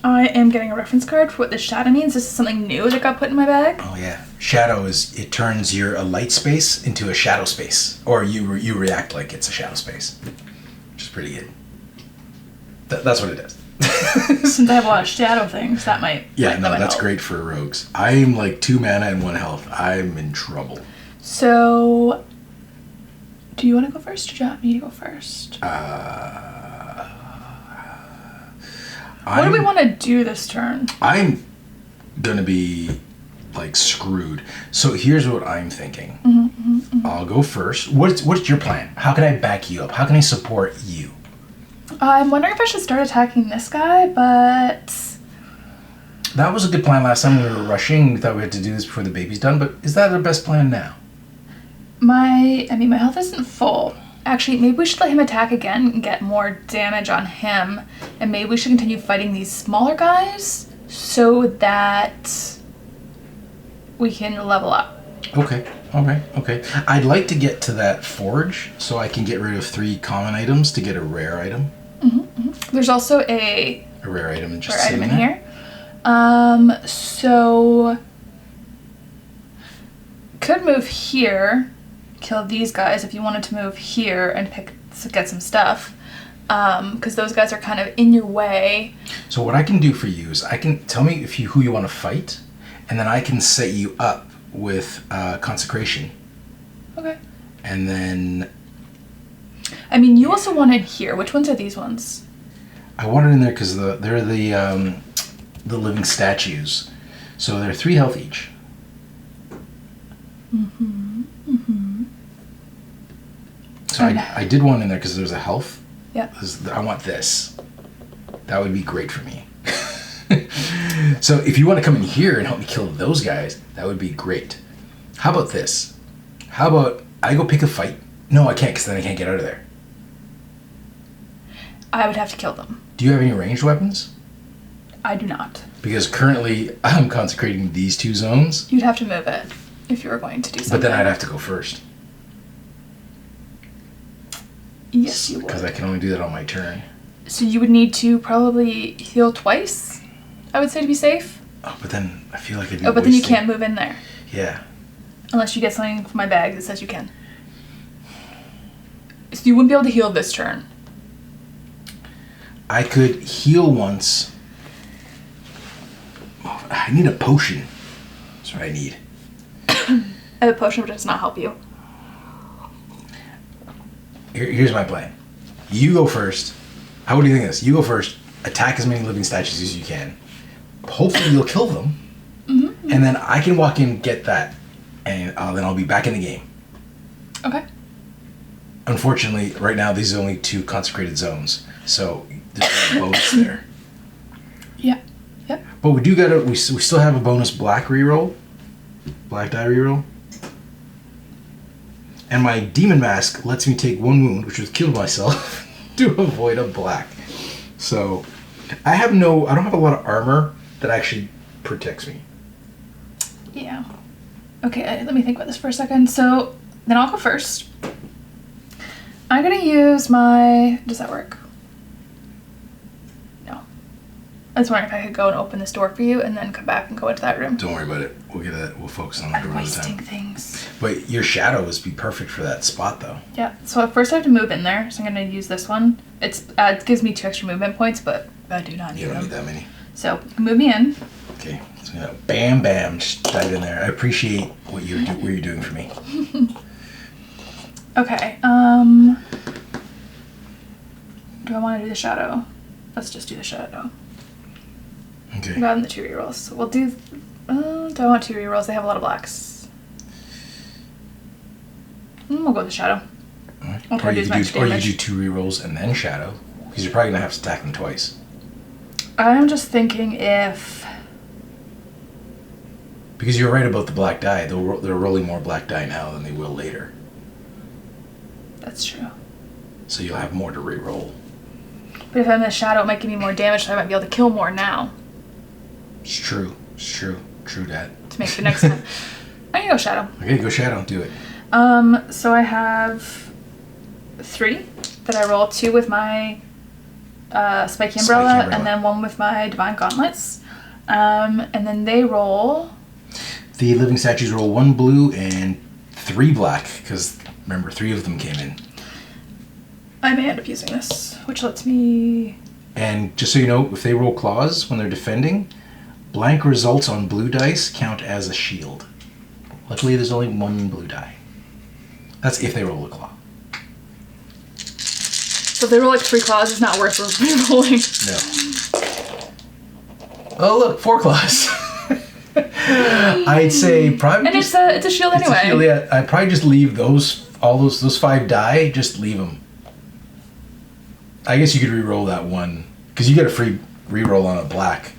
I am getting a reference card for what this shadow means. This is something new that got put in my bag. Oh yeah, shadow it turns a light space into a shadow space, or you react like it's a shadow space, which is pretty good. That's what it does. Since I have a lot of shadow things, that might. Yeah, no, that's help. Great for rogues. I'm like 2 mana and 1 health. I'm in trouble. So, do you want to go first, or do you want me to go first? What do we want to do this turn? I'm gonna be like screwed. So here's what I'm thinking. I'll go first. What's your plan? How can I back you up? How can I support you? I'm wondering if I should start attacking this guy, but That was a good plan last time we were rushing. We thought we had to do this before the baby's done, but is that our best plan now? my health isn't full. Actually, maybe we should let him attack again and get more damage on him, and maybe we should continue fighting these smaller guys so that we can level up. Okay. All right. Okay. I'd like to get to that forge so I can get rid of 3 common items to get a rare item. There's also a A rare item and just rare item sitting in there. here. So could move here, kill these guys if you wanted to move here and get some stuff. Because those guys are kind of in your way. So what I can do for you is I can tell me who you want to fight, and then I can set you up with consecration, Okay. and then I mean, you also want it here. Which ones are these ones? I want it in there because they're the living statues, so they're 3 health each. So I did one in there because there's a health. Yeah. I want this. That would be great for me. So if you want to come in here and help me kill those guys, that would be great. How about this? How about I go pick a fight? No, I can't because then I can't get out of there. I would have to kill them. Do you have any ranged weapons? I do not. Because currently I'm consecrating these 2 zones, You'd have to move it if you were going to do something. but then I'd have to go first. Yes, you Because would. I can only do that on my turn. So you would need to probably heal twice, I would say, to be safe. Oh, but then I feel like I'd be Oh, but then you wasting- can't move in there. Yeah. Unless you get something from my bag that says you can. So you wouldn't be able to heal this turn. I could heal once. Oh, I need a potion. That's what I need. I have a potion which does not help you. Here's my plan. You go first. How do you think of this? You go first. Attack as many living statues as you can. Hopefully you'll kill them. And then I can walk in, get that, and then I'll be back in the game. Okay. Unfortunately, right now these are only 2 consecrated zones, so there's no bonus there. Yeah. Yep. But we do we still have a bonus black reroll, black die reroll, and my demon mask lets me take 1 wound, which was kill myself, to avoid a black. So I don't have a lot of armor that actually protects me. Yeah. Okay, let me think about this for a second. So then I'll go first. I'm gonna use my. Does that work? No. I was wondering if I could go and open this door for you and then come back and go into that room. Don't worry about it. We'll get that. We'll focus on the I'm door this wasting time. things. But your shadow would be perfect for that spot, though. Yeah. So at first I have to move in there. So I'm gonna use this one. It gives me 2 extra movement points, but I do not need You don't them. need that many. So move me in. Okay. So bam, bam, just dive in there. I appreciate what you're doing for me. Okay. Do I want to do the shadow? Let's just do the shadow. Okay. I got them the 2 rerolls. So we'll do. Do I want 2 rerolls? They have a lot of blacks. We'll go with the shadow. All right. I'll try to do as much Or you damage. do 2 rerolls and then shadow, because you're probably gonna have to attack them twice. I'm just thinking if. Because you're right about the black die. They're rolling more black die now than they will later. That's true. So you'll have more to reroll. But if I'm in the shadow, it might give me more damage, so I might be able to kill more now It's true. It's true. True that. to make the next time. I'm gonna go shadow. Okay, go shadow. Do it. So I have 3 that I roll, 2 with my spiky umbrella, and then 1 with my divine gauntlets. And then they roll. The living statues roll 1 blue and 3 black, because remember, 3 of them came in. I may end up using this, which lets me. And just so you know, if they roll claws when they're defending, blank results on blue dice count as a shield. Luckily, there's only 1 blue die. That's if they roll a claw. So if they roll like 3 claws, it's not worth rolling. No. Oh, look, 4 claws. I'd say probably. And it's a shield it's anyway. a shield, yeah. I'd probably just leave all those 5 die. Just leave them. I guess you could re-roll that one because you get a free re-roll on a black.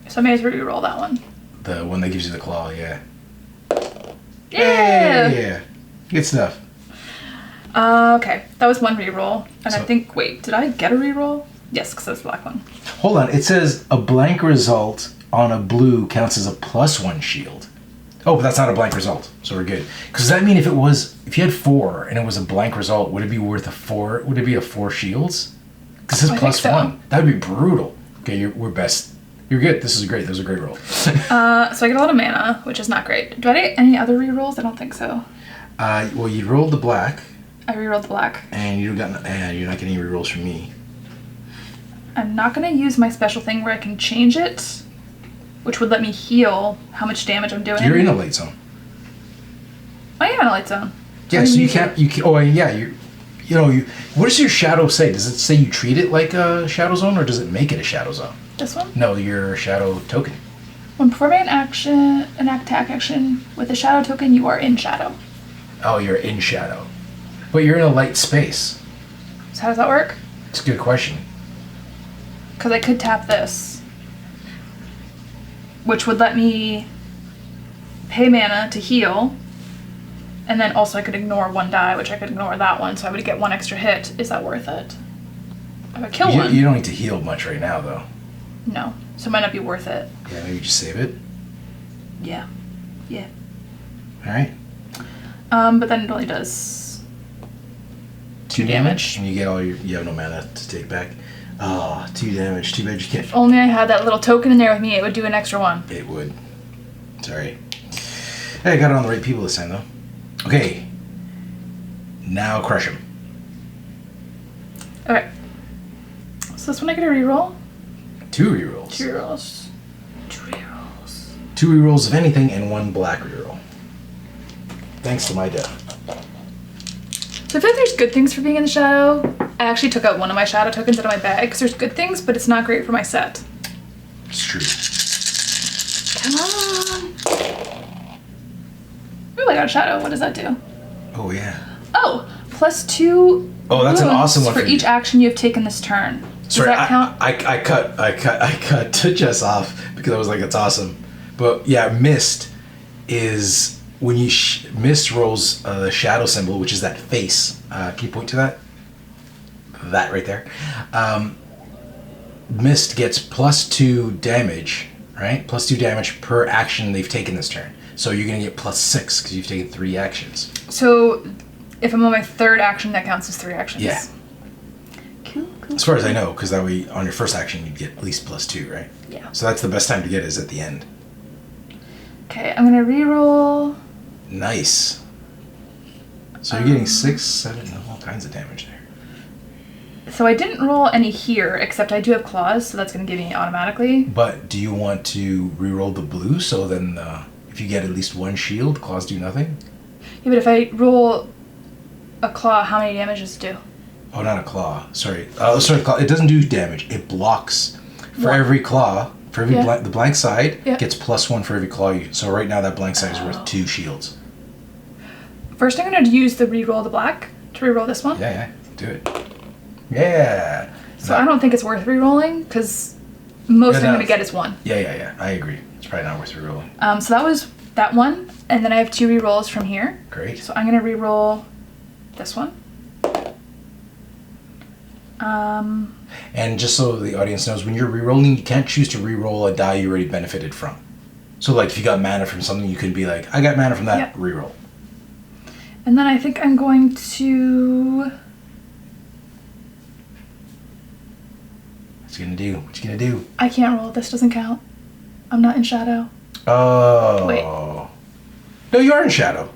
So I may as well re-roll that one. The one that gives you the claw, yeah. Yeah. Yeah. Good stuff. Okay, that was one re-roll, and I So- think. Wait, did I get a re-roll? Yes, because that's the black one. Hold on. It says a blank result on a blue counts as a +1 shield. Oh, but that's not a blank result, so we're good. Because does that mean if you had 4 and it was a blank result, would it be worth a 4? Would it be a 4 shields? Because it's I think so. +1. That would be brutal. Okay, we're best. You're good. This is great. That was a great roll. So I get a lot of mana, which is not great. Do I get any other re-rolls? I don't think so. Well, you rolled the black, I re-rolled the black. and you're not getting any rerolls from me. I'm not going to use my special thing where I can change it, which would let me heal how much damage I'm doing. You're in a light zone. I am in a light zone. Yeah, so you can't. Oh, yeah. What does your shadow say? Does it say you treat it like a shadow zone, or does it make it a shadow zone? This one? No, your shadow token. When performing an attack action with a shadow token, you are in shadow. Oh, you're in shadow. But you're in a light space. So how does that work? It's a good question. Because I could tap this, which would let me pay mana to heal, and then also I could ignore 1 die, which I could ignore that one, so I would get 1 extra hit. Is that worth it? I would kill one. You don't need to heal much right now, though. No, so it might not be worth it. Yeah, maybe just save it. Yeah. All right. But then it only does 2 damage. And you get you have no mana to take back. Oh, 2 damage. Too bad you can't. If only I had that little token in there with me, it would do an extra 1. It would. Sorry. Hey, I got it on the right people this time, though. Okay. Now crush him. Okay. So this one I get a reroll? 2 rerolls. 2 rerolls. 2 rerolls. 2 rerolls of anything and 1 black reroll. Thanks to my death. So I feel like there's good things for being in the shadow. I actually took out one of my shadow tokens out of my bag because there's good things, but it's not great for my set. It's true. Come on. Ooh, I got a shadow. What does that do? Oh, yeah. Oh, +2. Oh, that's an wounds awesome one for for each you. action you have taken this turn. Does Sorry, that count? I cut Jess off because I was like, it's awesome. But yeah, mist is when you mist rolls the shadow symbol, which is that face. Can you point to that? That right there. Mist gets +2 damage, right? +2 damage per action they've taken this turn. So you're gonna get +6 because you've taken 3 actions. So if I'm on my 3rd action, that counts as 3 actions. Yeah. Cool. As far as I know, because that way on your first action you'd get at least +2, right? Yeah. So that's the best time to get is at the end. Okay, I'm gonna reroll. Nice. So you're getting 6, 7, all kinds of damage there. So I didn't roll any here, except I do have claws, so that's gonna give me automatically. But do you want to re-roll the blue so then if you get at least 1 shield, claws do nothing? Yeah, but if I roll a claw, how many damage does it do? Oh, not a claw. Sorry. Claw. It doesn't do damage. It blocks. For What? every claw, for every Yeah. the blank side Yeah. gets +1 for every claw you. So right now that blank side is worth 2 shields. First, I'm gonna use the reroll the black to reroll this one. Yeah, do it. Yeah. So I don't think it's worth rerolling because most Yeah, I'm no. gonna get is 1. Yeah. I agree. It's probably not worth re-rolling. So that was that one, and then I have 2 rerolls from here. Great. So I'm gonna reroll this one. And just so the audience knows, when you're re-rolling, you can't choose to re-roll a die you already benefited from. So like if you got mana from something, you could be like, I got mana from that, Yep. re-roll. And then I think I'm going to... What you gonna do? What you gonna do? I can't roll. This doesn't count. I'm not in shadow. Oh. Wait. No, you are in shadow.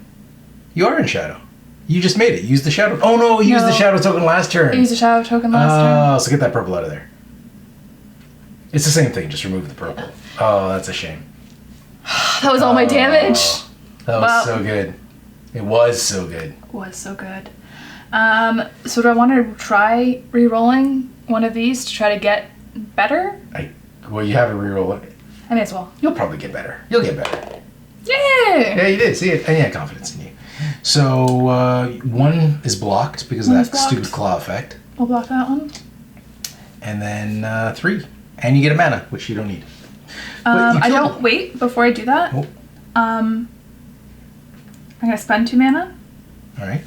You are in shadow. You just made it. Use the shadow. Oh no, use the No. shadow token last turn. I used a shadow token last turn. Oh, so get that purple out of there. It's the same thing, just remove the purple. Oh, that's a shame. That was all my damage. That was Wow. so good. It was so good. Was so good. So do I want to try re-rolling one of these to try to get better? Well, you have a reroll. I may as well. You'll probably get better. You'll get better. Yay! Yeah, you did. See it. And you had confidence in you. So 1 is blocked because of One that is blocked. stupid claw effect. I'll block that one. And then 3. And you get a mana, which you don't need. But you I killed don't. one. Wait, before I do that, Oh, I'm gonna spend 2 mana all right.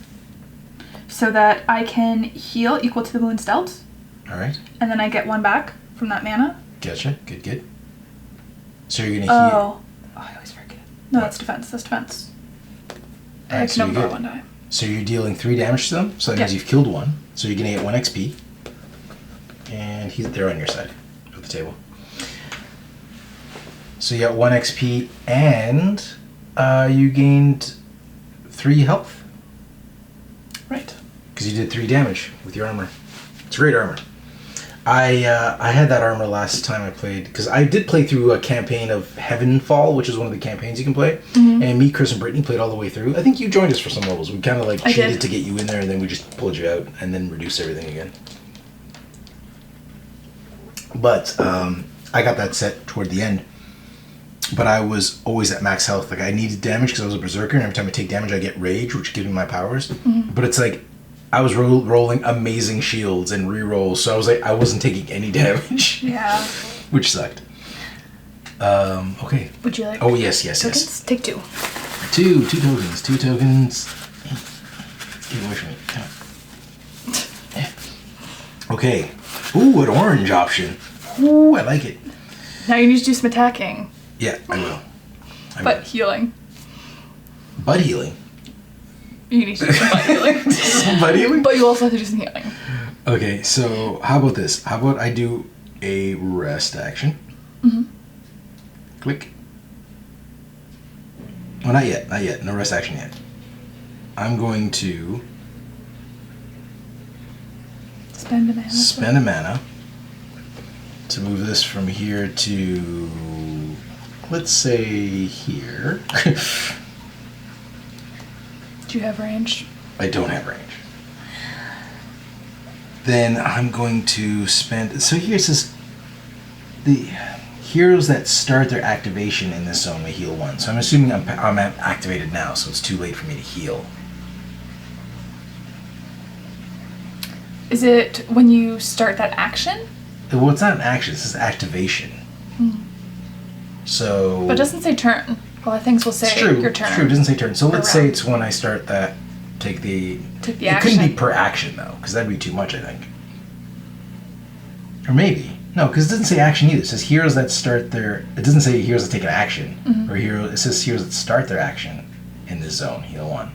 so that I can heal equal to the wounds dealt, All right. and then I get 1 back from that mana. Gotcha. Good, good. So you're going to heal. Oh, I always forget. No, What? that's defense. That's defense. All I right, so can you're only roll good. 1 die. So you're dealing 3 damage to them. So that means Yeah. you've killed 1. So you're going to get 1 XP. And they're on your side of the table. So you got 1 XP and you gained 3 health. Right. Because you did 3 damage with your armor. It's great armor. I had that armor last time I played, because I did play through a campaign of Heavenfall, which is one of the campaigns you can play. Mm-hmm. And me, Chris, and Brittany played all the way through. I think you joined us for some levels. We kind of like I cheated did. to get you in there, and then we just pulled you out and then reduced everything again. But I got that set toward the end. But I was always at max health. Like, I needed damage because I was a berserker, and every time I take damage, I get rage, which gives me my powers. Mm-hmm. But it's like, I was rolling amazing shields and rerolls, so I was like, I wasn't taking any damage, Yeah. which sucked. Okay. Would you like? Oh, yes. Tokens? Take 2. Two tokens. Get away from me. Come on. Okay. Ooh, an orange option. Ooh, I like it. Now you need to do some attacking, Yeah, I will. but healing. Butt healing. You need to do some butt healing. Some butt healing? But you also have to do some healing. Okay, so how about this? How about I do a rest action? Mm-hmm. Click. Oh, not yet. No rest action yet. I'm going to Spend a mana. spend a mana to move this from here to, let's say, here. Do you have range? I don't have range. Then I'm going to spend. So here it says the heroes that start their activation in this zone may heal 1. So I'm assuming I'm activated now, so it's too late for me to heal. Is it when you start that action? Well, it's not an action. It says activation. So. But it doesn't say turn. A lot of things will say It's true. your turn. It's true. It doesn't say turn. So let's say round. it's when I start that. Take the. Take the It couldn't be action. per action though, because that'd be too much, I think. Or maybe no, because it doesn't say action either. It says heroes that start their. It doesn't say heroes that take an action Mm-hmm. or hero. It says heroes that start their action in this zone. Heal 1.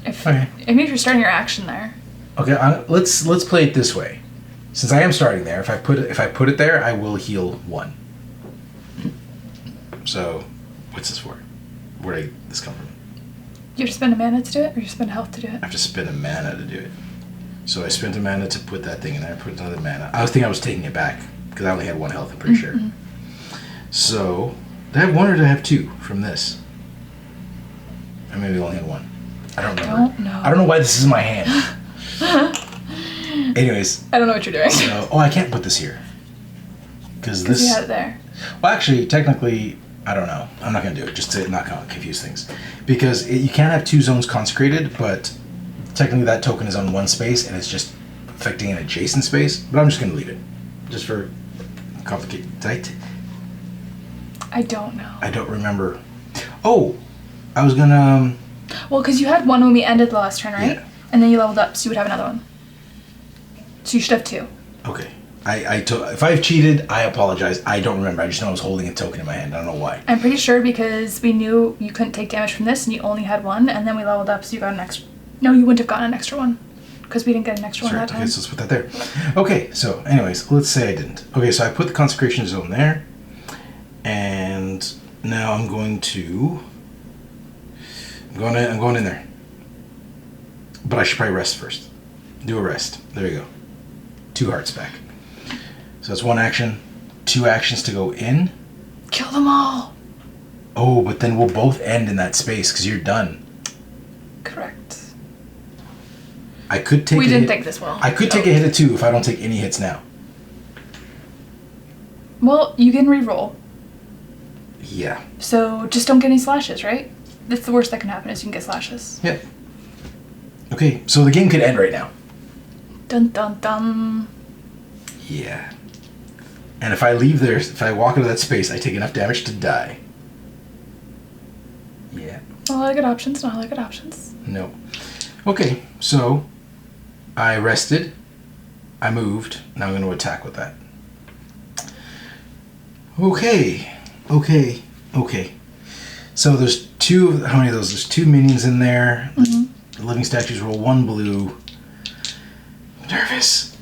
Okay. I mean, if you're starting your action there. Okay. Let's play it this way. Since I am starting there, if I put it there, I will heal 1. So, what's this for? Where did this come from? You have to spend a mana to do it, or you spend health to do it? I have to spend a mana to do it. So I spent a mana to put that thing in there. I put another mana. I was thinking I was taking it back because I only had 1 health. I'm pretty sure. So, did I have 1 or did I have 2 from this? I maybe only had 1. I don't remember. Don't know. I don't know why this is in my hand. Anyways, I don't know what you're doing. so I can't put this here because Because this. you had it there. Well, actually, technically, I don't know. I'm not going to do it just to not confuse things. Because you can't have 2 zones consecrated, but technically that token is on 1 space and it's just affecting an adjacent space. But I'm just going to leave it. Just for complicated. I don't know. I don't remember. Oh! I was going to. Well, because you had 1 when we ended the last turn, right? Yeah. And then you leveled up, so you would have another one. So you should have 2. Okay. If I've cheated, I apologize. I don't remember. I just know I was holding a token in my hand. I don't know why. I'm pretty sure because we knew you couldn't take damage from this and you only had 1, and then we leveled up, so you got an extra. No, you wouldn't have gotten an extra one. Because we didn't get an extra one Sorry. that time. Okay, so let's put that there. Okay, so anyways, let's say I didn't. Okay, so I put the consecration zone there. And now I'm going in there. But I should probably rest first. Do a rest. There you go. 2 hearts back. So that's 1 action. 2 actions to go in. Kill them all! Oh, but then we'll both end in that space because you're done. Correct. I could take We a didn't hit. think this well. I could take a hit of 2 if I don't take any hits now. Well, you can re-roll. Yeah. So just don't get any slashes, right? That's the worst that can happen is you can get slashes. Yep. Okay, so the game could end right now. Dun dun dun. Yeah. And if I leave there, if I walk into that space, I take enough damage to die. Yeah. Not a lot of good options, not a lot of good options. No. Okay, so I rested, I moved, now I'm going to attack with that. Okay. So there's two, how many of those? There's 2 minions in there. The living statues roll 1 blue. I'm nervous.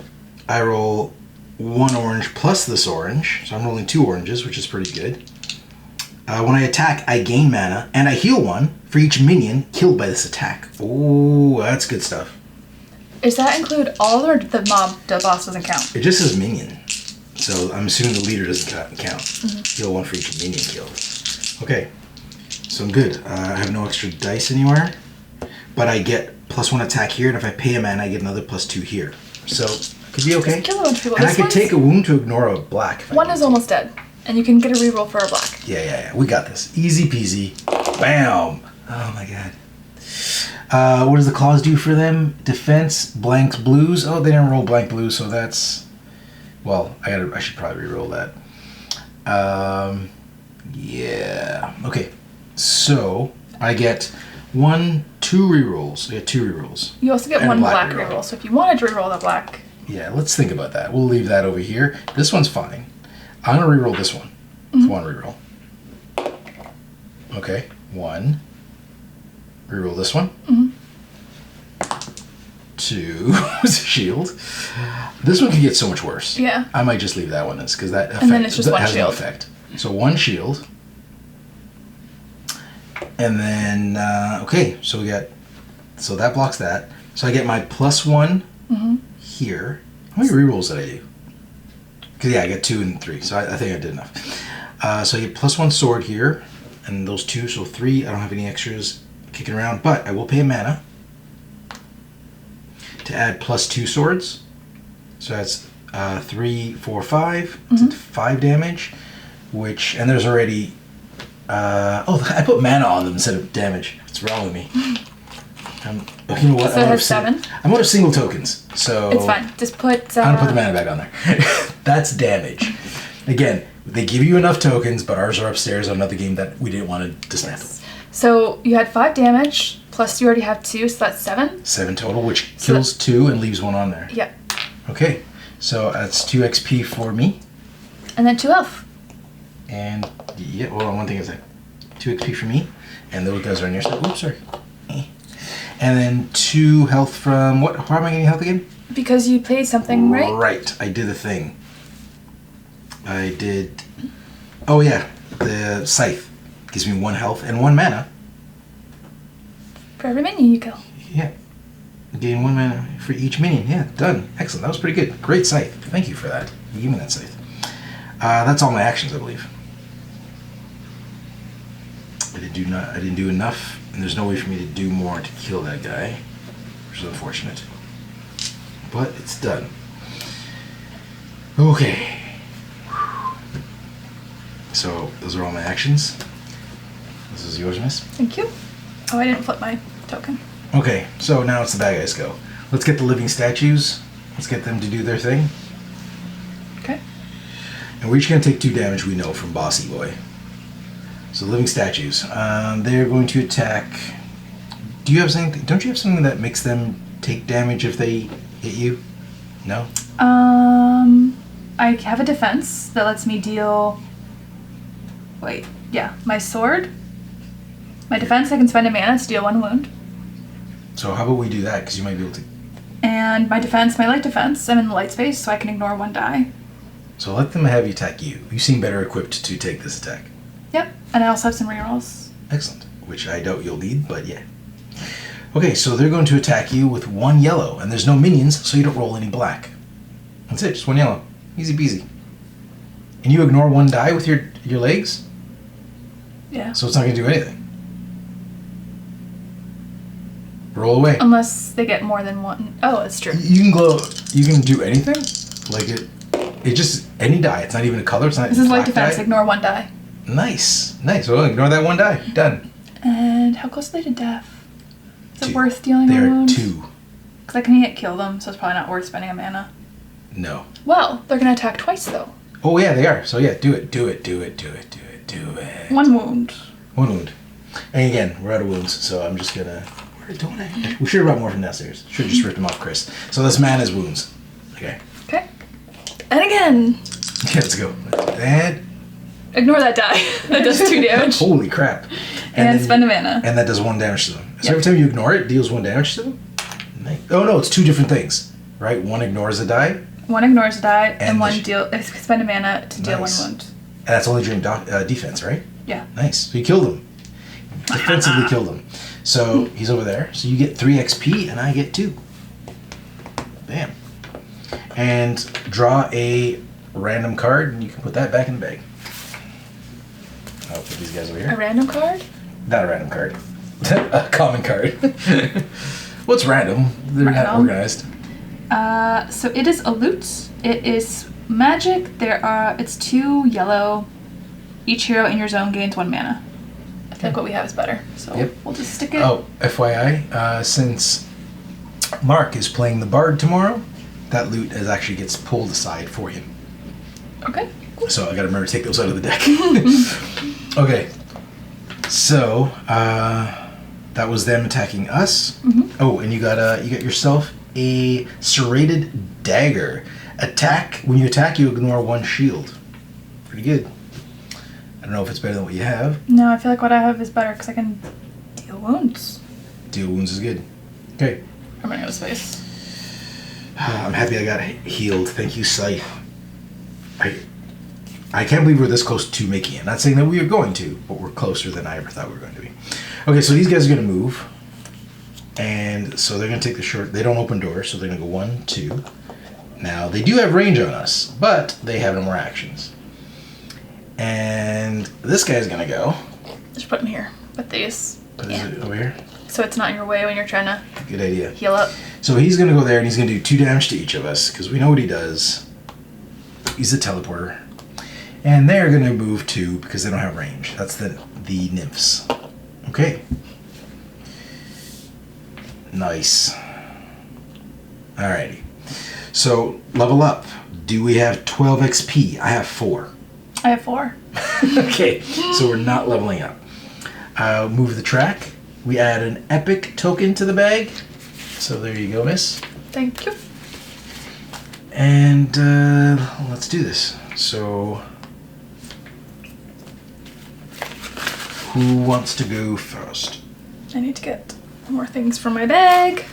I roll 1 orange plus this orange, so I'm rolling 2 oranges, which is pretty good. When I attack, I gain mana, and I heal 1 for each minion killed by this attack. Oh, that's good stuff. Does that include all or the boss doesn't count? It just says minion, so I'm assuming the leader doesn't count. Heal 1 for each minion killed. Okay, so I'm good. I have no extra dice anywhere, but I get +1 attack here, and if I pay a mana, I get another +2 here. So, could be okay. Kill a bunch of people. And I could take a wound to ignore a black. If I One need is to. almost dead, and you can get a reroll for a black. Yeah. We got this. Easy peasy. Bam. Oh my god. What does the claws do for them? Defense, blanks, blues. Oh, they didn't roll blank blues, so that's... Well, I should probably re-roll that. Yeah. Okay. So, I get 2 re-rolls. I get 2 re-rolls. You also get And a one black black reroll. reroll, so if you wanted to reroll the black... Yeah, let's think about that. We'll leave that over here. This one's fine. I'm going to re-roll this one. It's 1 re-roll. Okay. 1. Reroll this one. 2 was a shield. This one can get so much worse. Yeah. I might just leave that one because that effect, And then it's just that 1 has no shield. effect. So 1 shield. And then, okay, so we got, so that blocks that. So I get my +1 here. How many rerolls did I do? Because, yeah, I got 2 and 3, so I think I did enough. So I get +1 sword here, and those 2, so 3. I don't have any extras kicking around, but I will pay a mana to add +2 swords. So that's 3, 4, 5. It's 5 damage, which, and there's already, I put mana on them instead of damage. What's wrong with me? You know what? So it has 7? I'm out of single tokens, so... It's fine. Just put... I'm gonna put the mana back on there. That's damage. Again, they give you enough tokens, but ours are upstairs on another game that we didn't want to dismantle. Yes. So you had 5 damage, plus you already have 2, so that's 7. 7 total, which kills 2 and leaves 1 on there. Yep. Okay, so that's 2 XP for me. And then 2 health. And, yeah, hold on, one thing is that 2 XP for me, and those guys are on your side. Oops, sorry. And then 2 health from, what? How am I getting health again? Because you played something, right? Right, I did a thing. I did, oh yeah, the scythe gives me 1 health and 1 mana. For every minion you kill. Yeah. Gain 1 mana for each minion. Yeah, done. Excellent. That was pretty good. Great scythe. Thank you for that. You gave me that scythe. That's all my actions, I believe. I didn't do enough, and there's no way for me to do more to kill that guy, which is unfortunate. But it's done. Okay. So those are all my actions. This is yours, miss. Thank you. Oh, I didn't flip my token. Okay, so now it's the bad guys go. Let's get the living statues. Let's get them to do their thing. Okay. And we're each going to take 2 damage, we know, from Bossy Boy. So living statues. They're going to attack... Do you have something... Don't you have something that makes them take damage if they hit you? No? I have a defense that lets me deal... Wait, yeah, my sword. My defense, I can spend a mana to deal 1 wound. So how about we do that, because you might be able to... And my defense, my light defense, I'm in the light space, so I can ignore 1 die. So let them have you attack you. You seem better equipped to take this attack. Yep, and I also have some rerolls. Excellent. Which I doubt you'll need, but yeah. Okay, so they're going to attack you with 1 yellow, and there's no minions, so you don't roll any black. That's it, just 1 yellow. Easy peasy. And you ignore 1 die with your legs? Yeah. So it's not going to do anything. Roll away. Unless they get more than 1. Oh, it's true. You can glow. You can do anything? Like it. It just any die. It's not even a color. It's not. This is light black defense. die. Ignore 1 die. Nice. Well, ignore that 1 die. Done. And how close are they to death? Is 2. it worth dealing They a are wound? 2. Because I can kill them, so it's probably not worth spending a mana. No. Well, they're gonna attack twice though. Oh yeah, they are. So yeah, do it. 1 wound. 1 wound. And again, we're out of wounds, so I'm just gonna. Where don't I? We should have brought more from downstairs. Should have just ripped them off, Chris. So this man is wounds. Okay. Okay. And again. Yeah, let's go. And Ignore that die. That does 2 damage. holy crap. And then- spend a mana. And that does 1 damage to them. So Yep. every time you ignore it, it deals 1 damage to them? Nice. Oh no, it's 2 different things. Right? 1 ignores a die, and 1 ignores a die, and the 1 spend a mana to deal 1 Nice. wound. that's only during defense, right? Yeah. Nice. So you killed him. Defensively killed him. So he's over there. So you get 3 XP and I get 2. Bam. And draw a random card and you can put that back in the bag. I'll put these guys over A here. random card? Not a random card. A common card. What's random? They're not Random. organized. So it is a loot. It is magic. It's 2 yellow. Each hero in your zone gains 1 mana. I think what we have is better. So Yep. we'll just stick it. Oh, FYI, since Mark is playing the Bard tomorrow, that loot actually gets pulled aside for him. Okay. So I gotta remember to take those out of the deck. Okay. So that was them attacking us. Oh, and you got yourself a serrated dagger. When you attack, you ignore 1 shield. Pretty good. I don't know if it's better than what you have. No, I feel like what I have is better because I can deal wounds. Deal wounds is good. Okay. I'm running out of space. I'm happy I got healed. Thank you, Scythe. I can't believe we're this close to making it. Not saying that we are going to, but we're closer than I ever thought we were going to be. Okay, so these guys are going to move. And so they're going to take the short... They don't open doors, so they're going to go 1, 2. Now, they do have range on us, but they have no more actions. And this guy's going to go... Just put him here with these. Put it over here. So it's not in your way when you're trying to Good idea. heal up. So he's going to go there, and he's going to do 2 damage to each of us, because we know what he does. He's a teleporter. And they're going to move 2 because they don't have range. That's the nymphs. Okay. Nice. Alrighty. So, level up. Do we have 12 XP? I have 4. I have 4. Okay, so we're not leveling up. Move the track. We add an epic token to the bag. So there you go, miss. Thank you. And let's do this. So, who wants to go first? I need to get more things from my bag.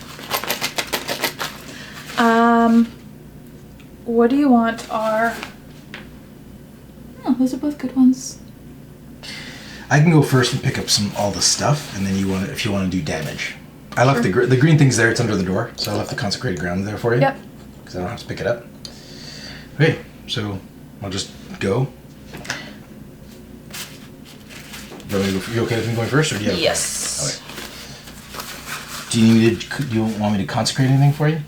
What do you want are... Oh, those are both good ones. I can go first and pick up all the stuff, and then if you want to do damage. I left the green thing's there. It's under the door, so I left the consecrated ground there for you. Yep. Because I don't have to pick it up. Okay, so I'll just go. You okay with me going first, or do you have? Yes. Okay. Do you want me to consecrate anything for you?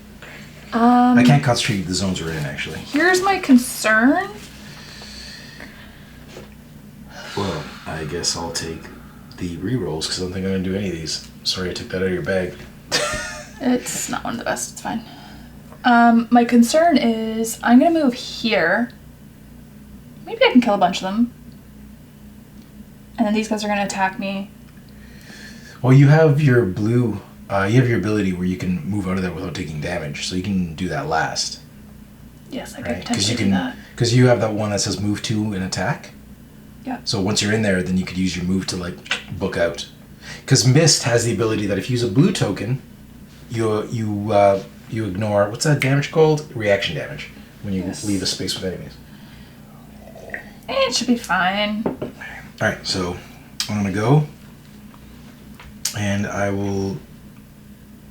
I can't concentrate the zones we're in, actually. Here's my concern. Well, I guess I'll take the rerolls because I don't think I'm going to do any of these. Sorry I took that out of your bag. It's not one of the best, it's fine. My concern is I'm going to move here. Maybe I can kill a bunch of them. And then these guys are going to attack me. Well, you have your blue... you have your ability where you can move out of there without taking damage, so you can do that last. Yes, I could Right? potentially do that. Because you have that one that says move to and attack. Yeah. So once you're in there, then you could use your move to book out. Because Mist has the ability that if you use a blue token, you ignore, what's that damage called? Reaction damage, when you leave a space with enemies. It should be fine. Alright, so I'm going to go. And I will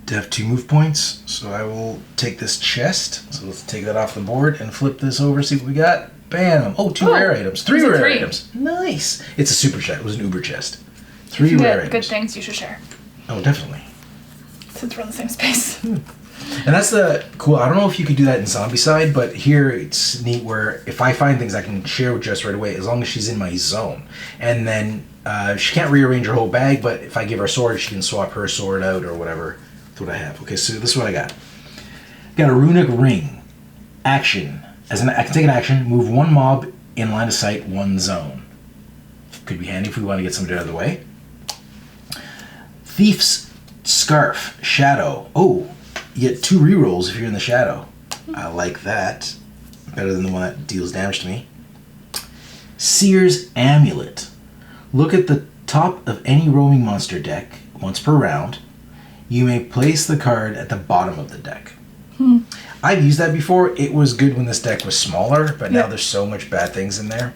have 2 move points. So I will take this chest. So let's take that off the board and flip this over, see what we got. Bam! Oh, 2 rare items. 3 rare items. Nice! It's a super chest. It was an uber chest. 3 If you rare get items. good things, you should share. Oh, definitely. Since we're in the same space. And And that's the cool. I don't know if you could do that in Zombicide, but here it's neat where if I find things I can share with Jess right away as long as she's in my zone. And then she can't rearrange her whole bag, but if I give her a sword, she can swap her sword out or whatever. That's what I have. Okay, so this is what I got. Got a runic ring. Action. I can take an action, move one mob in line of sight, one zone. Could be handy if we want to get somebody out of the way. Thief's Scarf. Shadow. Oh, you get 2 rerolls if you're in the shadow. I like that. Better than the one that deals damage to me. Seer's Amulet. Look at the top of any roaming monster deck once per round. You may place the card at the bottom of the deck. I've used that before. It was good when this deck was smaller, but now there's so much bad things in there.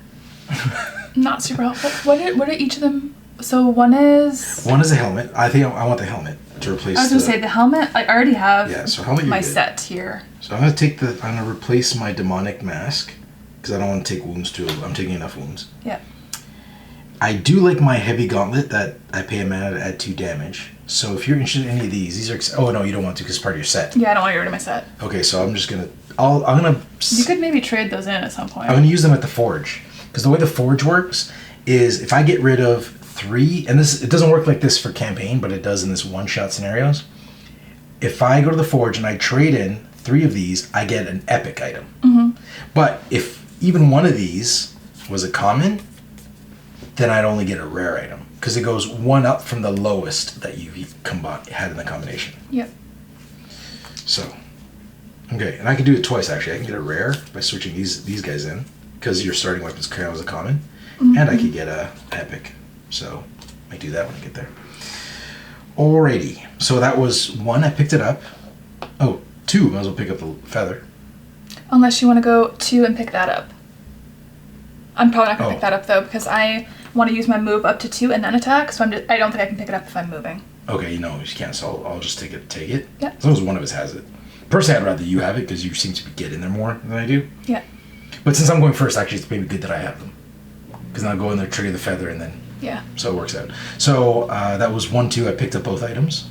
Not super helpful. What are each of them? So one is a helmet. I think I want the helmet to replace. I was gonna say the helmet. I already have. Yeah, so helmet. My set here. So I'm gonna replace my demonic mask because I don't want to take wounds too. I'm taking enough wounds. Yeah. I do like my heavy gauntlet that I pay a mana to add 2 damage. So if you're interested in any of these are. Oh no, you don't want to because it's part of your set. Yeah, I don't want to get rid of my set. Okay, so I'm just gonna. I'm gonna. You could maybe trade those in at some point. I'm gonna use them at the forge because the way the forge works is if I get rid of 3, and it doesn't work like this for campaign, but it does in this one-shot scenarios. If I go to the forge and I trade in 3 of these, I get an epic item. But if even one of these was a common, then I'd only get a rare item because it goes 1 up from the lowest that you've had in the combination. Yep. So, okay, and I can do it twice actually. I can get a rare by switching these guys in because your starting weapons count as a common, and I could get a epic. So I do that when I get there. Alrighty, so that was 1. I picked it up. Oh, 2. Might as well pick up the feather. Unless you want to go 2 and pick that up. I'm probably not gonna pick that up though because I want to use my move up to 2 and then attack. So I don't think I can pick it up if I'm moving. Okay, you can't. So I'll just take it. Yeah. As long as one of us has it. Personally, I'd rather you have it because you seem to get in there more than I do. Yeah. But since I'm going first, actually, it's maybe good that I have them because then I'll go in there, trigger the feather, and then. Yeah. So it works out. So that was 1, 2. I picked up both items.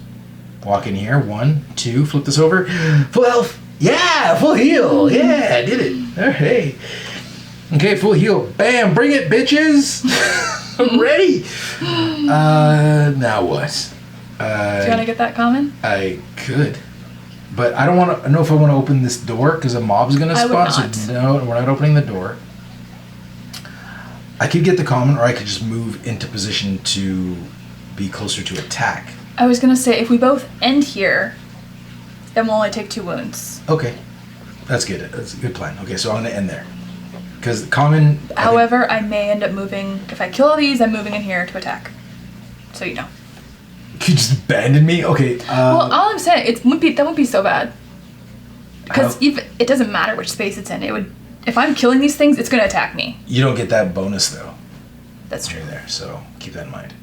Walk in here. 1, 2. Flip this over. Full health. Yeah, full heal. Yeah, I did it. All right. Okay, full heal. Bam, bring it, bitches. I'm ready. Now what? Do you want to get that common? I could. But I don't want to know if I want to open this door because a mob's going to spawn. I would not. So no, we're not opening the door. I could get the common, or I could just move into position to be closer to attack. I was gonna say if we both end here, then we'll only take 2 wounds. Okay, that's good. That's a good plan. Okay, so I'm gonna end there because the common. However, I may end up moving. If I kill all these, I'm moving in here to attack. So you know. You just abandon me? Okay. Well, all I'm saying that wouldn't be so bad. Because even it doesn't matter which space it's in. It would. If I'm killing these things, it's gonna attack me. You don't get that bonus though. That's true. There, so keep that in mind.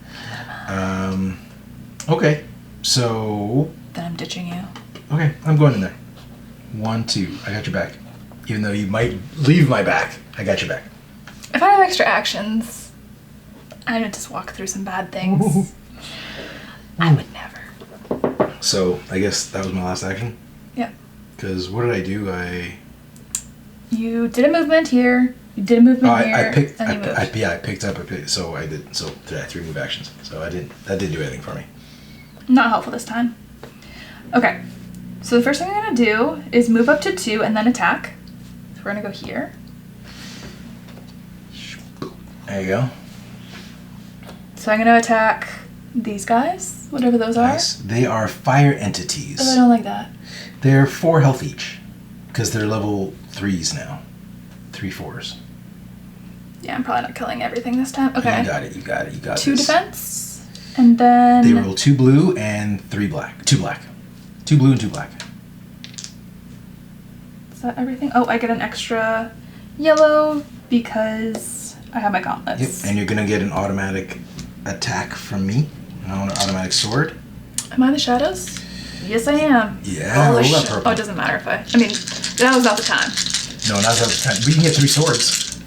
Okay, so. Then I'm ditching you. Okay, I'm going in there. 1, 2. I got your back. Even though you might leave my back, I got your back. If I have extra actions, I'm gonna just walk through some bad things. I would never. So I guess that was my last action. Yeah. Because what did I do? You did a movement here. You did a movement here. I picked. And you moved. I picked up. So I did. So I had 3 move actions. So I didn't. That didn't do anything for me. Not helpful this time. Okay. So the first thing I'm gonna do is move up to 2 and then attack. So we're gonna go here. There you go. So I'm gonna attack these guys, whatever those Nice. They are fire entities. are. Oh, I don't like that. They're 4 health each, because they're level 3s now. 3 4s. Yeah, I'm probably not killing everything this time. Okay. You got it. You got it. You got it. 2 defense, and then They roll 2 blue and 3 black. 2 black. 2 blue and 2 black. Is that everything? Oh, I get an extra yellow because I have my gauntlets. Yep. And you're gonna get an automatic attack from me. An automatic sword. Am I the shadows? Yes, I am. Yeah. Holy roll that shit. purple. Oh, it doesn't matter if I mean, that was not the time. No, now's not the time. We can get 3 swords.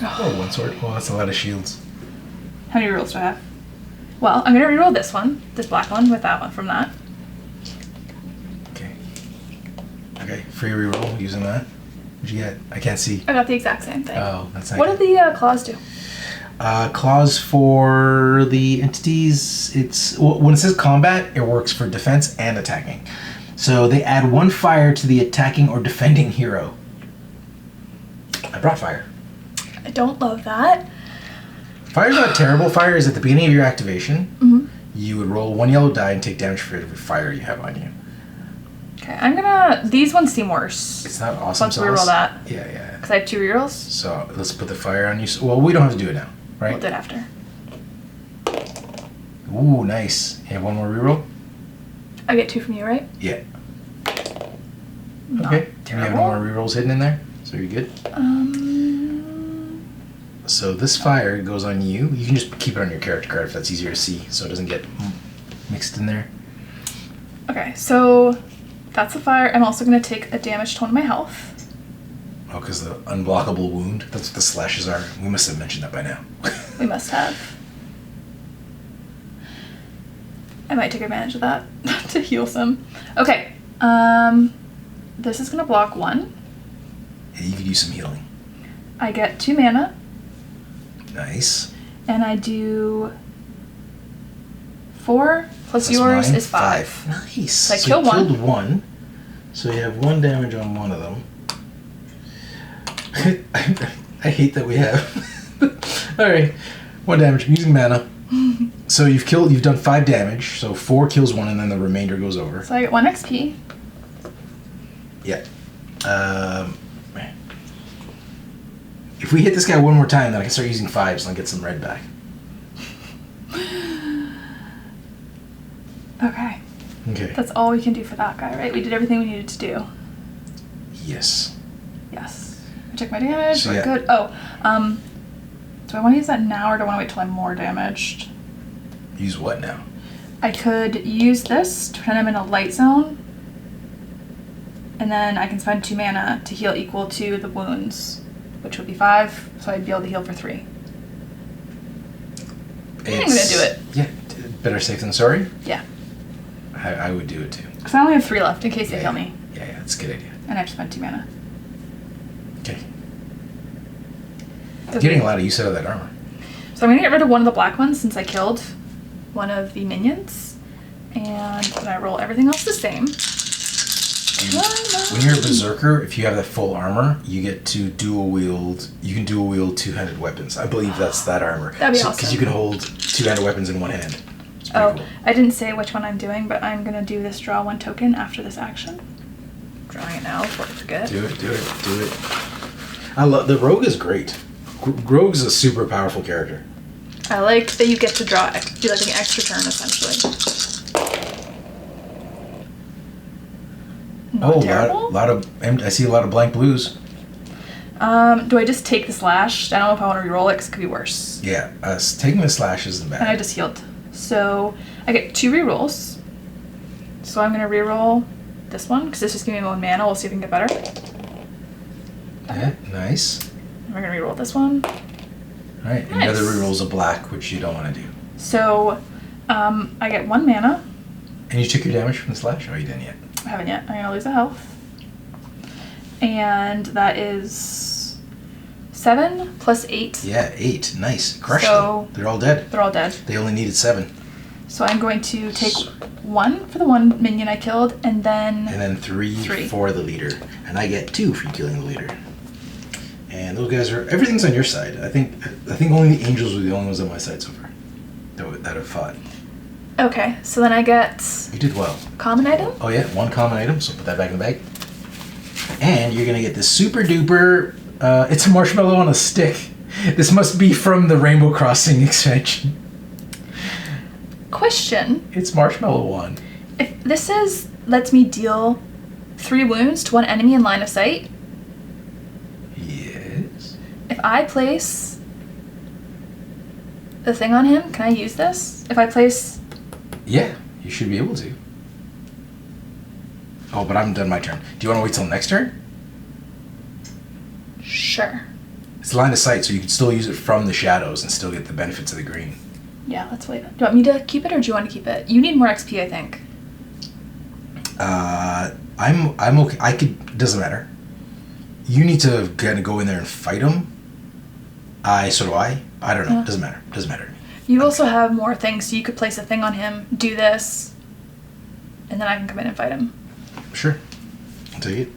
Oh, 1 sword. Oh, that's a lot of shields. How many rolls do I have? Well, I'm gonna reroll this one, this black one, with that one from that. Okay, free reroll using that. What'd you get? I can't see. I got the exact same thing. Oh, that's not What good. did the claws do? Clause for the entities, when it says combat, it works for defense and attacking. So they add 1 fire to the attacking or defending hero. I brought fire. I don't love that. Fire's not terrible. Fire is at the beginning of your activation. Mm-hmm. You would roll 1 yellow die and take damage for every fire you have on you. Okay, I'm gonna... These ones seem worse. It's not awesome Let's sauce. reroll that. Yeah. Because I have 2 rerolls. So let's put the fire on you. Well, we don't have to do it now, right? We'll do it after. Ooh, nice. You have 1 more reroll? I get 2 from you, right? Yeah. Not Okay. And you have no terrible. more rerolls hidden in there? So you're good? So this fire goes on you. You can just keep it on your character card if that's easier to see, so it doesn't get mixed in there. Okay, so that's the fire. I'm also going to take a damage to 1 of my health. Oh, because the unblockable wound. That's what the slashes are. We must have mentioned that by now. We must have. I might take advantage of that to heal some. Okay, this is going to block 1. Yeah, you could use some healing. I get 2 mana, Nice. and I do 4 plus yours mine, is 5. Nice. So I you kill 1. killed 1. So you have 1 damage on 1 of them. I hate that we have. Alright. 1 damage. I'm using mana. So you've done 5 damage. So 4 kills 1 and then the remainder goes over. So I get 1 XP. Yeah. If we hit this guy 1 more time, then I can start using 5s and I'll get some red back. Okay. Okay. That's all we can do for that guy, right? We did everything we needed to do. Yes. Yes. I check my damage. So, We're yeah. good. Oh, do I want to use that now or do I want to wait till I'm more damaged? Use what now? I could use this to pretend I'm in a light zone. And then I can spend 2 mana to heal equal to the wounds, which would be 5. So I'd be able to heal for 3. I'm gonna do it. Yeah. Better safe than sorry? Yeah. I would do it too. Because I only have 3 left in case they kill me. Yeah, that's a good idea. And I have to spend 2 mana. Okay. Getting a lot of use out of that armor. So I'm going to get rid of 1 of the black ones since I killed 1 of the minions. And then I roll everything else the same. When you're a berserker, if you have that full armor, you get to dual wield. You can dual wield 2-handed weapons. I believe that's that armor. That'd be awesome. Because you can hold 2-handed weapons in 1 hand. It's pretty Oh, cool. I didn't say which one I'm doing, but I'm going to do this draw 1 token after this action. Drawing it now before I forget. Do it. I love the rogue is great. Rogue's a super powerful character. I like that you get to draw, do like an extra turn essentially. Not terrible. I see a lot of blank blues. Do I just take the slash? I don't know if I want to reroll it because it could be worse. Yeah, taking the slash isn't bad. And I just healed. So I get 2 rerolls. So I'm going to reroll this one because this just gave me 1 mana. We'll see if we can get better. Yeah, nice. And we're going to reroll this one. All right, and Nice. the other rerolls a black, which you don't want to do. So I get 1 mana. And you took your damage from the slash? Oh, you didn't yet. I haven't yet. I'm going to lose a health. And that is 7 plus 8. Yeah, 8. Nice. Crush So- them. They're all dead. They're all dead. They only needed 7. So I'm going to take 1 for the 1 minion I killed, and then And then 3 3. for the leader. And I get 2 for killing the leader. And those guys everything's on your side. I think only the angels were the only ones on my side so far that have fought. Okay, so then I get You did well. common item. Oh yeah, 1 common item, so put that back in the bag. And you're gonna get this super duper, it's a marshmallow on a stick. This must be from the Rainbow Crossing expansion. Question: It's Marshmallow One. if this lets me deal 3 wounds to 1 enemy in line of sight, Yes. if I place the thing on him, can I use this? If I place... Yeah, you should be able to. Oh, but I haven't done my turn. Do you want to wait till next turn? Sure. It's line of sight, so you can still use it from the shadows and still get the benefits of the green. Yeah, let's wait. Do you want me to keep it or do you want to keep it? You need more XP, I think. I'm okay. Doesn't matter. You need to kind of go in there and fight him. So do I. I don't know. Yeah. Doesn't matter. Doesn't matter. You also have more things, so you could place a thing on him, do this, and then I can come in and fight him. Sure. I'll take it.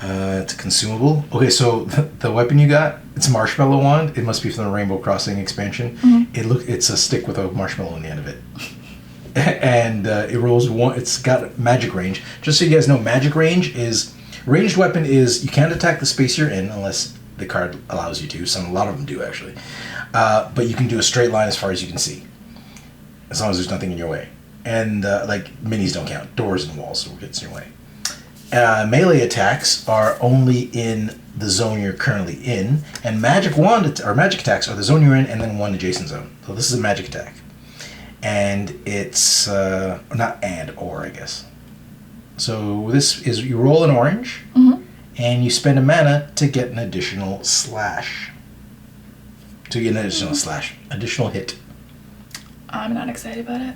It's a consumable. Okay, so the weapon you got, it's a marshmallow wand. It must be from the Rainbow Crossing expansion. Mm-hmm. It's a stick with a marshmallow on the end of it. And it rolls one. It's got magic range. Just so you guys know, magic range is ranged weapon is you can't attack the space you're in unless the card allows you to. A lot of them do actually, but you can do a straight line as far as you can see, as long as there's nothing in your way. And like minis don't count. Doors and walls will get in your way. Melee attacks are only in the zone you're currently in, and magic attacks are the zone you're in and then one adjacent zone. So this is a magic attack. And it's not and or, I guess. So this is you roll an orange, and you spend a mana to get an additional slash. Additional hit. I'm not excited about it.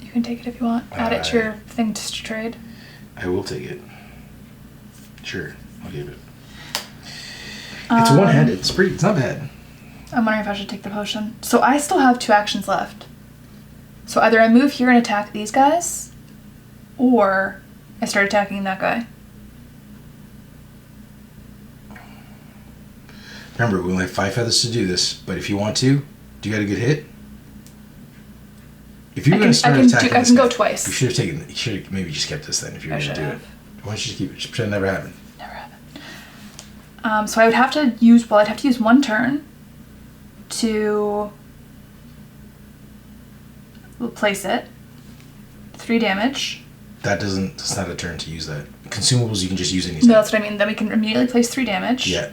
You can take it if you want. Add it to your thing to trade. I will take it. Sure, I'll give it. It's one-handed. It's not bad. I'm wondering if I should take the potion. So I still have 2 actions left. So either I move here and attack these guys, or I start attacking that guy. Remember, we only have 5 feathers to do this, but if you want to, do you got a good hit? If you're going to start attacking I can go twice. You should have maybe just kept this then if you're going to do it. Why don't you just keep it? Just pretend it never happened. Never happened. So I would have to use, I'd have to use 1 turn to place it. 3 damage. That's not a turn to use that. Consumables you can just use anytime. No, that's what I mean. Then we can immediately place 3 damage. Yeah.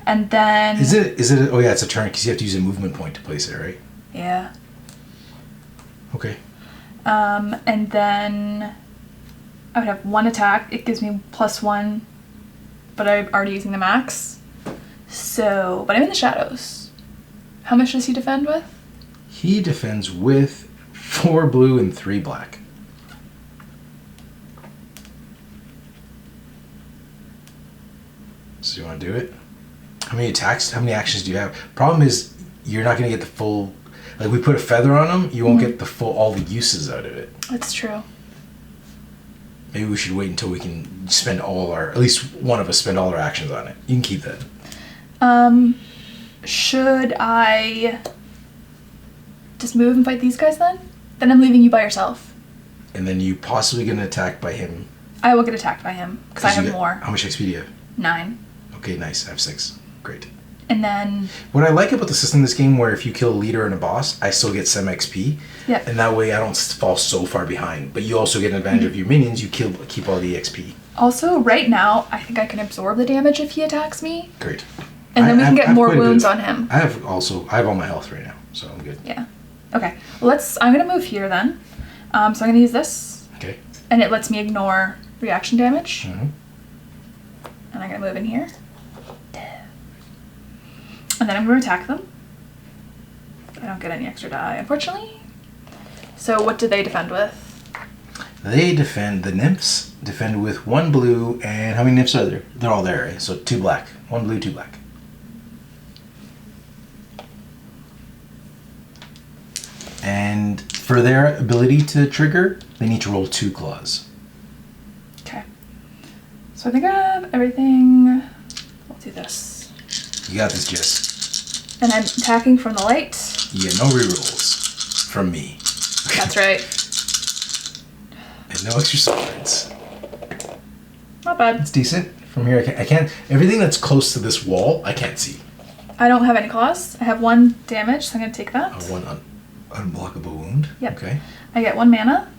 And then... Is it, oh yeah, it's a turn because you have to use a movement point to place it, right? Yeah. Okay. And then I would have 1 attack. It gives me +1, but I'm already using the max. So, but I'm in the shadows. How much does he defend with? He defends with 4 blue and 3 black. So you want to do it? How many actions do you have? Problem is, you're not going to get the full... Like, we put a feather on him, you won't get all the uses out of it. That's true. Maybe we should wait until we can spend at least one of us spend all our actions on it. You can keep that. Should I just move and fight these guys then? Then I'm leaving you by yourself. And then you possibly get an attack by him. I will get attacked by him, because I have more. How much XP do you have? 9. Okay, nice. I have 6. Great. And then... What I like about the system in this game, where if you kill a leader and a boss, I still get some XP. Yeah. And that way I don't fall so far behind. But you also get an advantage of your minions. You keep all the XP. Also, right now, I think I can absorb the damage if he attacks me. Great. And then we can get more wounds on him. I have all my health right now, so I'm good. Yeah. Okay. I'm going to move here then. So I'm going to use this. Okay. And it lets me ignore reaction damage. Mm-hmm. And I'm going to move in here. And then I'm going to attack them. I don't get any extra die, unfortunately. So what do they defend with? The nymphs defend with 1 blue, and how many nymphs are there? They're all there, right? So 2 black. 1 blue, 2 black. And for their ability to trigger, they need to roll 2 claws. Okay. So I think I have everything. We'll do this. You got this, Jess. And I'm attacking from the light. You get no rerolls from me. That's right. And no extra swords. Not bad. It's decent. From here, I can't. Everything that's close to this wall, I can't see. I don't have any claws. I have 1 damage, so I'm going to take that. 1 unblockable wound. Yep. Okay. I get 1 mana.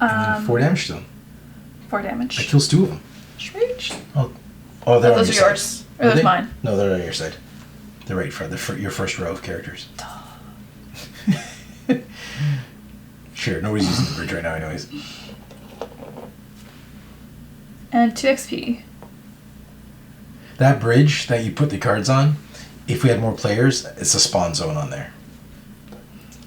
And then 4 damage to them. 4 damage. That kills 2 of them. Sweet. Oh, they're on those your are yours. side. Or those mine. No, they're on your side. They're right for your first row of characters. Sure, nobody's using the bridge right now anyways. And 2 XP. That bridge that you put the cards on, if we had more players, it's a spawn zone on there.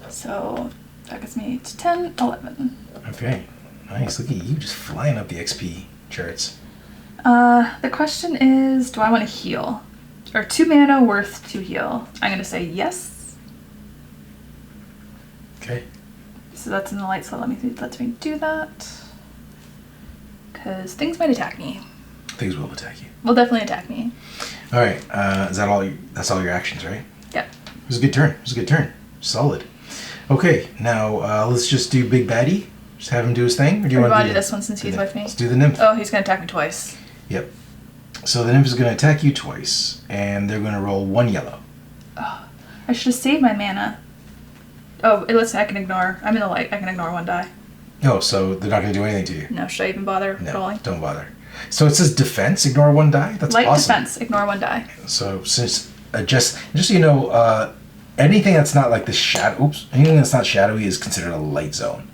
So that gets me to 10, 11. Okay. Nice. Look at you just flying up the XP charts. The question is, do I want to heal? Or 2 mana worth to heal? I'm going to say yes. Okay. So that's in the light slot. Let me do that. Because things might attack me. Things will attack you. Will definitely attack me. All right. Is that all? That's all your actions, right? Yep. It was a good turn. It was a good turn. Solid. Okay. Now let's just do Big Baddie. Just have him do his thing. Or do you want to do this one since he's with me? Let's do the nymph. Oh, he's going to attack me twice. Yep. So the nymph is going to attack you twice, and they're going to roll 1 yellow. Oh, I should have saved my mana. Oh, listen, I can ignore. I'm in the light. I can ignore 1 die. Oh, so they're not going to do anything to you? No, should I even bother rolling? Don't bother. So it says defense, ignore 1 die? That's light awesome. defense, ignore 1 die. So since, just so you know, anything that's not like the shadow, anything that's not shadowy is considered a light zone.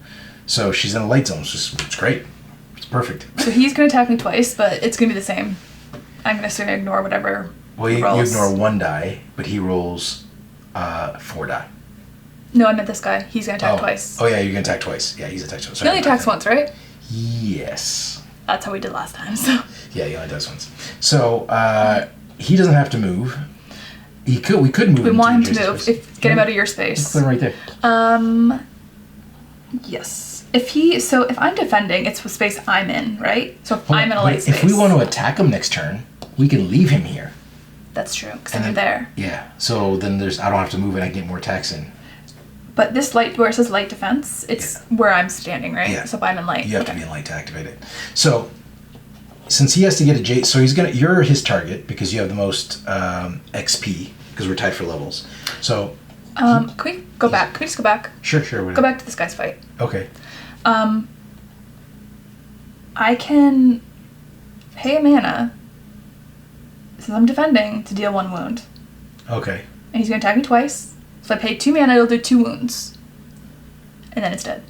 So she's in a light zone, it's great. It's perfect. So he's going to attack me twice, but it's going to be the same. I'm going to ignore whatever you rolls. ignore 1 die, but he rolls 4 die. No, I meant this guy. He's going to attack twice. Oh yeah, you're going to attack twice. Yeah, he's attacked twice. He only attacks once, right? Yes. That's how we did last time, so. Yeah, he only does once. So he doesn't have to move. We could move. We want him to move. Get him out of your space. Put him right there. Yes. If I'm defending, it's the space I'm in, right? So if I'm in a light space. If we want to attack him next turn, we can leave him here. That's true, because I'm there. Yeah. So then I don't have to move and I can get more attacks in. But this light, where it says light defense, it's where I'm standing, right? Yeah. So if I'm in light. You have to be in light to activate it. So since he has to get a J, so you're his target because you have the most XP because we're tied for levels. So. Can we go back? Can we just go back? Sure. Go back to this guy's fight. Okay. I can pay a mana, since I'm defending, to deal 1 wound. Okay. And he's going to attack me twice. So if I pay 2 mana, it'll do 2 wounds. And then it's dead.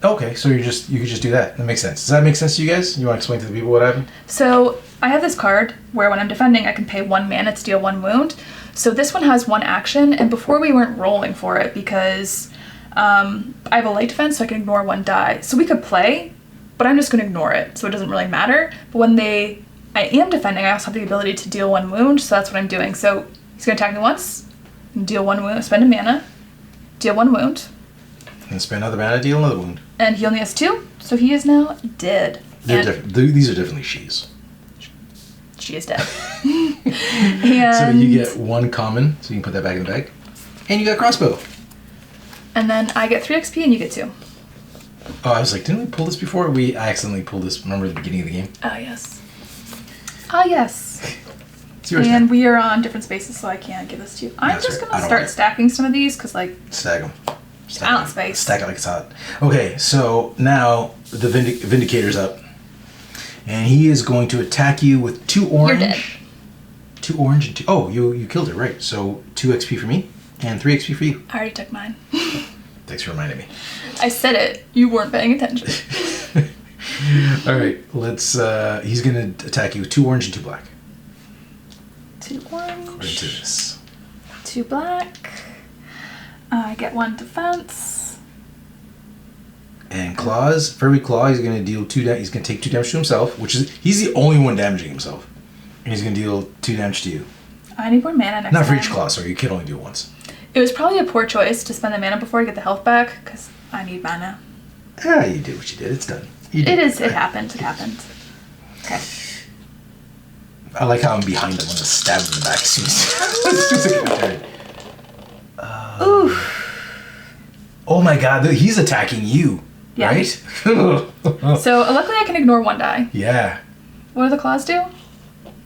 Okay, so you could just do that. That makes sense. Does that make sense to you guys? You want to explain to the people what happened? So I have this card where when I'm defending, I can pay 1 mana to deal 1 wound. So this one has 1 action, and before we weren't rolling for it because I have a light defense, so I can ignore 1 die. So we could play, but I'm just going to ignore it, so it doesn't really matter. But when I am defending, I also have the ability to deal 1 wound, so that's what I'm doing. So he's going to attack me once, deal 1 wound, spend a mana, deal 1 wound. And spend another mana, deal another wound. And he only has 2, so he is now dead. These are definitely she's. She is dead. And so you get 1 common, so you can put that back in the bag. And you got crossbow. And then I get 3 XP and you get 2. Oh, I was like, didn't we pull this before? I accidentally pulled this, remember at the beginning of the game? Oh, yes. Ah, yes. It's yours and now. we are on different spaces, so I can't give this to you. I'm just going to start stacking some of these, because, like... Stack them. I don't space. Stack it like it's hot. Okay, so now the Vindicator's up. And he is going to attack you with 2 orange. You're dead. 2 orange and 2... Oh, you killed it, right. So 2 XP for me and 3 XP for you. I already took mine. Thanks for reminding me. I said it. You weren't paying attention. All right, let's... he's going to attack you with 2 orange and 2 black. 2 orange. According to this. 2 black. I get 1 defense. And claws. For every claw, he's going to deal 2 damage. He's going to take 2 damage to himself, which is... He's the only one damaging himself. And he's going to deal 2 damage to you. I need more mana next Not for time. each claw, sorry. You can only do it once. It was probably a poor choice to spend the mana before I get the health back, because I need mana. Ah, you did what you did. It's done. It happened. It happened. Okay. I like how I'm behind him. I'm going to stab him in the back as soon as I get turn. Ooh. Oh my god, he's attacking you. Yeah. Right? So, luckily I can ignore 1 die. Yeah. What do the claws do?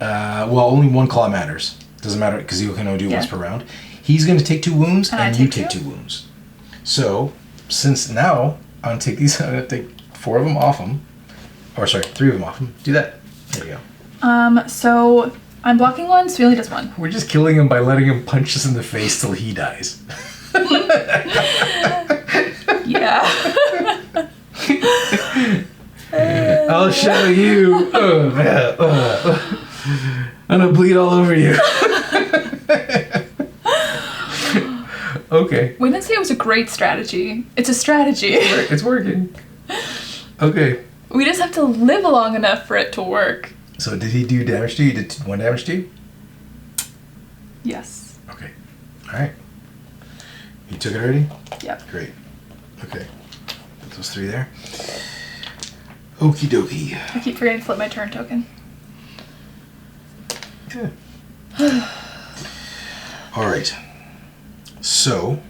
Well, only 1 claw matters. Doesn't matter because you can only do it once per round. He's going to take 2 wounds and you take 2 wounds. So, since now, I'm going to take these, I'm going to take 4 of them off him. Or sorry, 3 of them off him. Do that. There you go. So I'm blocking 1, so he only does 1. We're just killing him by letting him punch us in the face till he dies. Yeah. I'll show you. I'm gonna bleed all over you. Okay. We didn't say it was a great strategy. It's a strategy. It's working. Okay. We just have to live long enough for it to work. So did he do damage to you? Did 1 damage to you? Yes. Okay. Alright. You took it already? Yep. Great. Okay. Put those 3 there. Okie dokie. I keep forgetting to flip my turn token. Good. Alright. So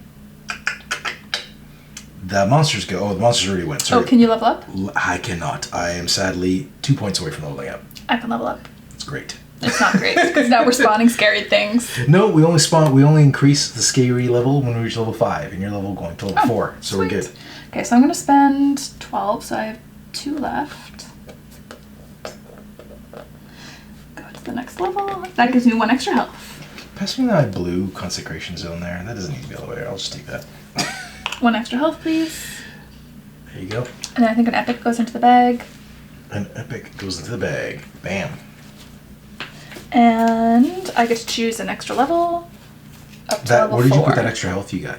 the monsters go. Oh, the monsters already went. Sorry. Oh, can you level up? I cannot. I am sadly 2 points away from leveling up. I can level up. It's great. It's not great because now we're spawning scary things. No, we only increase the scary level when we reach level 5, and your level going to level 4. So we're sweet. good. Okay, so I'm gonna spend 12, so I have 2 left. Go to the next level. That gives me 1 extra health. Pass me that blue consecration zone there. That doesn't need to be all the way there. I'll just take that. 1 extra health, please. There you go. And then I think an epic goes into the bag. An epic goes into the bag. Bam. And I get to choose an extra level up to level 4. Where did you put that extra health you got?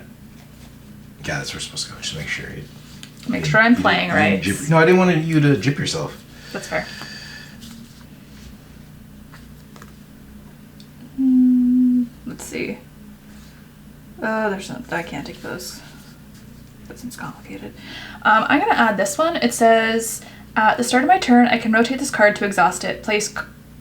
Yeah, that's where we're supposed to go. Just make sure. Make sure I'm playing right. No, I didn't want you to jip yourself. That's fair. Let's see. There's no. I can't take those. That seems complicated. I'm gonna add this one. It says, at the start of my turn, I can rotate this card to exhaust it. Place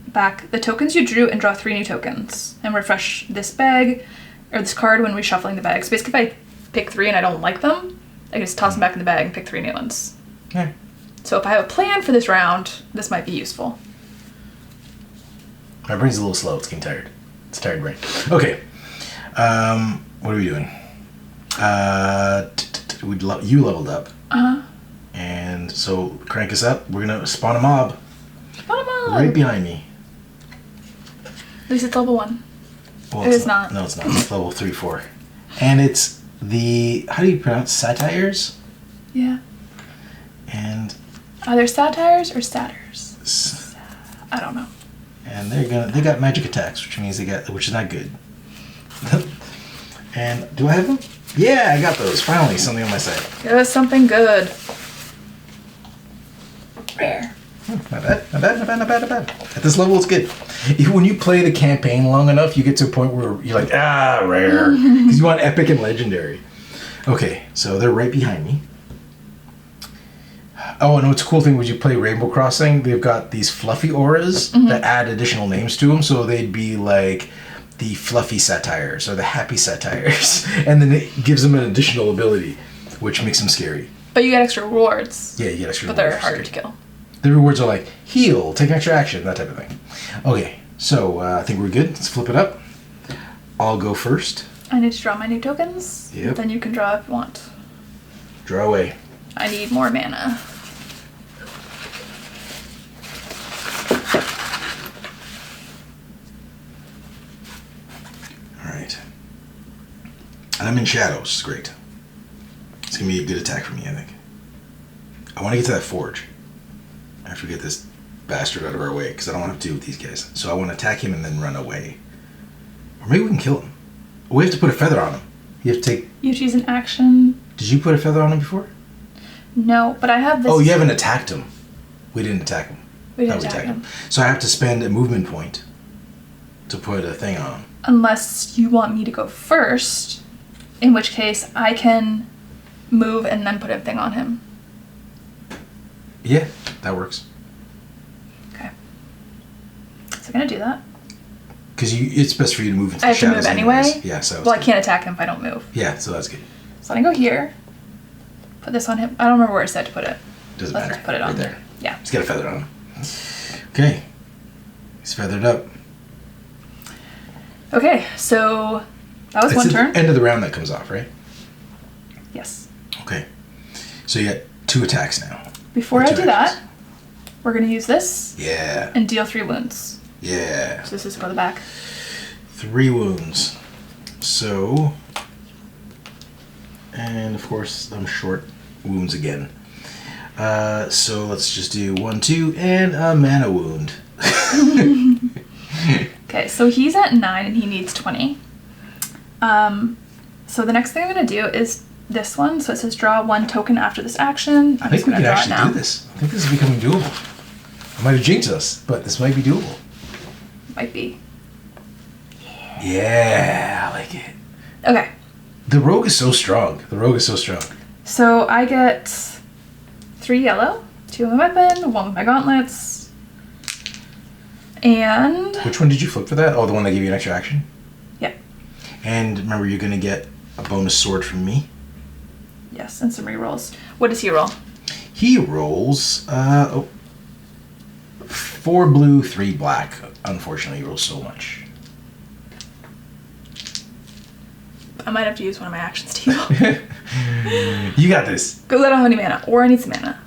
back the tokens you drew and draw 3 new tokens. And refresh this bag, or this card when reshuffling the bag. So basically if I pick 3 and I don't like them, I can just toss them back in the bag and pick 3 new ones. Okay. So if I have a plan for this round, this might be useful. My brain's a little slow. It's getting tired. It's a tired brain. Okay. What are we doing? You leveled up. Uh-huh. And so crank us up. We're going to spawn a mob. Spawn a mob! Right behind me. At least it's level 1. Well, It is not. No, it's not. It's level 3, 4. And it's the, how do you pronounce satires? Yeah. And Are there satires or satyrs? I don't know. and they got magic attacks, which is not good. And do I have them? Yeah, I got those. Finally, something on my side. Give us something good. Rare. Not bad. At this level, it's good. When you play the campaign long enough, you get to a point where you're like, rare. Because you want epic and legendary. Okay, so they're right behind me. Oh, and what's a cool thing when you play Rainbow Crossing, they've got these fluffy auras that add additional names to them. So they'd be like the fluffy satires or the happy satires. And then it gives them an additional ability, which makes them scary. But you get extra rewards. Yeah, you get extra But rewards. they're harder to kill. The rewards are like heal, take extra action, that type of thing. Okay, so I think we're good. Let's flip it up. I'll go first. I need to draw my new tokens. Yep. Then you can draw if you want. Draw away. I need more mana. Alright. And I'm in shadows. It's great. It's going to be a good attack for me, I think. I want to get to that forge. I have to get this bastard out of our way because I don't want to have to deal with these guys. So I want to attack him and then run away. Or maybe we can kill him. We have to put a feather on him. You have to take... You choose an action. Did you put a feather on him before? No, but I have this. Oh, you haven't attacked him. We didn't attack him. We didn't Thought attack him. So I have to spend a movement point to put a thing on him. Unless you want me to go first, in which case I can move and then put a thing on him. Yeah, that works. Okay. So I'm gonna do that. Because it's best for you to move into I the have to move shadows anyway? anyways. Yeah, so Well, I can't attack him if I don't move. Yeah, so that's good. So I'm gonna go here. Put this on him. I don't remember where it said to put it. Doesn't Let's matter. just put it on right there. Yeah. He's got a feather on him. Okay. He's feathered up. Okay, so that was It's one at turn. the end of the round that comes off, right? Yes. Okay. So you got 2 attacks now. Before Or I 2 do actions. that, we're gonna use this Yeah. and deal 3 wounds. Yeah. So this is for the back. 3 wounds. So... And of course, I'm short wounds again. So let's just do 1, 2, and a mana wound. Okay, so he's at 9 and he needs 20. So the next thing I'm gonna do is this one. So it says draw 1 token after this action. I think we can actually do this. I think this is becoming doable. I might have jinxed us, but this might be doable. Might be. Yeah, I like it. Okay. The rogue is so strong. So I get 3 yellow, 2 with my weapon, 1 with my gauntlets, and... Which one did you flip for that? Oh, the one that gave you an extra action? Yeah. And remember, you're going to get a bonus sword from me. Yes, and some rerolls. What does he roll? He rolls 4 blue, 3 black. Unfortunately, he rolls so much. I might have to use one of my actions to heal. You got this. Because I don't have any mana, or I need some mana.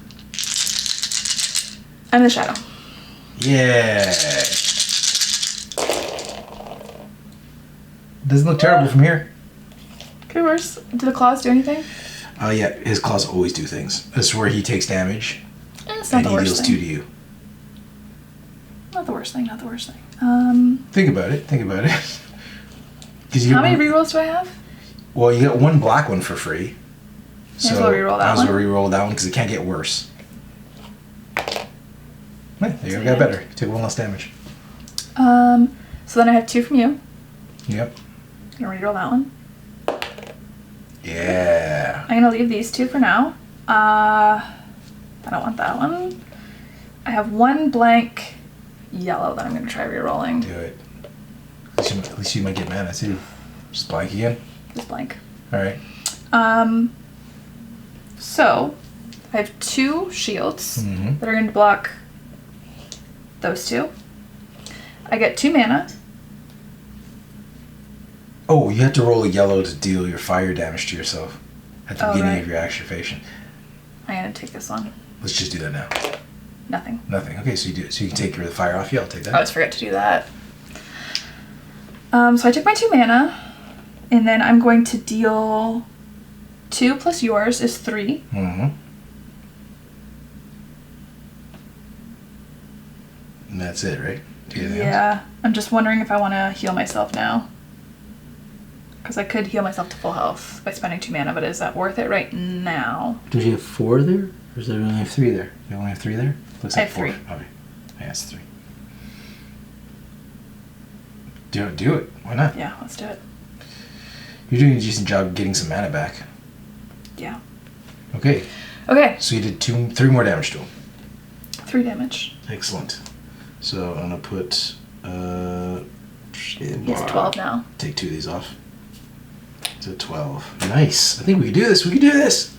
I'm the shadow. Yeah. Doesn't look terrible from here. Okay, worse. Do the claws do anything? Yeah, his claws always do things. This is where he takes damage. It's not and the he worst deals thing. 2 to you. Not the worst thing. Think about it. 'Cause you How get many rerolls do I have? Well, you get 1 black one for free. May as well reroll that I was one. going to reroll that one because it can't get worse. Yeah, there you go. Got better. Take 1 less damage. So then I have 2 from you. Yep. I'm gonna reroll that one. Yeah. I'm gonna leave these 2 for now. I don't want that one. I have 1 blank yellow that I'm gonna try rerolling. Do it. At least you might get mana too. Just blank again. Just blank. All right. So I have 2 shields Mm-hmm. that are going to block those 2. I get 2 mana. Oh, you have to roll a yellow to deal your fire damage to yourself at the beginning right. of your activation. I'm going to take this one. Let's just do that now. Nothing. Nothing. Okay, so you do it. So you can take the fire off. Yeah, I'll take that. I always forget to do that. So I took my 2 mana, and then I'm going to deal 2 plus yours is 3. Mm-hmm. And that's it, right? Do you have anything else? Yeah. I'm just wondering if I want to heal myself now. Because I could heal myself to full health by spending 2 mana, but is that worth it right now? Don't you have 4 there? Or is there only have 3 there? You only have 3 there? Looks I like have 4. 3. Okay. Yeah, it's 3. Do it. Why not? Yeah, let's do it. You're doing a decent job getting some mana back. Yeah. Okay. Okay, So you did 3 more damage to him. 3 damage. Excellent. So I'm gonna put He has 12 now. Take 2 of these off. So 12. Nice. I think we can do this. We can do this.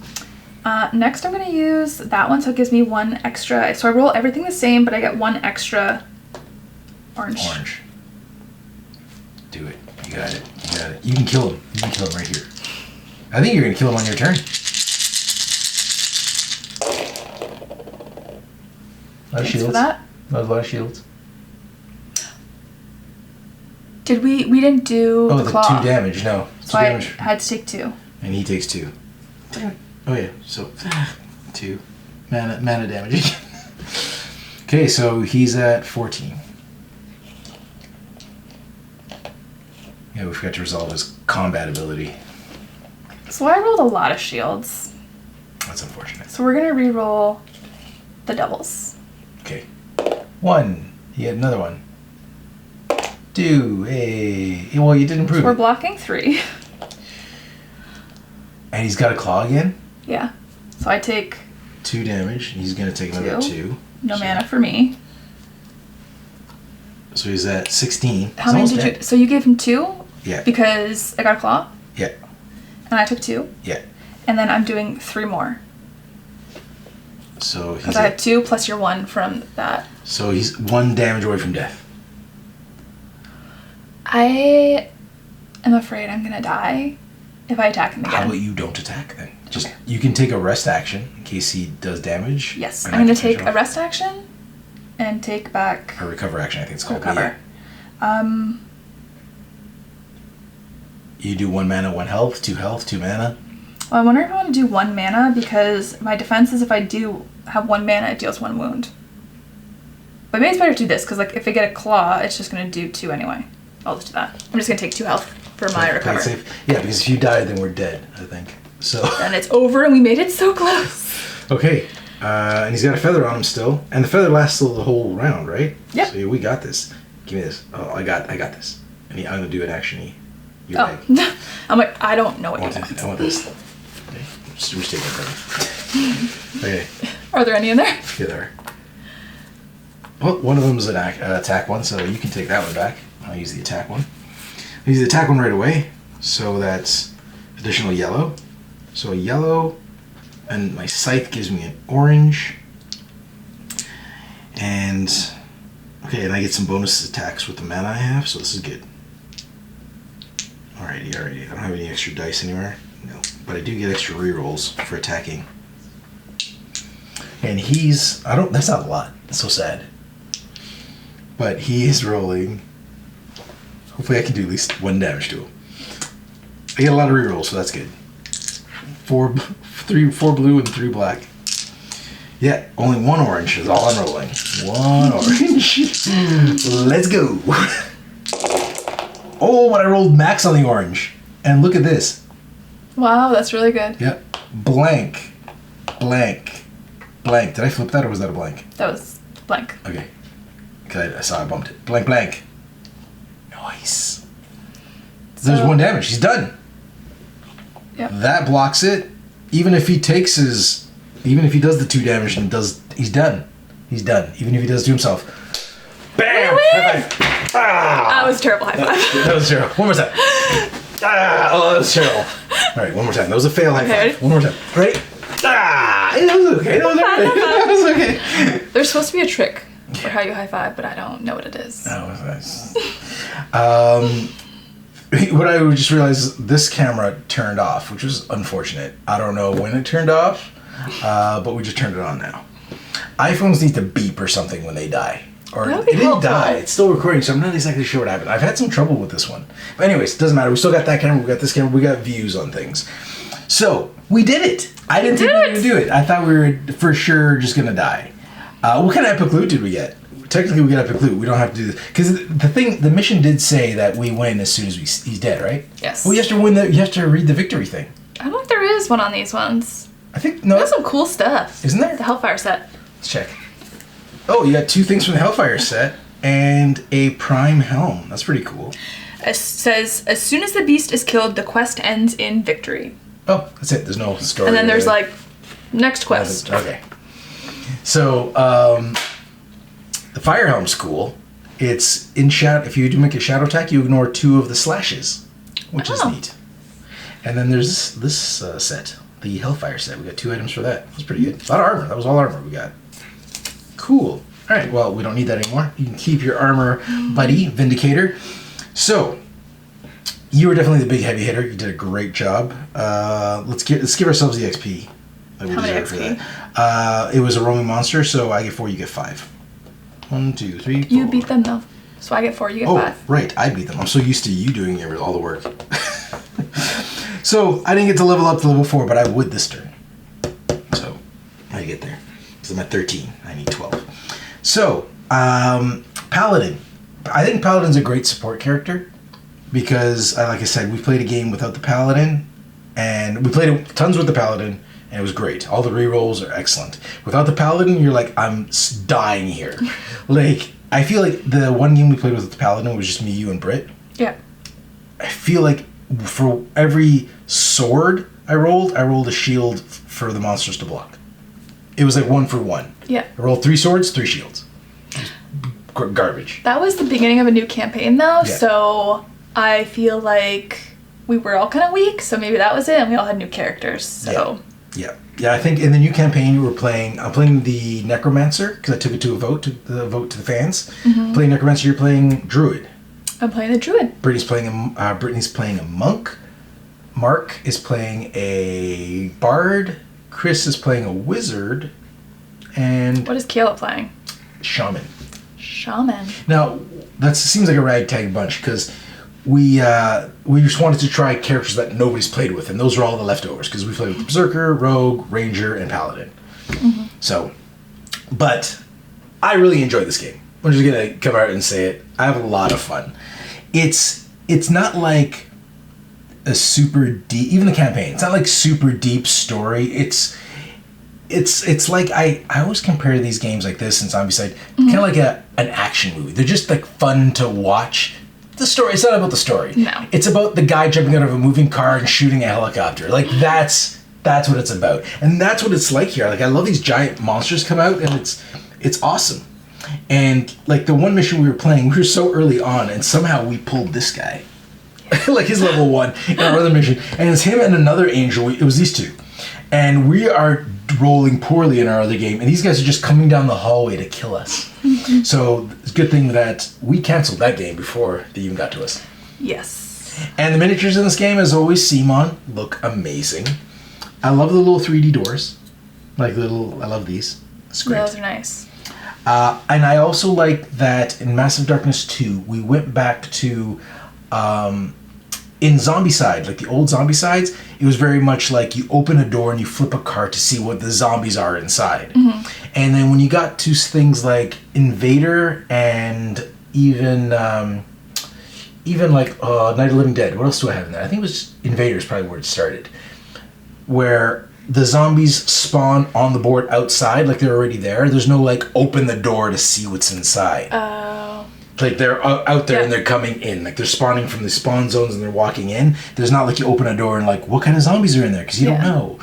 Next I'm going to use that one, so it gives me 1 extra. So I roll everything the same, but I get 1 extra orange. Orange. Do it. You got it. You got it. You can kill him. You can kill him right here. I think you're gonna kill him on your turn. A lot of Thanks shields. for that. A lot of shields. Did we didn't do Oh, the the claw. 2 damage. No. 2 So I damage. had to take 2. And he takes 2. Oh yeah. So 2 mana damage. Okay, so he's at 14. Yeah, we forgot to resolve his combat ability. So I rolled a lot of shields. That's unfortunate. So we're gonna re-roll the doubles. Okay. 1. He had another one. 2. Hey. Well, you did So improve we're it. blocking 3. And he's got a claw again. Yeah. So I take 2 damage. He's gonna take another 2. no mana for me. So he's at 16. How many did you? So you gave him 2 Yeah. because I got a claw, Yeah. and I took 2, Yeah. and then I'm doing 3 more So he's because I had 2 plus your 1 from that. so he's 1 damage away from death. I am afraid I'm gonna die if I attack him How again. about you don't attack then? Just Okay. you can take a rest action in case he does damage. Yes, and I'm gonna I can finish take a off. rest action and take back A recover action, I think it's called. but recover. yeah. You do 1 mana, 1 health, 2 health, 2 mana. Well, I wonder if I want to do 1 mana because my defense is if I do have 1 mana, it deals 1 wound. But maybe it's better to do this because, like, if I get a claw, it's just gonna do 2 anyway. I'll just do that. I'm just gonna take 2 health for my Play it recover. safe. Yeah, because if you die, then we're dead, I think. So. And it's over, and we made it so close. Okay. And he's got a feather on him still, and the feather lasts the whole round, right? Yep. So we got this. Give me this. Oh, I got this. And I'm gonna do an action. Oh, I'm like, I don't know what you want. I want this. Okay. Just take that feather. Okay. Are there any in there? Yeah, there are. Well, one of them is an attack one, so you can take that one back. I'll use the attack one. I'll use the attack one right away, so that's additional yellow. So a yellow, and my scythe gives me an orange. And, okay, and I get some bonus attacks with the mana I have, so this is good. Alrighty. I don't have any extra dice anywhere. No, but I do get extra rerolls for attacking. And that's not a lot. It's so sad. But he is rolling. Hopefully I can do at least 1 damage to him. I get a lot of rerolls, so that's good. 4 blue and 3 black. Yeah, only 1 orange is all I'm rolling. 1 orange. Let's go. Oh, but I rolled max on the orange. And look at this. Wow, that's really good. Yep. Blank. Did I flip that or was that a blank? That was blank. Okay. Because I saw I bumped it. Blank. Nice. There's 1 damage. He's done. Yep. That blocks it. Even if he does the 2 damage and he's done. He's done. Even if he does it to himself. Bam! High five. That was terrible high five. That was terrible. One more time. That was terrible. All right, one more time. That was a fail high five. Ready? One more time. Right? That was okay. That was okay. There's supposed to be a trick for how you high five, but I don't know what it is. That was nice. What I just realized is this camera turned off, which was unfortunate. I don't know when it turned off, but we just turned it on now. iPhones need to beep or something when they die. Or That it would be didn't helpful. die. It's still recording, so I'm not exactly sure what happened. I've had some trouble with this one. But anyways, it doesn't matter. We still got that camera. We got this camera. We got views on things. So, we did it. I didn't think we were going to do it. I thought we were for sure just going to die. What kind of epic loot did we get? Technically, we get epic loot. We don't have to do this. Because the mission did say that we win as soon as he's dead, right? Yes. Well, you have to read the victory thing. I don't know if there is one on these ones. I think, no. There's some cool stuff. Isn't there? The Hellfire set. Let's check. Oh, you got 2 things from the Hellfire set and a prime helm. That's pretty cool. It says, as soon as the beast is killed, the quest ends in victory. Oh, that's it. There's no story. And then there's like, next quest. Okay. So, the fire helm's cool. It's in shadow. If you do make a shadow attack, you ignore 2 of the slashes, which is neat. And then there's this set, the Hellfire set. We got 2 items for that. That's pretty good. A lot of armor. That was all armor we got. Cool. All right. Well, we don't need that anymore. You can keep your armor, buddy, Vindicator. So, you were definitely the big heavy hitter. You did a great job. Let's give ourselves the XP. That we How many deserve for XP? that. It was a roaming monster, so I get 4. You get 5. 1, 2, 3, 4. You beat them though. So I get 4, you get 5. Right. I beat them. I'm so used to you doing all the work. So, I didn't get to level up to level 4, but I would this turn. So, I get there. Because I'm at 13. I need 12. So, Paladin. I think Paladin's a great support character. Because, like I said, we played a game without the Paladin. And we played tons with the Paladin. And it was great. All the rerolls are excellent. Without the Paladin, you're like, I'm dying here. Like, I feel like the one game we played with the Paladin was just me, you, and Britt. Yeah. I feel like for every sword I rolled a shield for the monsters to block. It was like 1 for 1. Yeah. I rolled 3 swords, 3 shields. Garbage. That was the beginning of a new campaign though, Yeah. so I feel like we were all kind of weak, so maybe that was it, and we all had new characters, so... Yeah. I think in the new campaign I'm playing the Necromancer, because I took it to a vote, to the fans. Mm-hmm. Playing Necromancer, you're playing Druid. I'm playing the Druid. Brittany's playing a monk. Mark is playing a bard. Chris is playing a wizard. And What is Kayla playing? shaman. Shaman. Now, that seems like a ragtag bunch, because we just wanted to try characters that nobody's played with, and those are all the leftovers, because we played with Berserker, Rogue, Ranger, and Paladin. Mm-hmm. So, but I really enjoyed this game. I'm just going to come out and say it. I have a lot of fun. It's not like... a super deep, even the campaign, it's not like super deep story. It's like, I always compare these games like this and Zombicide, kind of like an action movie. They're just like fun to watch. The story, it's not about the story. No. It's about the guy jumping out of a moving car and shooting a helicopter. Like, that's what it's about. And that's what it's like here. Like, I love these giant monsters come out, and it's awesome. And like the one mission we were playing, we were so early on, and somehow we pulled this guy. Like, his level 1 in our other mission. And it's him and another angel. It was these two. And we are rolling poorly in our other game, and these guys are just coming down the hallway to kill us. So it's a good thing that we canceled that game before they even got to us. Yes. And the miniatures in this game, as always, CMON, look amazing. I love the little 3D doors. I love these. It's great. Those are nice. And I also like that in Massive Darkness 2, we went back to, in Zombicide, like the old Zombicides, it was very much like you open a door and you flip a card to see what the zombies are inside. And then when you got to things like Invader and even like Night of the Living Dead, what else do I have in there? I think it was Invaders probably where it started, where the zombies spawn on the board outside, like they're already there. There's no like open the door to see what's inside. Oh. Like they're out there and they're coming in. Like they're spawning from the spawn zones and they're walking in. There's not like you open a door and like, what kind of zombies are in there? Because you don't know.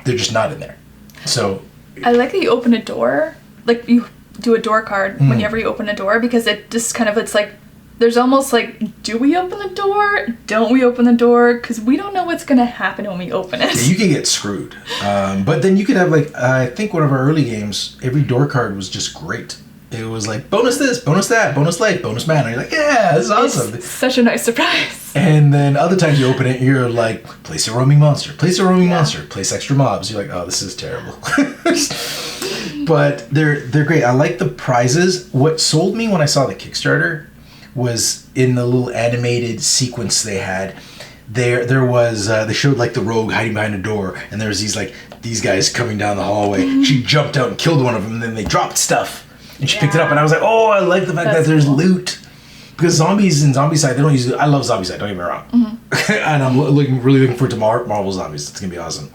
They're just not in there. So I like that you open a door. Like you do a door card whenever you open a door, because it just kind of, it's like, there's almost like, do we open the door? Don't we open the door? Because we don't know what's going to happen when we open it. yeah, you can get screwed. But then you could have like, I think one of our early games, every door card was just great. It was like, bonus this, bonus that, bonus light, bonus mana. You're like, yeah, this is awesome. It's such a nice surprise. And then other times you open it, you're like, place a roaming monster, place a roaming monster, place extra mobs. You're like, oh, this is terrible. But they're great. I like the prizes. What sold me when I saw the Kickstarter was in the little animated sequence they had. There was they showed like the rogue hiding behind a door, and there was these guys coming down the hallway. She jumped out and killed one of them, and then they dropped stuff. And she picked it up, and I was like, oh, I like the fact that there's loot. Because zombies in Zombicide, they don't use it. I love Zombicide, don't get me wrong. And I'm really looking forward to Marvel Zombies. It's going to be awesome.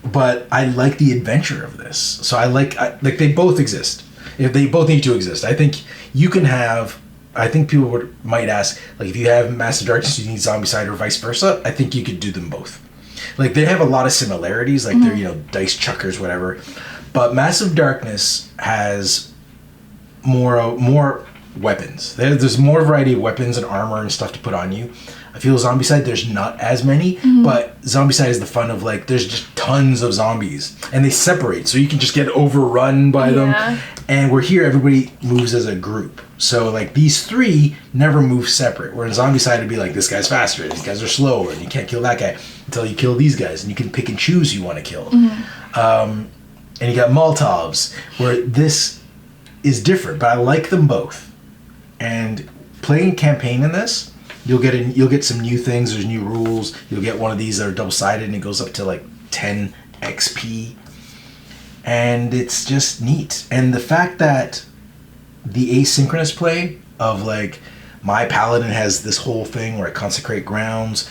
But I like the adventure of this. So I like they both exist. If they both need to exist. I think you can have, I think people might ask, like, if you have Massive Darkness, you need Zombicide or vice versa. I think you could do them both. Like, they have a lot of similarities, like they're, dice chuckers, whatever. But Massive Darkness has more weapons. There's more variety of weapons and armor and stuff to put on you. I feel Zombicide, there's not as many, but Zombicide is the fun of, like, there's just tons of zombies. And they separate, so you can just get overrun by them. And we're here, everybody moves as a group. So, like, these three never move separate. Where in Zombicide, it'd be like, this guy's faster, these guys are slower, and you can't kill that guy until you kill these guys. And you can pick and choose who you want to kill. And you got Molotovs, where this is different, but I like them both. And playing campaign in this, you'll get some new things. There's new rules. You'll get one of these that are double-sided, and it goes up to like 10 XP. And it's just neat. And the fact that the asynchronous play of like, my paladin has this whole thing where I consecrate grounds.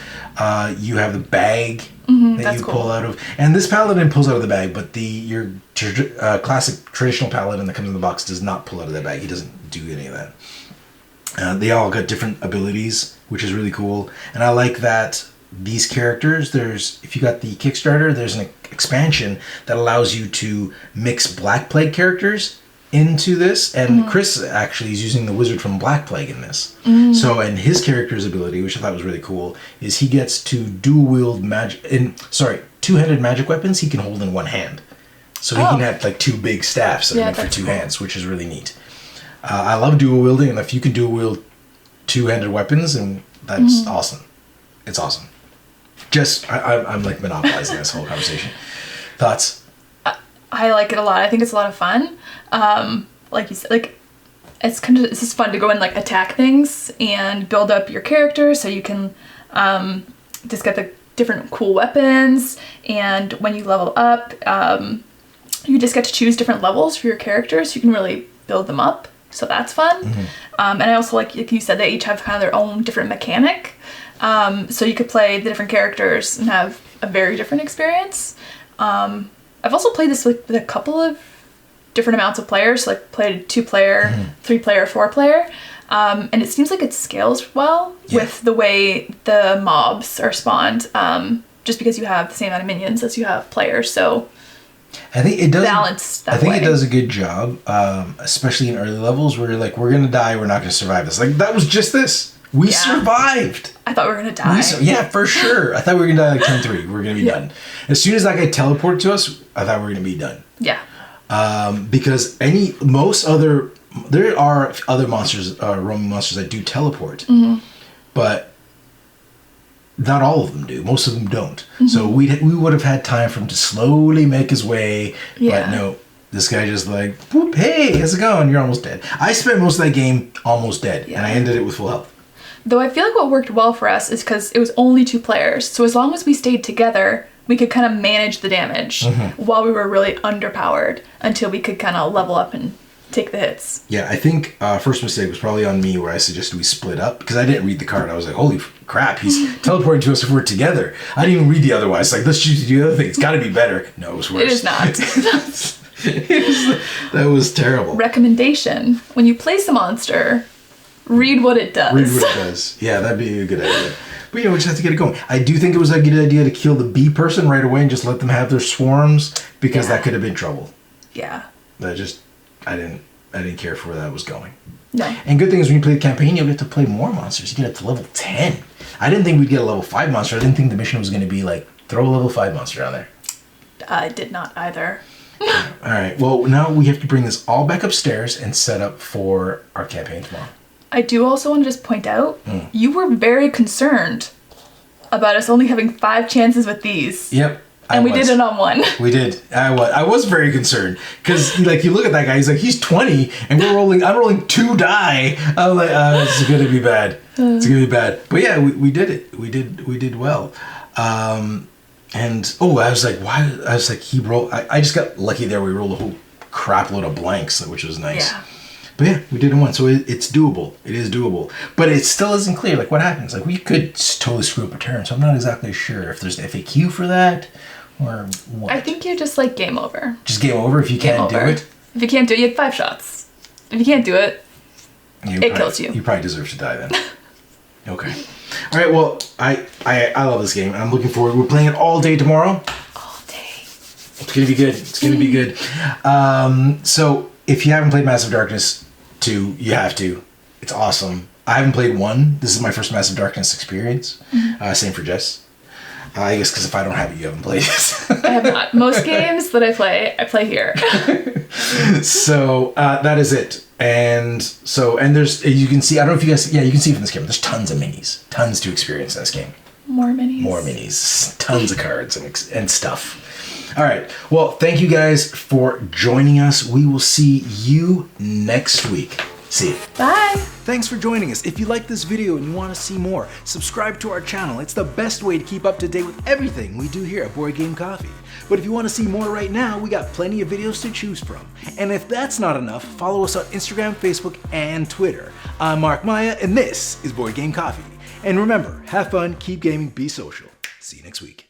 You have the bag that you pull out of, and this paladin pulls out of the bag, but your classic traditional paladin that comes in the box does not pull out of the bag. He doesn't do any of that. They all got different abilities, which is really cool. And I like that these characters, if you got the Kickstarter, there's an expansion that allows you to mix Black Plague characters into this, and Chris actually is using the wizard from Black Plague in this. So, and his character's ability, which I thought was really cool, is he gets to dual wield two-handed magic weapons he can hold in one hand. So he can have like two big staffs that are meant for two hands, which is really neat. I love dual wielding, and if you can dual wield two-handed weapons, and that's awesome. It's awesome. I'm like monopolizing this whole conversation. Thoughts? I like it a lot. I think it's a lot of fun. Like you said, like it's just fun to go and like attack things and build up your character so you can just get the different cool weapons. And when you level up, you just get to choose different levels for your characters. So you can really build them up. So that's fun. And I also like you said, they each have kind of their own different mechanic. So you could play the different characters and have a very different experience. I've also played this with a couple of different amounts of players, like played 2-player, 3-player, 4-player. And it seems like it scales well with the way the mobs are spawned, just because you have the same amount of minions as you have players. So I think it does balanced that I think way. it does a good job, especially in early levels where you're like, we're gonna die, we're not gonna survive this. Like that was just this. We survived. I thought we were gonna die. Yeah, for sure. I thought we were gonna die like turn 3. We were gonna be done. As soon as that guy teleported to us, I thought we were gonna be done. Yeah. Because there are other monsters, roaming monsters that do teleport, but not all of them do. Most of them don't. So we would have had time for him to slowly make his way. Yeah. But no, this guy just like, whoop, hey, how's it going? You're almost dead. I spent most of that game almost dead, and I ended it with full health. Though I feel like what worked well for us is because it was only 2 players. So as long as we stayed together, we could kind of manage the damage while we were really underpowered until we could kind of level up and take the hits. Yeah, I think first mistake was probably on me where I suggested we split up because I didn't read the card. I was like, holy crap, he's teleporting to us if we're together. I didn't even read the otherwise. Like, let's choose to do the other thing. It's got to be better. No, it was worse. It is not. That was terrible. Recommendation: when you place a monster, read what it does. Read what it does. Yeah, that'd be a good idea. But we just have to get it going. I do think it was a good idea to kill the bee person right away and just let them have their swarms because that could have been trouble. Yeah. I didn't care for where that was going. No. And good thing is when you play the campaign, you'll get to play more monsters. You get up to level 10. I didn't think we'd get a level 5 monster. I didn't think the mission was going to be like, throw a level 5 monster down there. I did not either. All right. Well, now we have to bring this all back upstairs and set up for our campaign tomorrow. I do also want to just point out, you were very concerned about us only having 5 chances with these. Yep. And we did it on 1. We did. I was very concerned because like you look at that guy, he's 20 and I'm rolling 2 die. I'm like, this is gonna be bad. It's gonna be bad. But yeah, we did it. We did well. And I was like, why? I was like, he rolled. I just got lucky there. We rolled a whole crap load of blanks, which was nice. Yeah. But yeah, we did it once, so it's doable. It is doable, but it still isn't clear. Like what happens? Like we could totally screw up a turn, so I'm not exactly sure if there's an FAQ for that or what. I think you're just like game over. Just game over if you can't do it. If you can't do it, you have 5 shots. If you can't do it, it kills you. You probably deserve to die then. Okay. All right. Well, I love this game. I'm looking forward. We're playing it all day tomorrow. All day. It's gonna be good. It's gonna be good. So if you haven't played Massive Darkness 2, you have to. It's awesome. I haven't played 1. This is my first Massive Darkness experience. Same for Jess. I guess because if I don't have it, you haven't played it. I have not. Most games that I play here. So that is it. And there's, you can see, I don't know if you guys, you can see from this camera, there's tons of minis. Tons to experience in this game. More minis. More minis. Tons of cards and stuff. All right. Well, thank you guys for joining us. We will see you next week. See you. Bye. Thanks for joining us. If you like this video and you want to see more, subscribe to our channel. It's the best way to keep up to date with everything we do here at Board Game Coffee. But if you want to see more right now, we got plenty of videos to choose from. And if that's not enough, follow us on Instagram, Facebook, and Twitter. I'm Mark Maya, and this is Board Game Coffee. And remember, have fun, keep gaming, be social. See you next week.